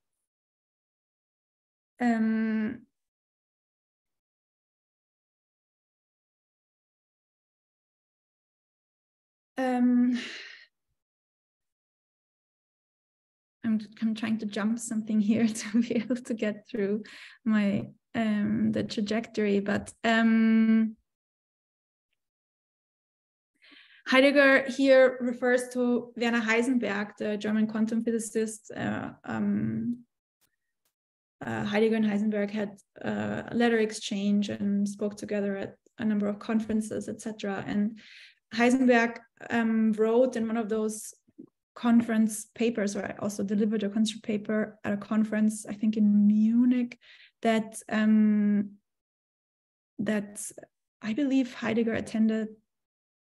I'm trying to jump something here to be able to get through my the trajectory, but Heidegger here refers to Werner Heisenberg, the German quantum physicist. Heidegger and Heisenberg had a letter exchange and spoke together at a number of conferences, etc. And Heisenberg wrote in one of those conference papers, or I also delivered a conference paper at a conference, I think in Munich, that that I believe Heidegger attended.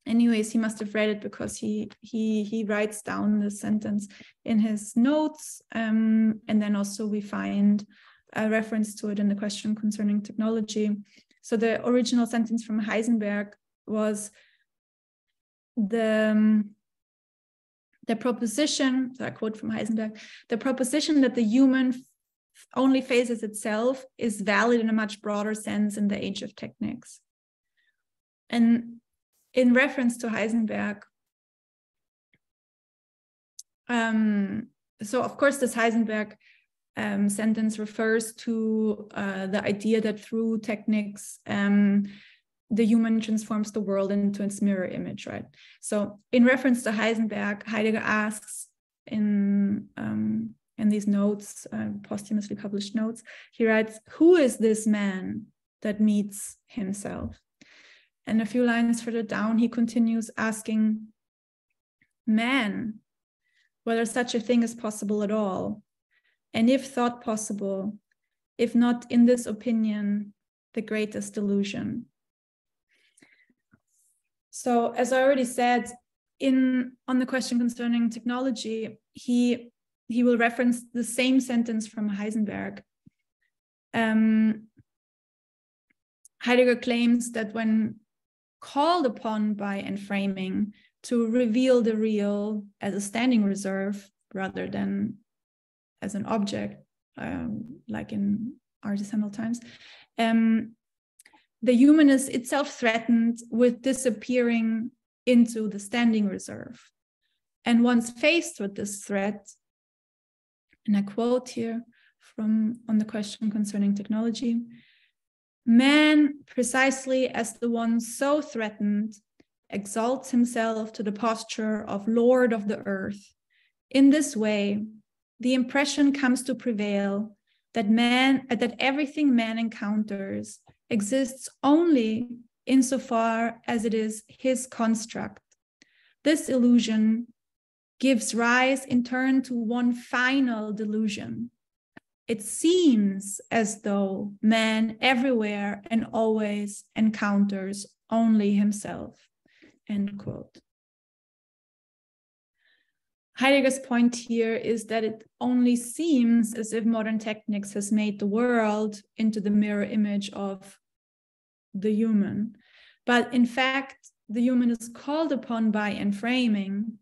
Anyways, he must have read it because he writes down the sentence in his notes, and then also we find a reference to it in the question concerning technology. So the original sentence from Heisenberg was the proposition, so I quote from Heisenberg, the proposition that the human only faces itself is valid in a much broader sense in the age of techniques. And in reference to Heisenberg, so of course this Heisenberg sentence refers to the idea that through techniques, the human transforms the world into its mirror image, right? So in reference to Heisenberg, Heidegger asks in these notes, posthumously published notes, he writes, "Who is this man that meets himself?" And a few lines further down, he continues asking, "Man, whether such a thing is possible at all, and if thought possible, if not in this opinion, the greatest delusion." So as I already said, on the question concerning technology, he will reference the same sentence from Heisenberg. Heidegger claims that when called upon by enframing to reveal the real as a standing reserve rather than as an object, like in artisanal times, the human is itself threatened with disappearing into the standing reserve. And once faced with this threat, and I quote here from on the question concerning technology, "Man, precisely as the one so threatened, exalts himself to the posture of Lord of the earth. In this way, the impression comes to prevail that everything man encounters exists only insofar as it is his construct. This illusion gives rise in turn to one final delusion. It seems as though man everywhere and always encounters only himself." End quote. Heidegger's point here is that it only seems as if modern techniques has made the world into the mirror image of the human. But in fact, the human is called upon by enframing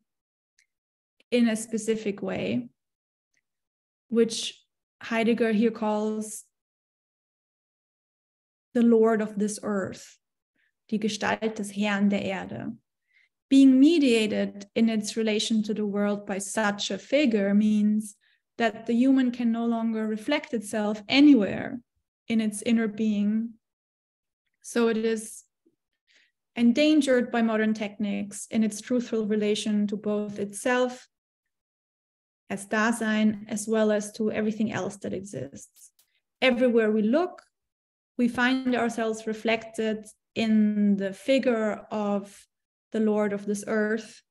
in a specific way, which Heidegger here calls the Lord of this earth, die Gestalt des Herrn der Erde. Being mediated in its relation to the world by such a figure means that the human can no longer reflect itself anywhere in its inner being. So it is endangered by modern techniques in its truthful relation to both itself as Dasein, as well as to everything else that exists. Everywhere we look, we find ourselves reflected in the figure of the Lord of this earth.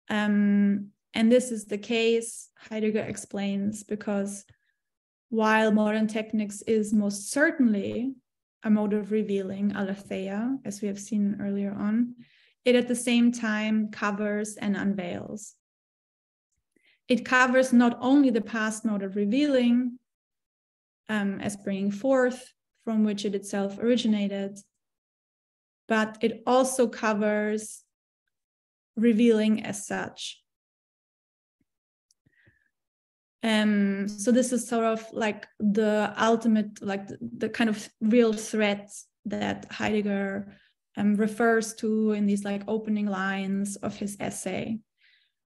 And this is the case, Heidegger explains, because while modern techniques is most certainly a mode of revealing aletheia, as we have seen earlier on, it at the same time covers and unveils. It covers not only the past mode of revealing, as bringing forth, from which it itself originated, but it also covers revealing as such. So this is sort of like the ultimate, like the kind of real threat that Heidegger refers to in these like opening lines of his essay.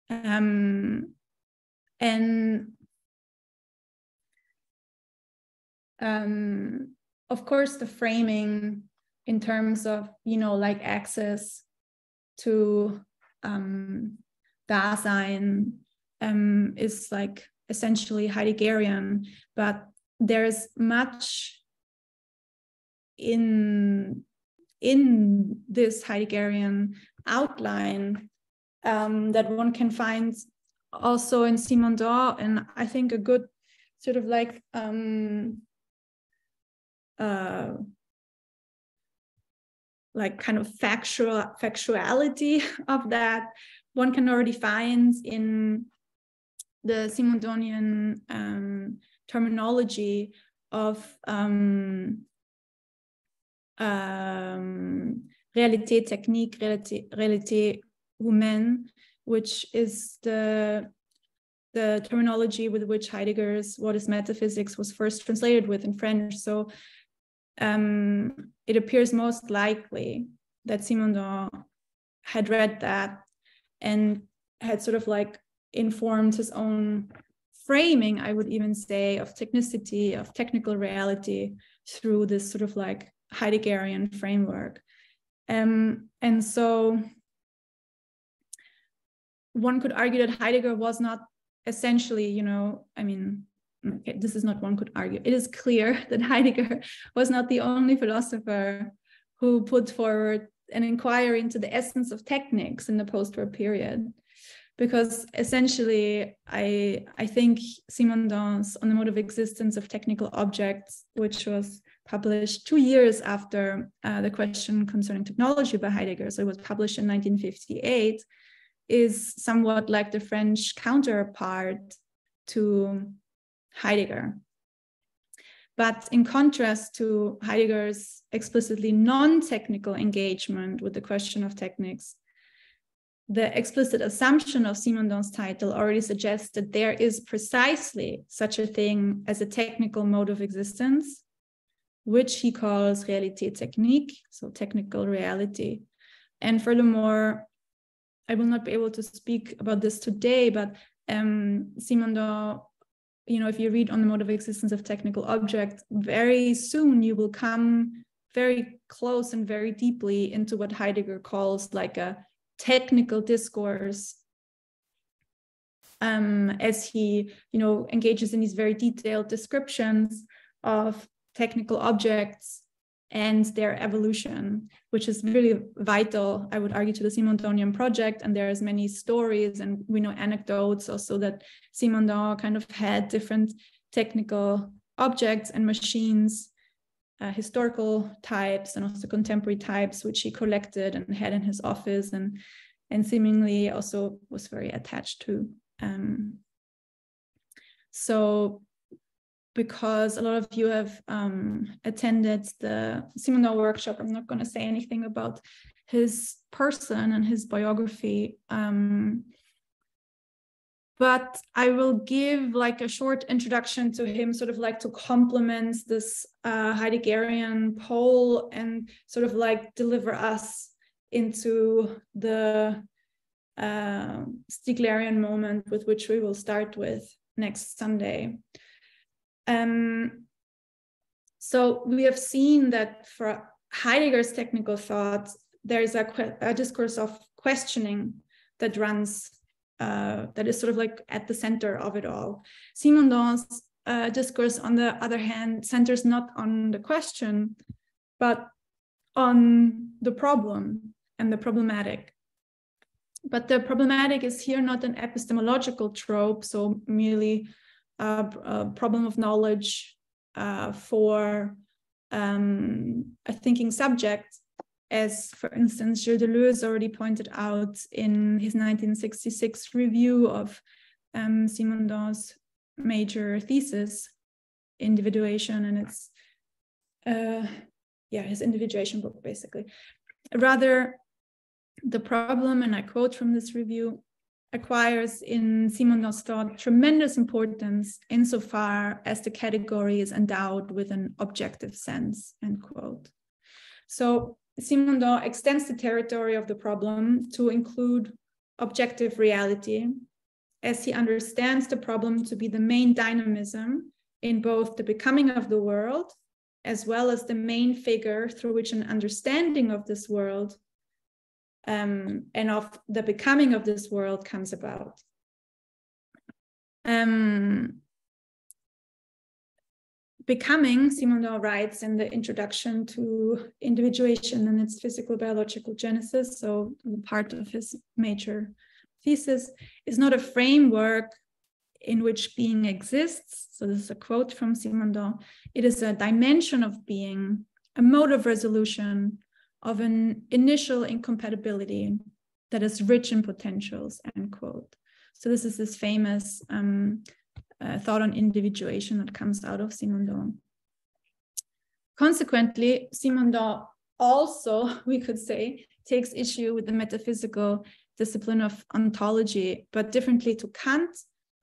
And of course, the framing in terms of, you know, like access to Dasein is like essentially Heideggerian, but there's much in this Heideggerian outline that one can find also in Simondon, and I think a good sort of like kind of factuality of that one can already find in the Simondonian terminology of Realität Technique, Realität Humaine, which is the terminology with which Heidegger's What is Metaphysics was first translated with in French. So it appears most likely that Simondon had read that and had sort of like informed his own framing, I would even say, of technicity, of technical reality through this sort of like Heideggerian framework. And so one could argue that Heidegger was not essentially, you know, I mean, okay, this is not one could argue. It is clear that Heidegger was not the only philosopher who put forward an inquiry into the essence of techniques in the post-war period. Because essentially, I think Simondon's On the Mode of Existence of Technical Objects, which was published 2 years after The Question Concerning Technology by Heidegger, so it was published in 1958, is somewhat like the French counterpart to Heidegger. But in contrast to Heidegger's explicitly non-technical engagement with the question of techniques, the explicit assumption of Simondon's title already suggests that there is precisely such a thing as a technical mode of existence, which he calls Realität Technique, so technical reality. And furthermore, I will not be able to speak about this today, but Simondon, you know, if you read On the Mode of Existence of Technical Objects, very soon you will come very close and very deeply into what Heidegger calls like a technical discourse, as he, you know, engages in these very detailed descriptions of technical objects and their evolution, which is really vital, I would argue, to the Simondonian project. And there's many stories and we know anecdotes also that Simondon kind of had different technical objects and machines, historical types and also contemporary types, which he collected and had in his office and seemingly also was very attached to. So because a lot of you have attended the Simondon workshop, I'm not going to say anything about his person and his biography, but I will give like a short introduction to him, sort of like to complement this Heideggerian pole and sort of like deliver us into the Stieglerian moment with which we will start with next Sunday. So we have seen that for Heidegger's technical thought, there is a discourse of questioning that runs, that is sort of like at the center of it all. Simondon's discourse, on the other hand, centers not on the question, but on the problem and the problematic. But the problematic is here not an epistemological trope, so merely a problem of knowledge for a thinking subject, as, for instance, Gilles Deleuze already pointed out in his 1966 review of Simondon's major thesis, Individuation, and its his Individuation book, basically. Rather, the problem, and I quote from this review, acquires in Simondon's thought tremendous importance insofar as the category is endowed with an objective sense, end quote. So Simondon extends the territory of the problem to include objective reality, as he understands the problem to be the main dynamism in both the becoming of the world, as well as the main figure through which an understanding of this world and of the becoming of this world comes about. Becoming, Simondon writes in the introduction to individuation and its physical biological genesis, so part of his major thesis, is not a framework in which being exists. So this is a quote from Simondon. It is a dimension of being, a mode of resolution of an initial incompatibility that is rich in potentials, end quote. So this is this famous thought on individuation that comes out of Simondon. Consequently, Simondon also, we could say, takes issue with the metaphysical discipline of ontology, but differently to Kant,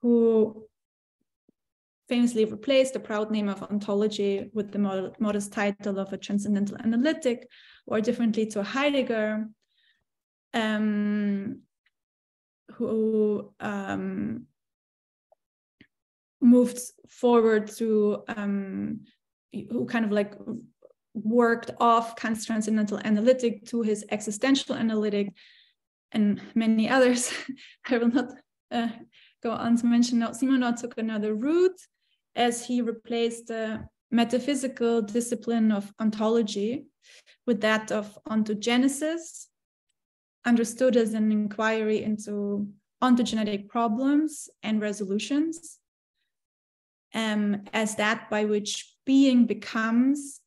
who famously replaced the proud name of ontology with the modest title of a transcendental analytic, or differently to Heidegger, who moved forward to, who kind of like worked off Kant's transcendental analytic to his existential analytic, and many others. I will not go on to mention now. Simondon took another route as he replaced the metaphysical discipline of ontology with that of ontogenesis, understood as an inquiry into ontogenetic problems and resolutions, as that by which being becomes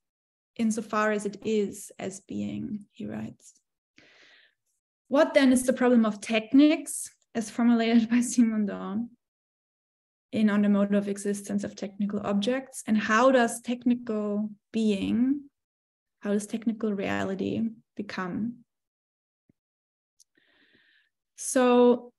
insofar as it is as being, he writes. What then is the problem of technics as formulated by Simondon On the Mode of Existence of Technical Objects, and how does technical being, how does technical reality become? So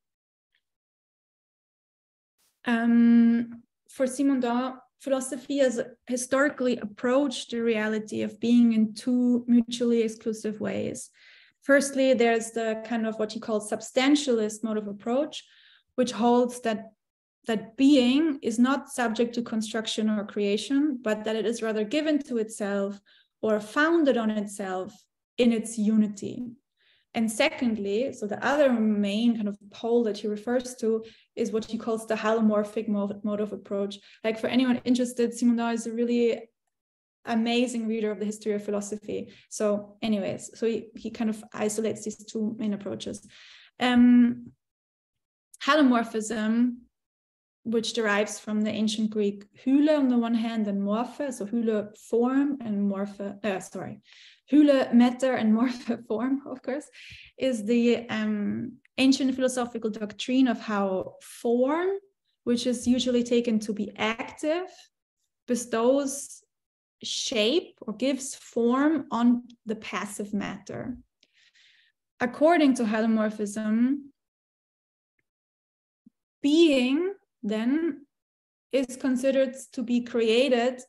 for Simondon, philosophy has historically approached the reality of being in two mutually exclusive ways. Firstly, there's the kind of what he calls substantialist mode of approach, which holds that being is not subject to construction or creation, but that it is rather given to itself or founded on itself in its unity. And secondly, so the other main kind of pole that he refers to is what he calls the holomorphic mode of approach. Like, for anyone interested, Simondon is a really amazing reader of the history of philosophy. So anyways, so he kind of isolates these two main approaches. Holomorphism, which derives from the ancient Greek hyle on the one hand and morphe, so hyle form and morphe, hyle matter and morphe form, of course, is the ancient philosophical doctrine of how form, which is usually taken to be active, bestows shape or gives form on the passive matter. According to holomorphism, being then is considered to be created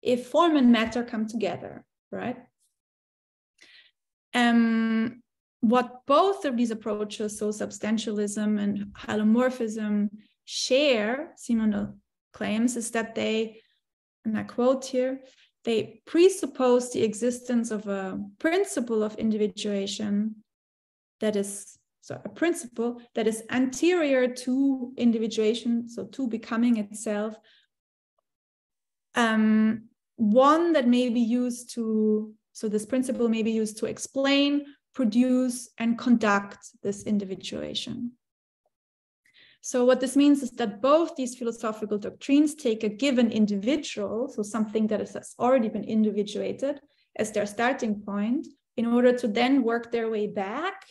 if form and matter come together, right? What both of these approaches, so substantialism and holomorphism, share, Simondon claims, is that they, and I quote here, they presuppose the existence of a principle of individuation that is, so a principle that is anterior to individuation, so to becoming itself, one that may be used to, so this principle may be used to explain, produce, and conduct this individuation. So what this means is that both these philosophical doctrines take a given individual, so something that has already been individuated, as their starting point, in order to then work their way back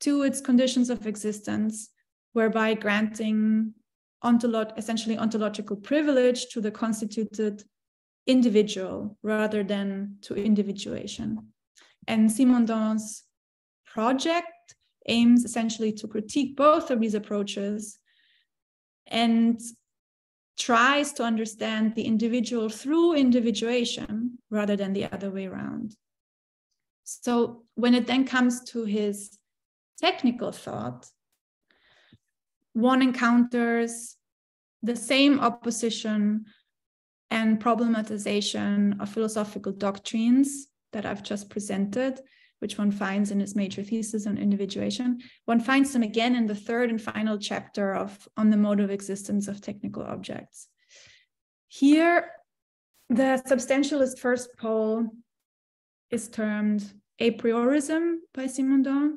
to its conditions of existence, whereby granting essentially ontological privilege to the constituted individual rather than to individuation. And Simondon's project aims essentially to critique both of these approaches and tries to understand the individual through individuation rather than the other way around. So when it then comes to his technical thought, one encounters the same opposition and problematization of philosophical doctrines that I've just presented, which one finds in his major thesis on individuation. One finds them again in the third and final chapter on the mode of existence of technical objects. Here, the substantialist first pole is termed a priorism by Simondon,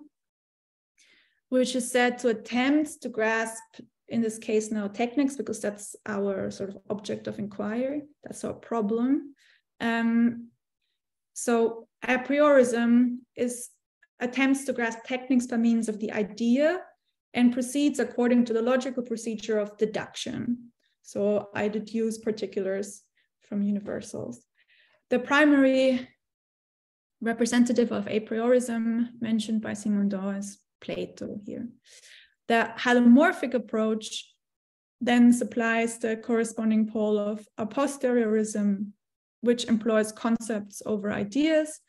which is said to attempt to grasp, in this case now, technics, because that's our sort of object of inquiry, that's our problem. So a priorism attempts to grasp techniques by means of the idea and proceeds according to the logical procedure of deduction. So I deduce particulars from universals. The primary representative of a priorism mentioned by Simondon is Plato here. The halomorphic approach then supplies the corresponding pole of a posteriorism, which employs concepts over ideas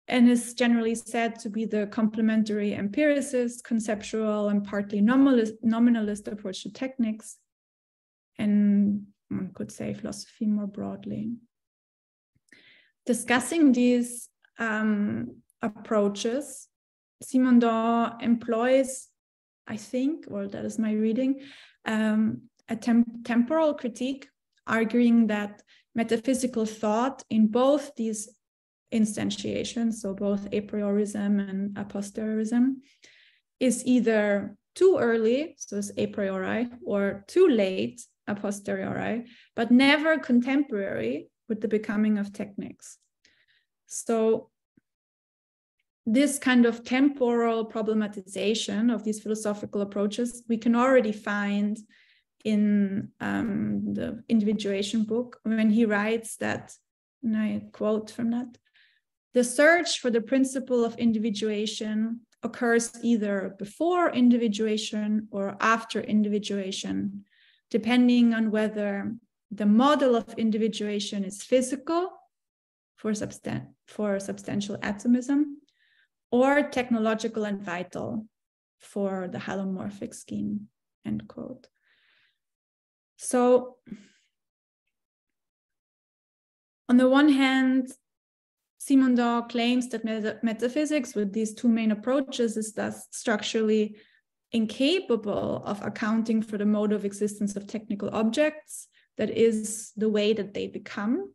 and is generally said to be the complementary empiricist, conceptual, and partly nominalist approach to techniques, and one could say philosophy more broadly. Discussing these approaches, Simondon employs, I think, or that is my reading, a temporal critique, arguing that metaphysical thought in both these instantiations, so both a priorism and a posteriorism, is either too early, so it's a priori, or too late, a posteriori, but never contemporary with the becoming of techniques. So this kind of temporal problematization of these philosophical approaches we can already find in the individuation book, when he writes that, and I quote from that, "The search for the principle of individuation occurs either before individuation or after individuation, depending on whether the model of individuation is physical for substantial atomism, or technological and vital for the halomorphic scheme," end quote. So on the one hand, Simondon claims that metaphysics with these two main approaches is thus structurally incapable of accounting for the mode of existence of technical objects, that is the way that they become,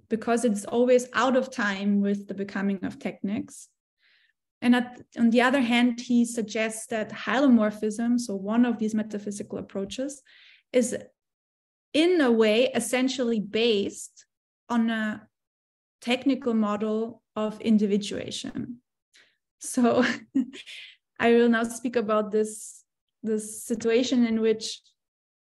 because it's always out of time with the becoming of techniques. And on the other hand, he suggests that halomorphism, so one of these metaphysical approaches, is in a way essentially based on a technical model of individuation. So I will now speak about this situation in which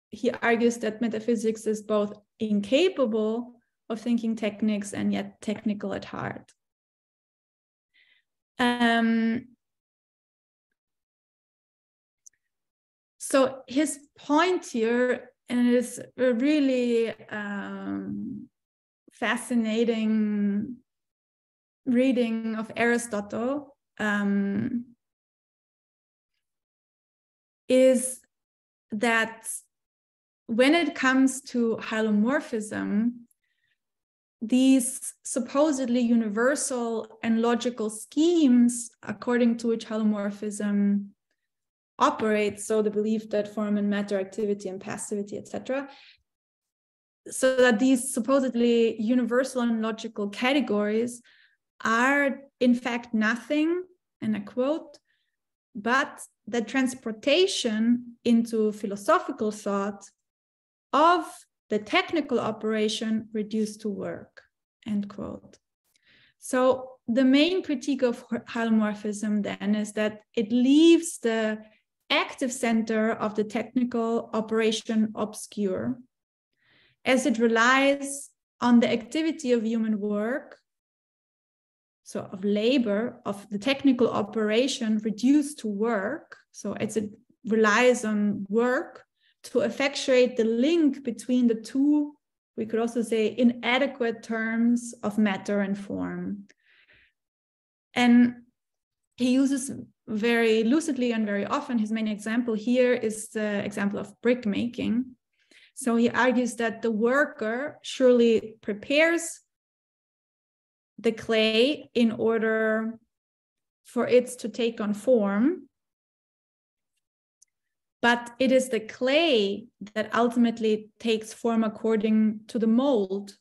he argues that metaphysics is both incapable of thinking techniques and yet technical at heart. So his point here, and it is a really fascinating reading of Aristotle, is that when it comes to halomorphism, these supposedly universal and logical schemes according to which halomorphism operates, so the belief that form and matter, activity and passivity, etc., so that these supposedly universal and logical categories are in fact nothing, and I quote, but the transportation into philosophical thought of the technical operation reduced to work, end quote. So the main critique of halomorphism then is that it leaves the active center of the technical operation obscure, as it relies on the activity of human work, so of labor, of the technical operation reduced to work, so as it relies on work to effectuate the link between the two, we could also say, inadequate terms of matter and form. And he uses very lucidly and very often, his main example here is the example of brick making. So he argues that the worker surely prepares the clay in order for it to take on form, but it is the clay that ultimately takes form according to the mold,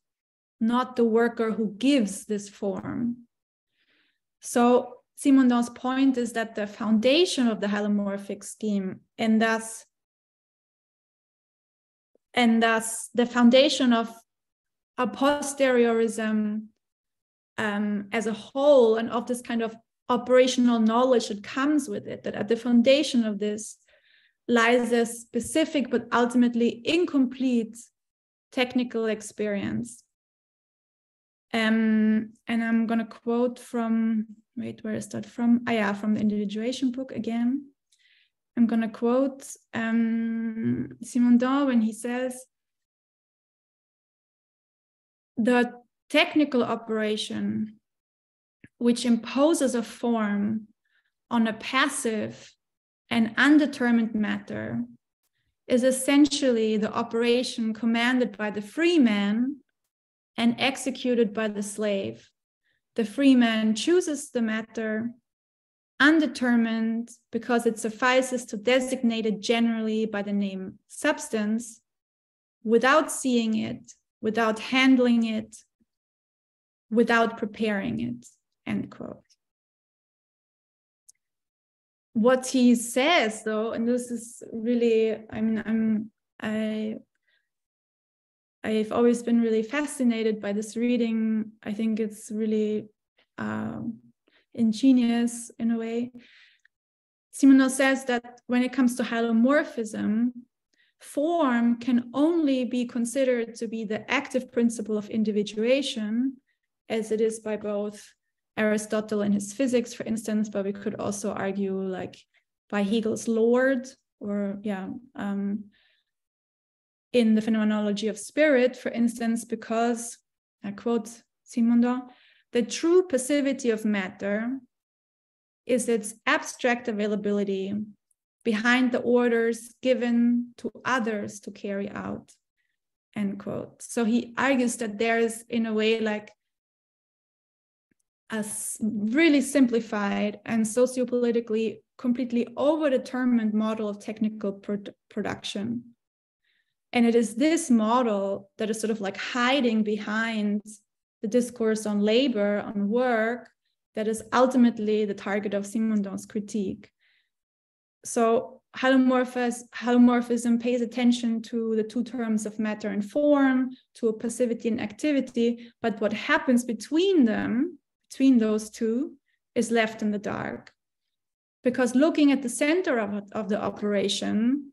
not the worker who gives this form. So Simondon's point is that the foundation of the halomorphic scheme, and thus the foundation of a posteriorism as a whole, and of this kind of operational knowledge that comes with it, that at the foundation of this lies a specific but ultimately incomplete technical experience. And I'm going to quote from, wait, where is that from? From the Individuation book again. I'm going to quote Simondon when he says, the technical operation which imposes a form on a passive and undetermined matter is essentially the operation commanded by the free man and executed by the slave. The free man chooses the matter undetermined because it suffices to designate it generally by the name substance, without seeing it, without handling it, without preparing it, end quote. What he says, though, and this is really, I've always been really fascinated by this reading. I think it's really ingenious in a way. Simondon says that when it comes to halomorphism, form can only be considered to be the active principle of individuation, as it is by both Aristotle in his physics, for instance, but we could also argue like by Hegel's Lord, or in the phenomenology of spirit, for instance, because, I quote Simondon, the true passivity of matter is its abstract availability behind the orders given to others to carry out, end quote. So he argues that there is, in a way, like a really simplified and sociopolitically completely overdetermined model of technical production. And it is this model that is sort of like hiding behind the discourse on labor, on work, that is ultimately the target of Simondon's critique. So halomorphism pays attention to the two terms of matter and form, to a passivity and activity, but what happens between them, between those two, is left in the dark. Because looking at the center of the operation,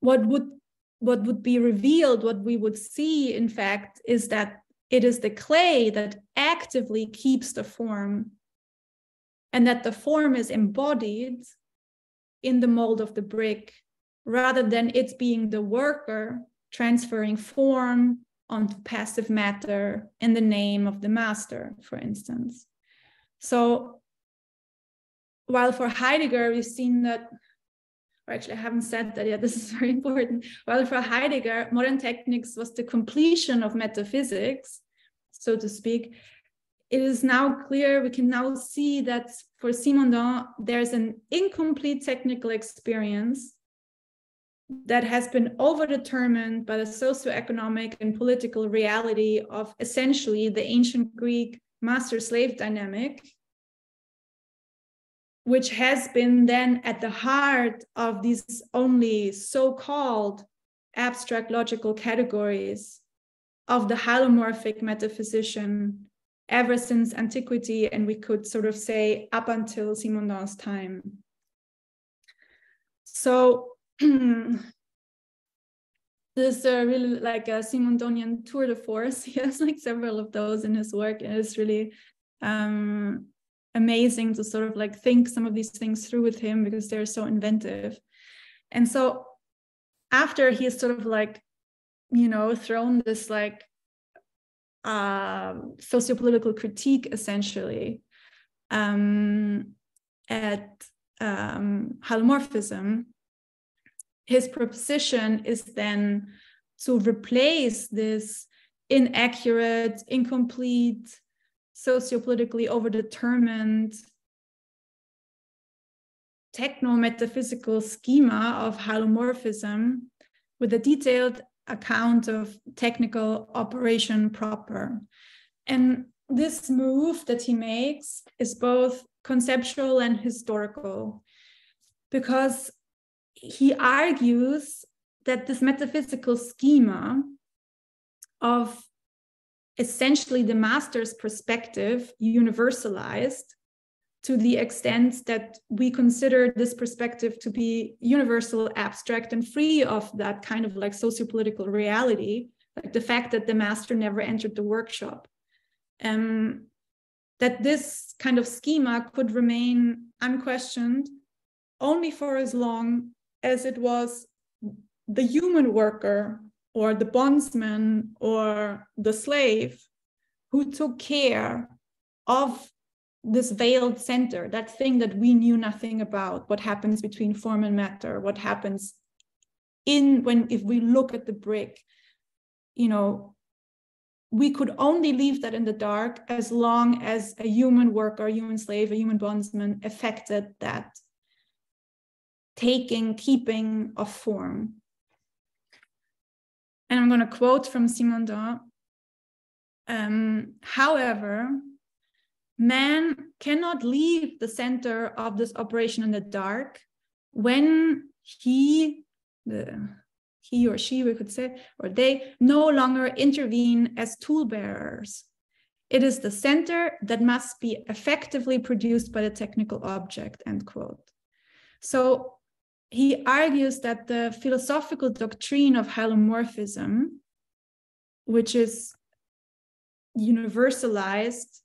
what would be revealed, what we would see, in fact, is that it is the clay that actively keeps the form, and that the form is embodied in the mold of the brick, rather than it being the worker transferring form onto passive matter in the name of the master, for instance. So while for Heidegger, we've seen that, or actually I haven't said that yet, this is very important. While for Heidegger, modern technics was the completion of metaphysics, so to speak, it is now clear, we can now see that for Simondon, there's an incomplete technical experience that has been overdetermined by the socioeconomic and political reality of essentially the ancient Greek master-slave dynamic, which has been then at the heart of these only so-called abstract logical categories of the halomorphic metaphysician ever since antiquity, and we could sort of say up until Simondon's time. So this is really like a Simondonian tour de force. He has like several of those in his work, and it's really amazing to sort of like think some of these things through with him, because they're so inventive. And so after he has sort of like, you know, thrown this like sociopolitical critique, essentially, at holomorphism, his proposition is then to replace this inaccurate, incomplete, sociopolitically overdetermined techno-metaphysical schema of holomorphism with a detailed account of technical operation proper. And this move that he makes is both conceptual and historical, because he argues that this metaphysical schema of essentially the master's perspective universalized to the extent that we consider this perspective to be universal, abstract, and free of that kind of like sociopolitical reality, like the fact that the master never entered the workshop, that this kind of schema could remain unquestioned only for as long as it was the human worker or the bondsman or the slave who took care of this veiled center, that thing that we knew nothing about, what happens between form and matter, what happens if we look at the brick, we could only leave that in the dark as long as a human worker, a human slave, a human bondsman affected that keeping of form. And I'm going to quote from Simondon. However, man cannot leave the center of this operation in the dark when he or she, we could say, or they no longer intervene as tool bearers. It is the center that must be effectively produced by the technical object, end quote. So he argues that the philosophical doctrine of holomorphism, which is universalized,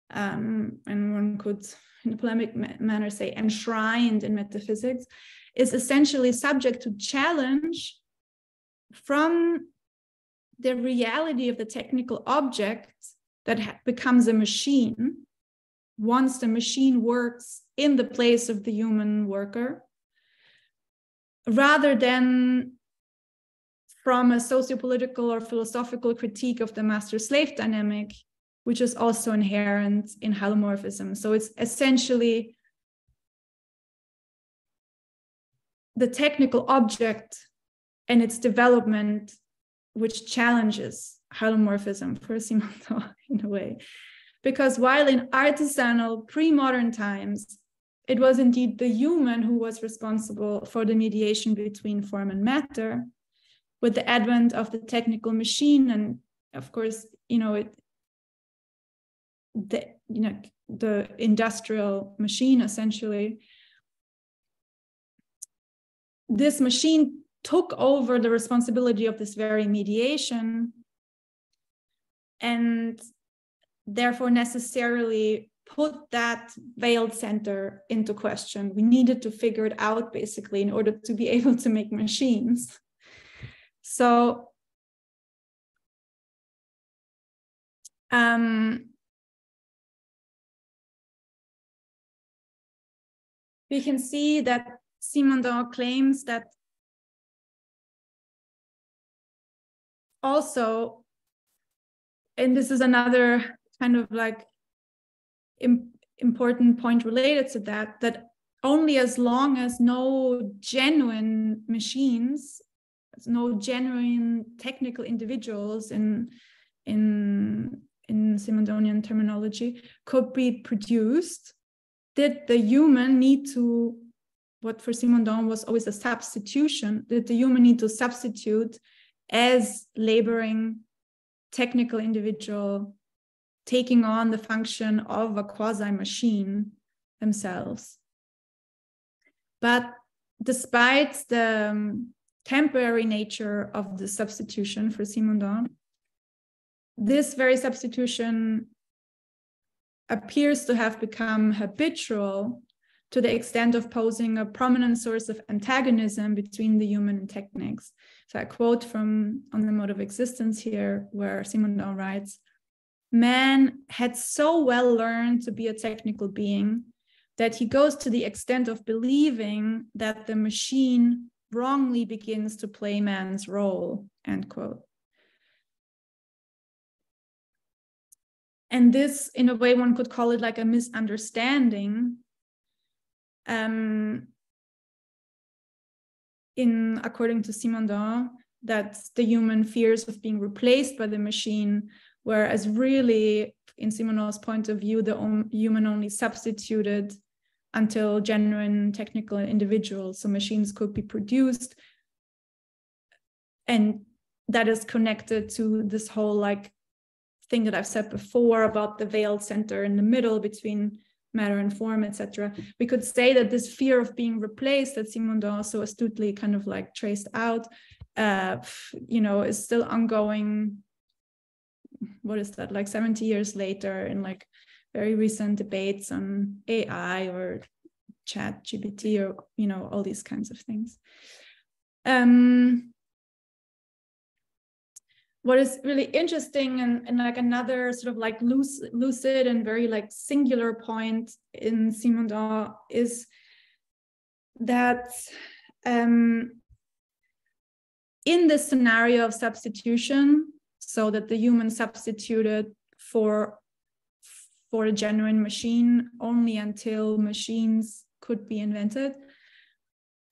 and one could, in a polemic manner, say enshrined in metaphysics, is essentially subject to challenge from the reality of the technical object that becomes a machine once the machine works in the place of the human worker, rather than from a sociopolitical or philosophical critique of the master-slave dynamic, which is also inherent in holomorphism. So it's essentially the technical object and its development which challenges holomorphism for Simondon in a way. Because while in artisanal pre-modern times, it was indeed the human who was responsible for the mediation between form and matter, with the advent of the technical machine, and of course, the industrial machine, essentially, this machine took over the responsibility of this very mediation, and therefore necessarily put that veiled center into question. We needed to figure it out, basically, in order to be able to make machines. So we can see that Simondon claims that also, and this is another kind of like important point related to that, that only as long as no genuine machines, no genuine technical individuals in Simondonian terminology could be produced, did the human need to, what for Simondon was always a substitution, did the human need to substitute as laboring technical individual, taking on the function of a quasi-machine themselves. But despite the temporary nature of the substitution for Simondon, this very substitution appears to have become habitual to the extent of posing a prominent source of antagonism between the human and techniques. So I quote from On the Mode of Existence here, where Simondon writes, "Man had so well learned to be a technical being that he goes to the extent of believing that the machine wrongly begins to play man's role," end quote. And this, in a way, one could call it like a misunderstanding according to Simondon, that the human fears of being replaced by the machine, whereas really, in Simondon's point of view, the human only substituted until genuine technical individuals, so machines could be produced. And that is connected to this whole like thing that I've said before about the veiled center in the middle between matter and form, etc. We could say that this fear of being replaced that Simondon so astutely kind of like traced out, is still ongoing. What is that, like 70 years later, in like very recent debates on AI or ChatGPT or, all these kinds of things. What is really interesting and like another sort of like lucid and very like singular point in Simondon is that in this scenario of substitution, so that the human substituted for a genuine machine only until machines could be invented,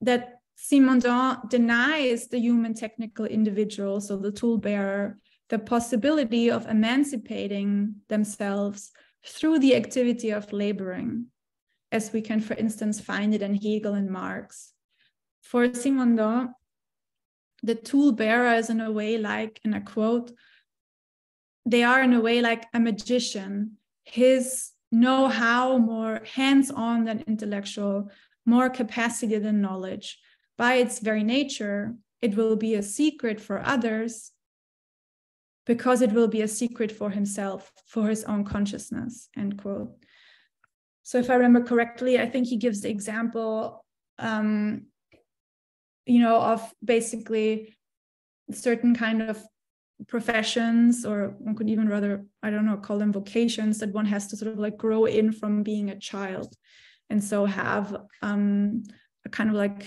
that Simondon denies the human technical individual, so the tool bearer, the possibility of emancipating themselves through the activity of laboring, as we can, for instance, find it in Hegel and Marx. For Simondon, the tool bearer is in a way like, and I quote, "They are in a way like a magician, his know-how more hands-on than intellectual, more capacity than knowledge. By its very nature, it will be a secret for others because it will be a secret for himself, for his own consciousness," end quote. So if I remember correctly, I think he gives the example, of basically certain kind of professions, or one could even rather, call them vocations, that one has to sort of like grow in from being a child. And so have a kind of like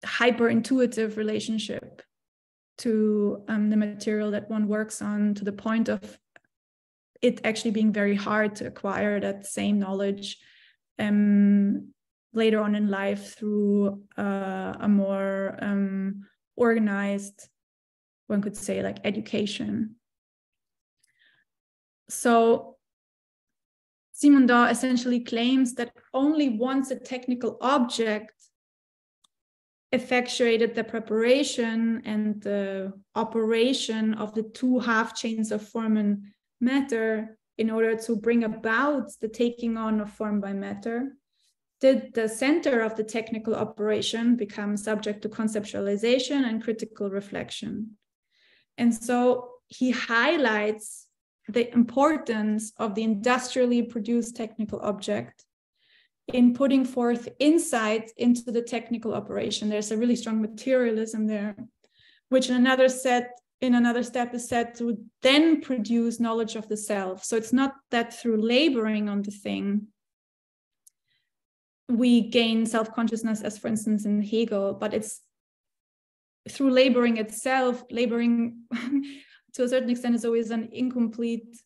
hyper intuitive relationship to the material that one works on, to the point of it actually being very hard to acquire that same knowledge later on in life through a more organized, one could say, like education. So Simondon essentially claims that only once a technical object effectuated the preparation and the operation of the two half chains of form and matter in order to bring about the taking on of form by matter, did the center of the technical operation become subject to conceptualization and critical reflection. And so he highlights the importance of the industrially produced technical object in putting forth insight into the technical operation. There's a really strong materialism there, which in another step is said to then produce knowledge of the self. So it's not that through laboring on the thing we gain self-consciousness, as for instance in Hegel, but it's through laboring itself. Laboring to a certain extent is always an incomplete,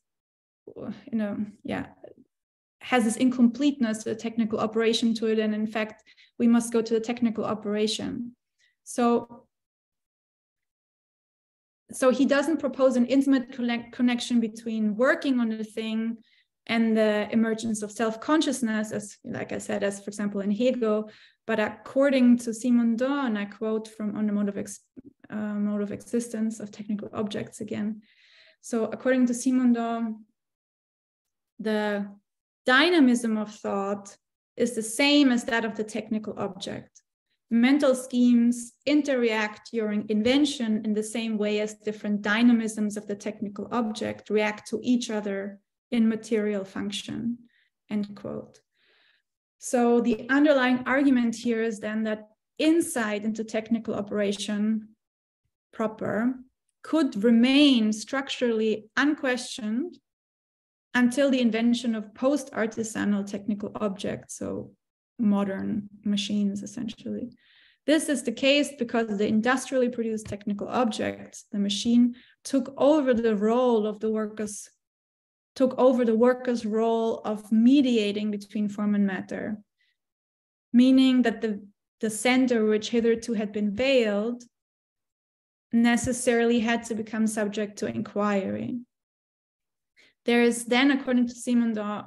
has this incompleteness, the technical operation to it. And in fact, we must go to the technical operation. So he doesn't propose an intimate connection between working on the thing and the emergence of self-consciousness, as, like I said, as for example in Hegel, but according to Simondon, I quote from On the Mode of Existence of Technical Objects again. So according to Simondon, the dynamism of thought is the same as that of the technical object. Mental schemes interact during invention in the same way as different dynamisms of the technical object react to each other in material function. end quote. So the underlying argument here is then that insight into technical operation proper could remain structurally unquestioned until the invention of post-artisanal technical objects, so modern machines, essentially. This is the case because the industrially produced technical objects, the machine, took over the role of the workers, role of mediating between form and matter, meaning that the center, which hitherto had been veiled, necessarily had to become subject to inquiry. There is then, according to Simondon,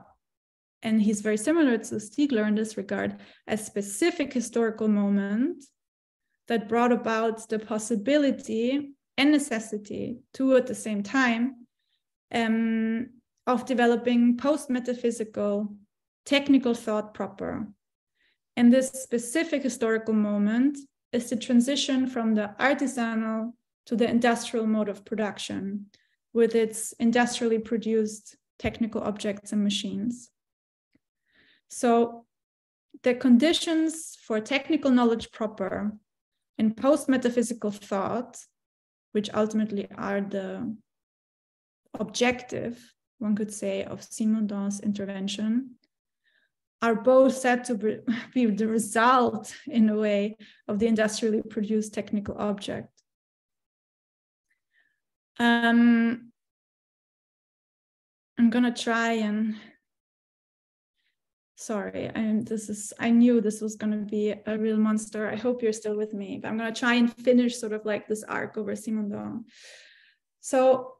and he's very similar to Stiegler in this regard, a specific historical moment that brought about the possibility and necessity, two at the same time, of developing post-metaphysical technical thought proper. And this specific historical moment is the transition from the artisanal to the industrial mode of production, with its industrially produced technical objects and machines. So the conditions for technical knowledge proper and post-metaphysical thought, which ultimately are the objective, one could say, of Simondon's intervention, are both said to be the result, in a way, of the industrially produced technical object. I'm gonna try and, sorry, I knew this was gonna be a real monster. I hope you're still with me, but I'm gonna try and finish sort of like this arc over Simondon. So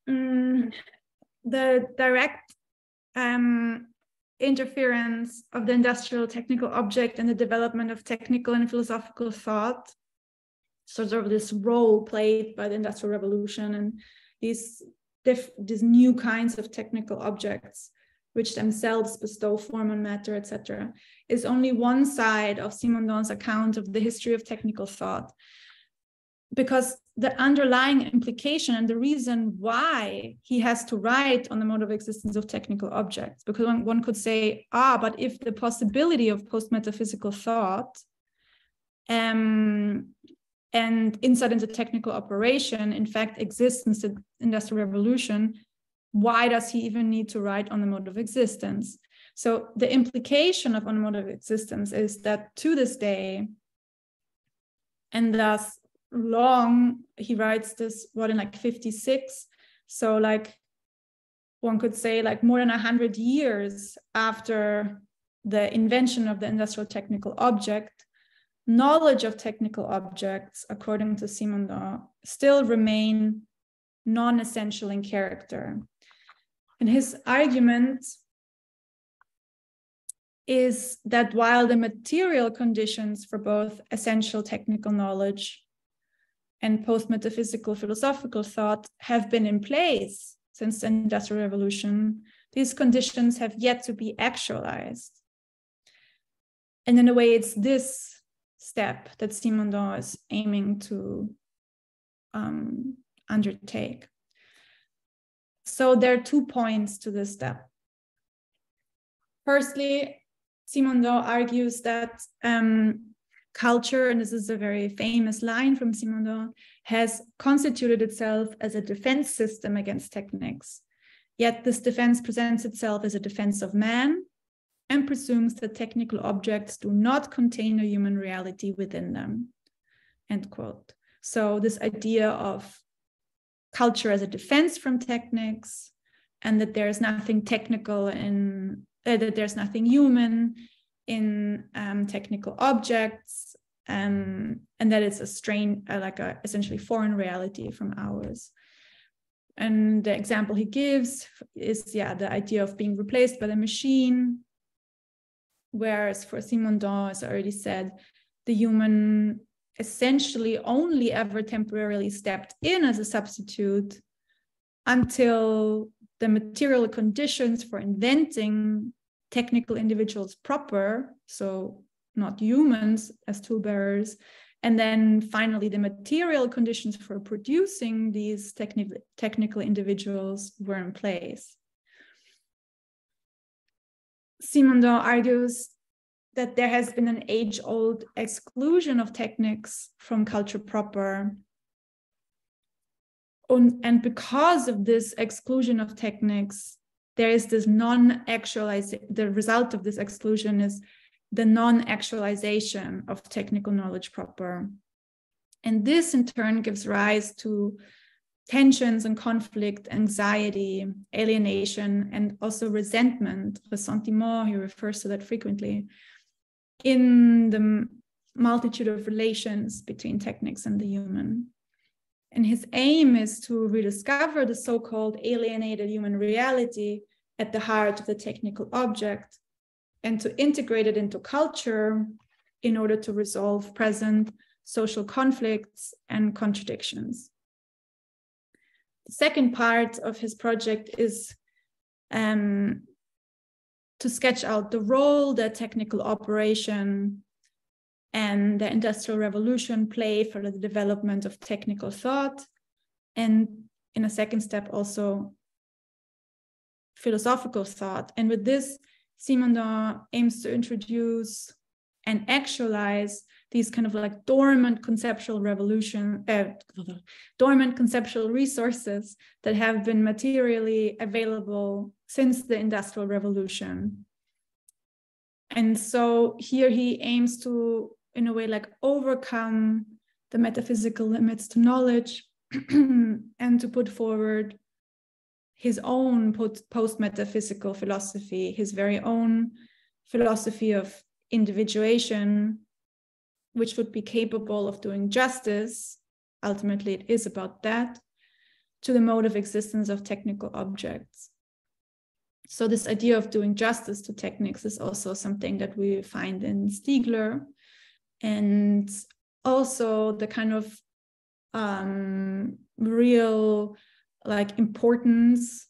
the direct interference of the industrial technical object and the development of technical and philosophical thought, sort of this role played by the Industrial Revolution and these new kinds of technical objects, which themselves bestow form and matter, etc., is only one side of Simondon's account of the history of technical thought. Because the underlying implication and the reason why he has to write on the mode of existence of technical objects, because one could say, but if the possibility of post-metaphysical thought and insight into technical operation, in fact, exists in the Industrial Revolution, why does he even need to write on the mode of existence? So the implication of on the mode of existence is that to this day, and thus long, he writes this, in like 56, so like one could say like more than 100 years after the invention of the industrial technical object, knowledge of technical objects, according to Simondon, still remain non-essential in character. And his argument is that while the material conditions for both essential technical knowledge and post-metaphysical philosophical thought have been in place since the Industrial Revolution, these conditions have yet to be actualized. And in a way, it's this step that Simondon is aiming to undertake. So there are 2 points to this step. Firstly, Simondon argues that culture, and this is a very famous line from Simondon, has constituted itself as a defense system against techniques. Yet this defense presents itself as a defense of man and presumes that technical objects do not contain a human reality within them, end quote. So this idea of culture as a defense from techniques, and that there's nothing technical in, that there's nothing human in technical objects, and that it's a like a essentially foreign reality from ours. And the example he gives is, the idea of being replaced by the machine, whereas for Simondon, as I already said, the human essentially only ever temporarily stepped in as a substitute until the material conditions for inventing technical individuals proper, so not humans as tool bearers, and then finally the material conditions for producing these technical individuals were in place. Simondon argues that there has been an age-old exclusion of techniques from culture proper. And because of this exclusion of techniques, there is this the result of this exclusion is the non-actualization of technical knowledge proper. And this in turn gives rise to tensions and conflict, anxiety, alienation, and also resentment, ressentiment, he refers to that frequently, in the multitude of relations between techniques and the human. And his aim is to rediscover the so-called alienated human reality at the heart of the technical object and to integrate it into culture in order to resolve present social conflicts and contradictions. The second part of his project is to sketch out the role that technical operation and the Industrial Revolution play for the development of technical thought, and in a second step also philosophical thought. And with this, Simondon aims to introduce and actualize these kind of like dormant conceptual resources that have been materially available since the Industrial Revolution. And so here he aims to, in a way, like overcome the metaphysical limits to knowledge and to put forward his own post-metaphysical philosophy, his very own philosophy of individuation, which would be capable of doing justice. Ultimately, it is about that, to the mode of existence of technical objects. So this idea of doing justice to techniques is also something that we find in Stiegler, and also the kind of real like importance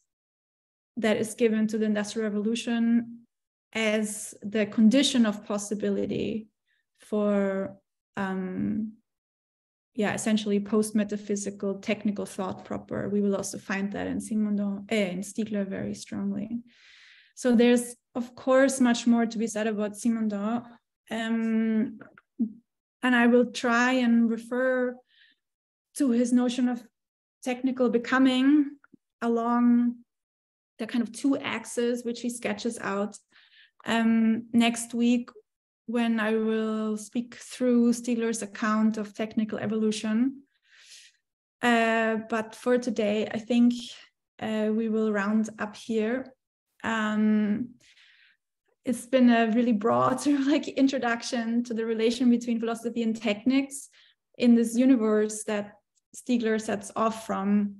that is given to the Industrial Revolution as the condition of possibility for essentially post-metaphysical technical thought proper. We will also find that in Simondon, in Stiegler very strongly. So there's of course much more to be said about Simondon, and I will try and refer to his notion of technical becoming along the kind of two axes which he sketches out next week, when I will speak through Stiegler's account of technical evolution. But for today, I think we will round up here. It's been a really broad sort of like introduction to the relation between philosophy and techniques in this universe that Stiegler sets off from.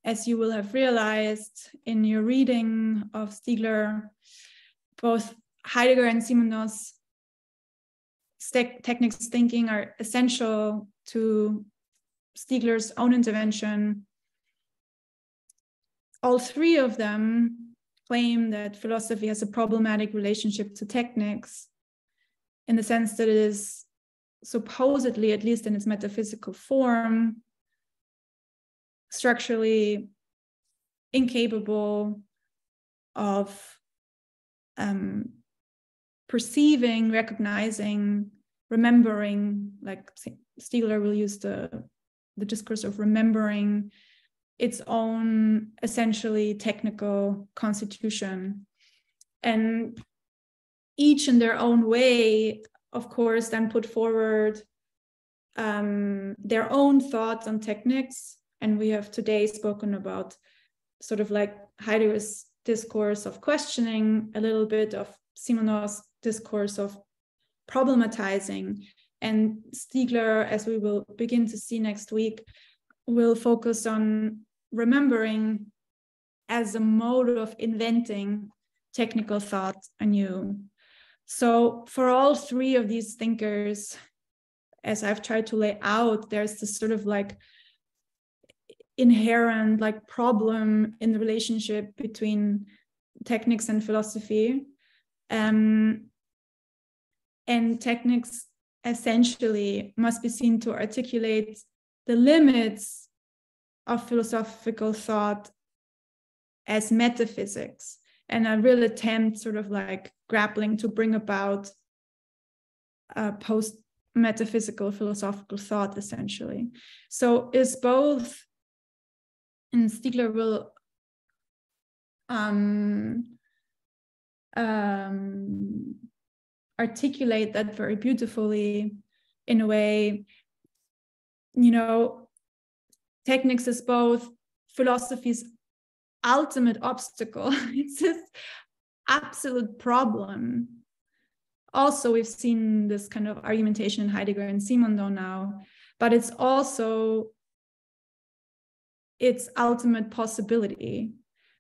As you will have realized in your reading of Stiegler, both Heidegger and Simondon's techniques thinking are essential to Stiegler's own intervention. All three of them claim that philosophy has a problematic relationship to techniques, in the sense that it is supposedly, at least in its metaphysical form, structurally incapable of perceiving, recognizing, remembering, like Stiegler will use the discourse of remembering its own essentially technical constitution. And each in their own way, of course, then put forward their own thoughts on techniques. And we have today spoken about sort of like Heidegger's discourse of questioning, a little bit of Simondon's discourse of problematizing. And Stiegler, as we will begin to see next week, will focus on remembering as a mode of inventing technical thought anew. So for all three of these thinkers, as I've tried to lay out, there's this sort of like inherent like problem in the relationship between techniques and philosophy. And techniques essentially must be seen to articulate the limits of philosophical thought as metaphysics, and a real attempt sort of like grappling to bring about post-metaphysical philosophical thought, essentially. So is both, and Stiegler will articulate that very beautifully in a way, you know, Technics is both philosophy's ultimate obstacle. It's this absolute problem. Also, we've seen this kind of argumentation in Heidegger and Simondon now, but it's also its ultimate possibility.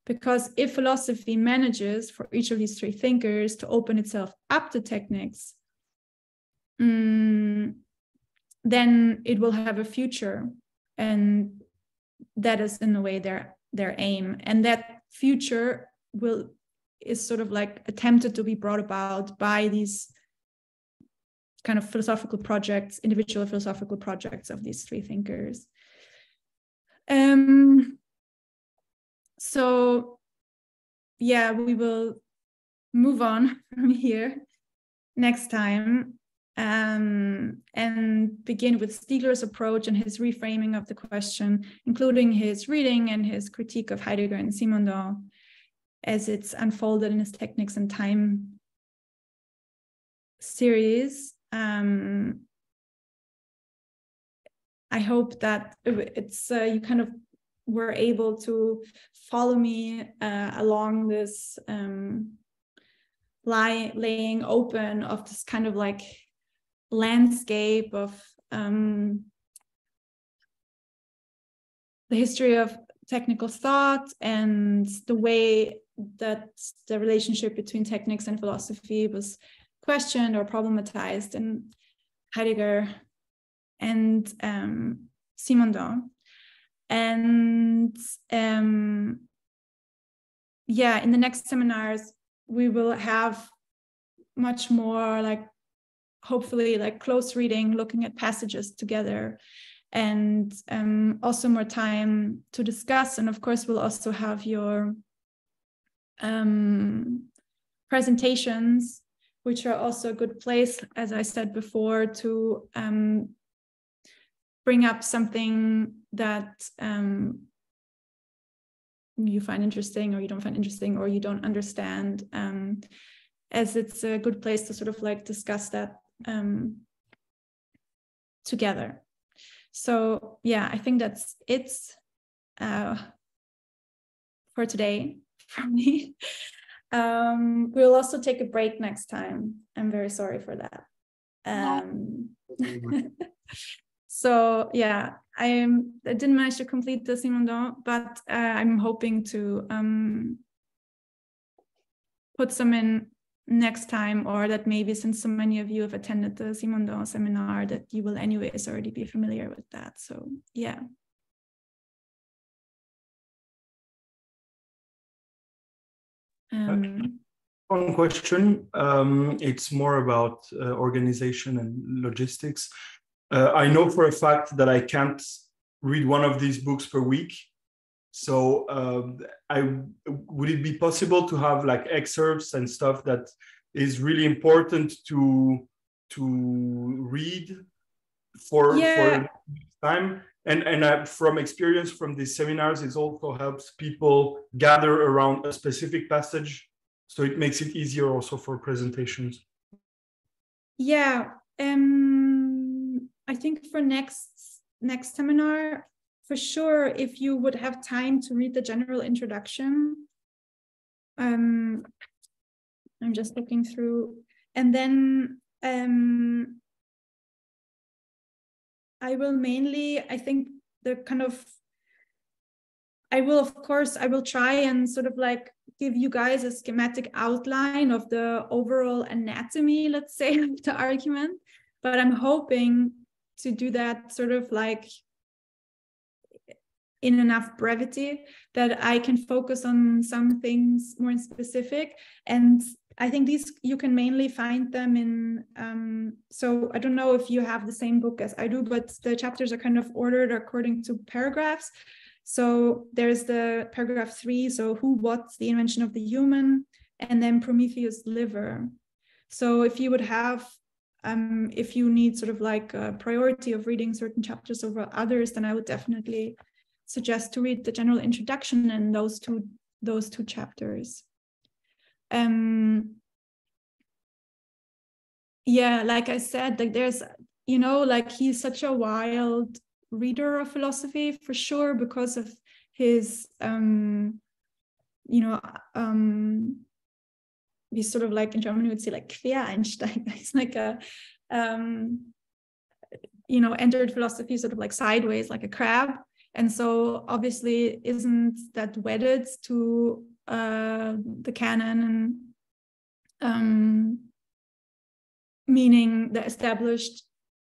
Because if philosophy manages for each of these three thinkers to open itself up to techniques, then it will have a future. And that is in a way their aim. And that future is sort of like attempted to be brought about by these kind of philosophical projects, individual philosophical projects of these three thinkers. So yeah, we will move on from here next time and begin with Stiegler's approach and his reframing of the question, including his reading and his critique of Heidegger and Simondon as it's unfolded in his Technics and Time series. I hope that it's you kind of were able to follow me along this laying open of this kind of like landscape of the history of technical thought and the way that the relationship between techniques and philosophy was questioned or problematized in Heidegger and Simondon. And yeah, in the next seminars, we will have much more like, hopefully like close reading, looking at passages together, and also more time to discuss. And of course, we'll also have your presentations, which are also a good place, as I said before, to bring up something that you find interesting, or you don't find interesting, or you don't understand, as it's a good place to sort of like discuss that together. So yeah, I think that's it for today from me. We'll also take a break next time. I'm very sorry for that. So yeah, I didn't manage to complete the Simondon, but I'm hoping to put some in next time, or that maybe since so many of you have attended the Simondon seminar, that you will anyways already be familiar with that. So yeah. One question, it's more about organization and logistics. I know for a fact that I can't read one of these books per week. So would it be possible to have like excerpts and stuff that is really important to read for time? And from experience from these seminars, it also helps people gather around a specific passage. So it makes it easier also for presentations. Yeah, I think for next seminar, for sure, if you would have time to read the general introduction, I'm just looking through, and then I will mainly, I think the kind of, I will try and sort of like give you guys a schematic outline of the overall anatomy, let's say, of the argument, but I'm hoping to do that sort of like in enough brevity that I can focus on some things more specific. And I think these, you can mainly find them in, so I don't know if you have the same book as I do, but the chapters are kind of ordered according to paragraphs. So there's the paragraph 3, so who, what's the invention of the human, and then Prometheus' liver. So if you would have, if you need sort of like a priority of reading certain chapters over others, then I would definitely suggest to read the general introduction and those two chapters. Yeah, like I said, like there's, you know, like he's such a wild reader of philosophy for sure, because of his he's sort of like, in Germany we would say like Quereinsteiger. He's like a entered philosophy sort of like sideways, like a crab, and so obviously isn't that wedded to the canon, and meaning the established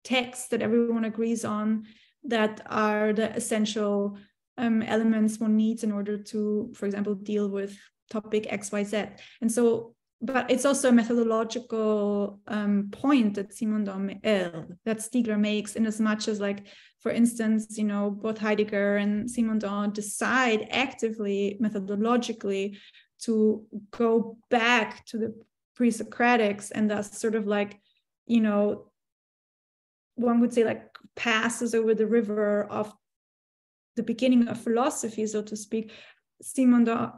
texts that everyone agrees on, that are the essential elements one needs in order to, for example, deal with topic XYZ. And so, but it's also a methodological point that that Stiegler makes, in as much as, like, for instance, you know, both Heidegger and Simondon decide actively, methodologically, to go back to the pre-Socratics, and thus sort of like, you know, one would say like passes over the river of the beginning of philosophy, so to speak. Simondon,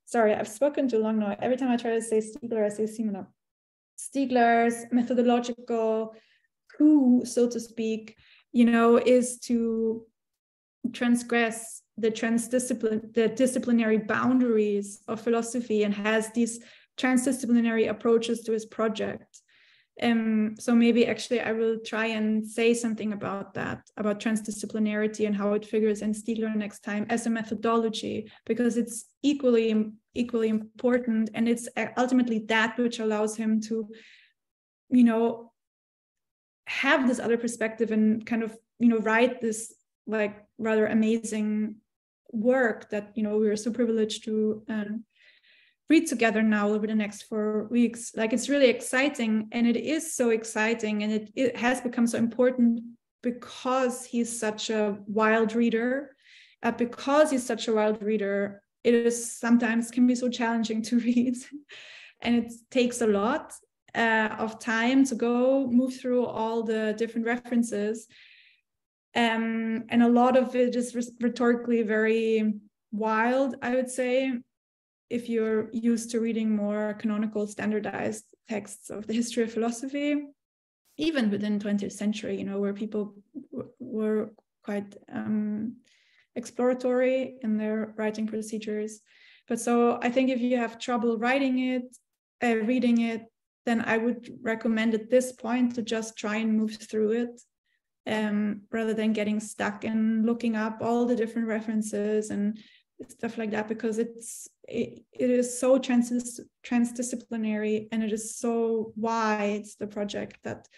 sorry, I've spoken too long now. Every time I try to say Stiegler, I say Simondon. Stiegler's methodological coup, so to speak, you know, is to transgress the disciplinary boundaries of philosophy, and has these transdisciplinary approaches to his project. So maybe actually I will try and say something about that, about transdisciplinarity and how it figures in Stiegler next time as a methodology, because it's equally important, and it's ultimately that which allows him to, you know, have this other perspective and kind of, you know, write this like rather amazing work that, you know, we're so privileged to read together now over the next 4 weeks. Like, it's really exciting, and it is so exciting, and it has become so important because he's such a wild reader. Because he's such a wild reader, it is sometimes can be so challenging to read, and it takes a lot of time to go move through all the different references, and a lot of it is rhetorically very wild, I would say, if you're used to reading more canonical, standardized texts of the history of philosophy, even within 20th century, you know, where people were quite exploratory in their writing procedures. But so I think if you have trouble reading it, then I would recommend at this point to just try and move through it, rather than getting stuck and looking up all the different references and stuff like that, because it is so transdisciplinary, and it is so wide, the project, that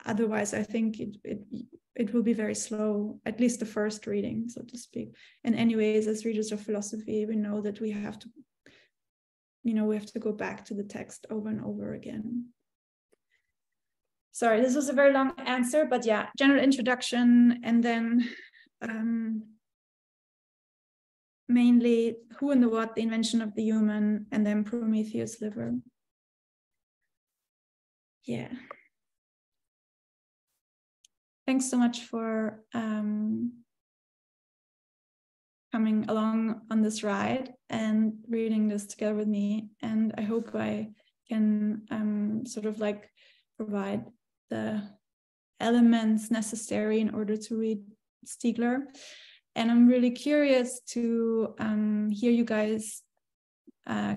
otherwise I think it will be very slow, at least the first reading, so to speak. And anyways, as readers of philosophy, we know that we have to go back to the text over and over again. Sorry, this was a very long answer, but yeah, general introduction, and then mainly who and the what, the invention of the human, and then Prometheus' liver. Yeah. Thanks so much for coming along on this ride and reading this together with me. And I hope I can sort of like provide the elements necessary in order to read Stiegler. And I'm really curious to hear you guys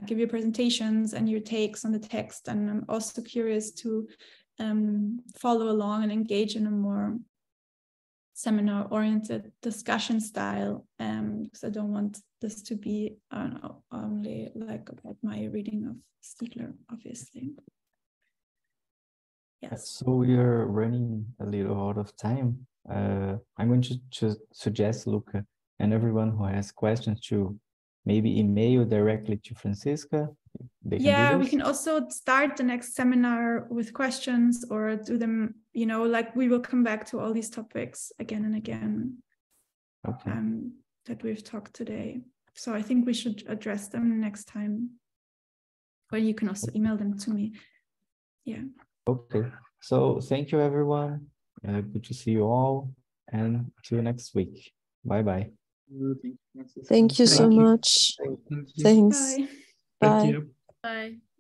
give your presentations and your takes on the text. And I'm also curious to follow along and engage in a more seminar-oriented discussion style, because I don't want this to be only like about my reading of Stiegler, obviously. Yes. So we are running a little out of time. I'm going to suggest Luca and everyone who has questions to maybe email directly to Franziska they can Yeah, do we this? can also start the next seminar with questions or do them, you know, like we will come back to all these topics again and again that we've talked today. So I think we should address them next time. Or you can also email them to me. Yeah. Okay. So thank you, everyone. Good to see you all. And see you next week. Bye-bye. Thank you so much. Thanks. Bye. Bye. Thank you. Bye.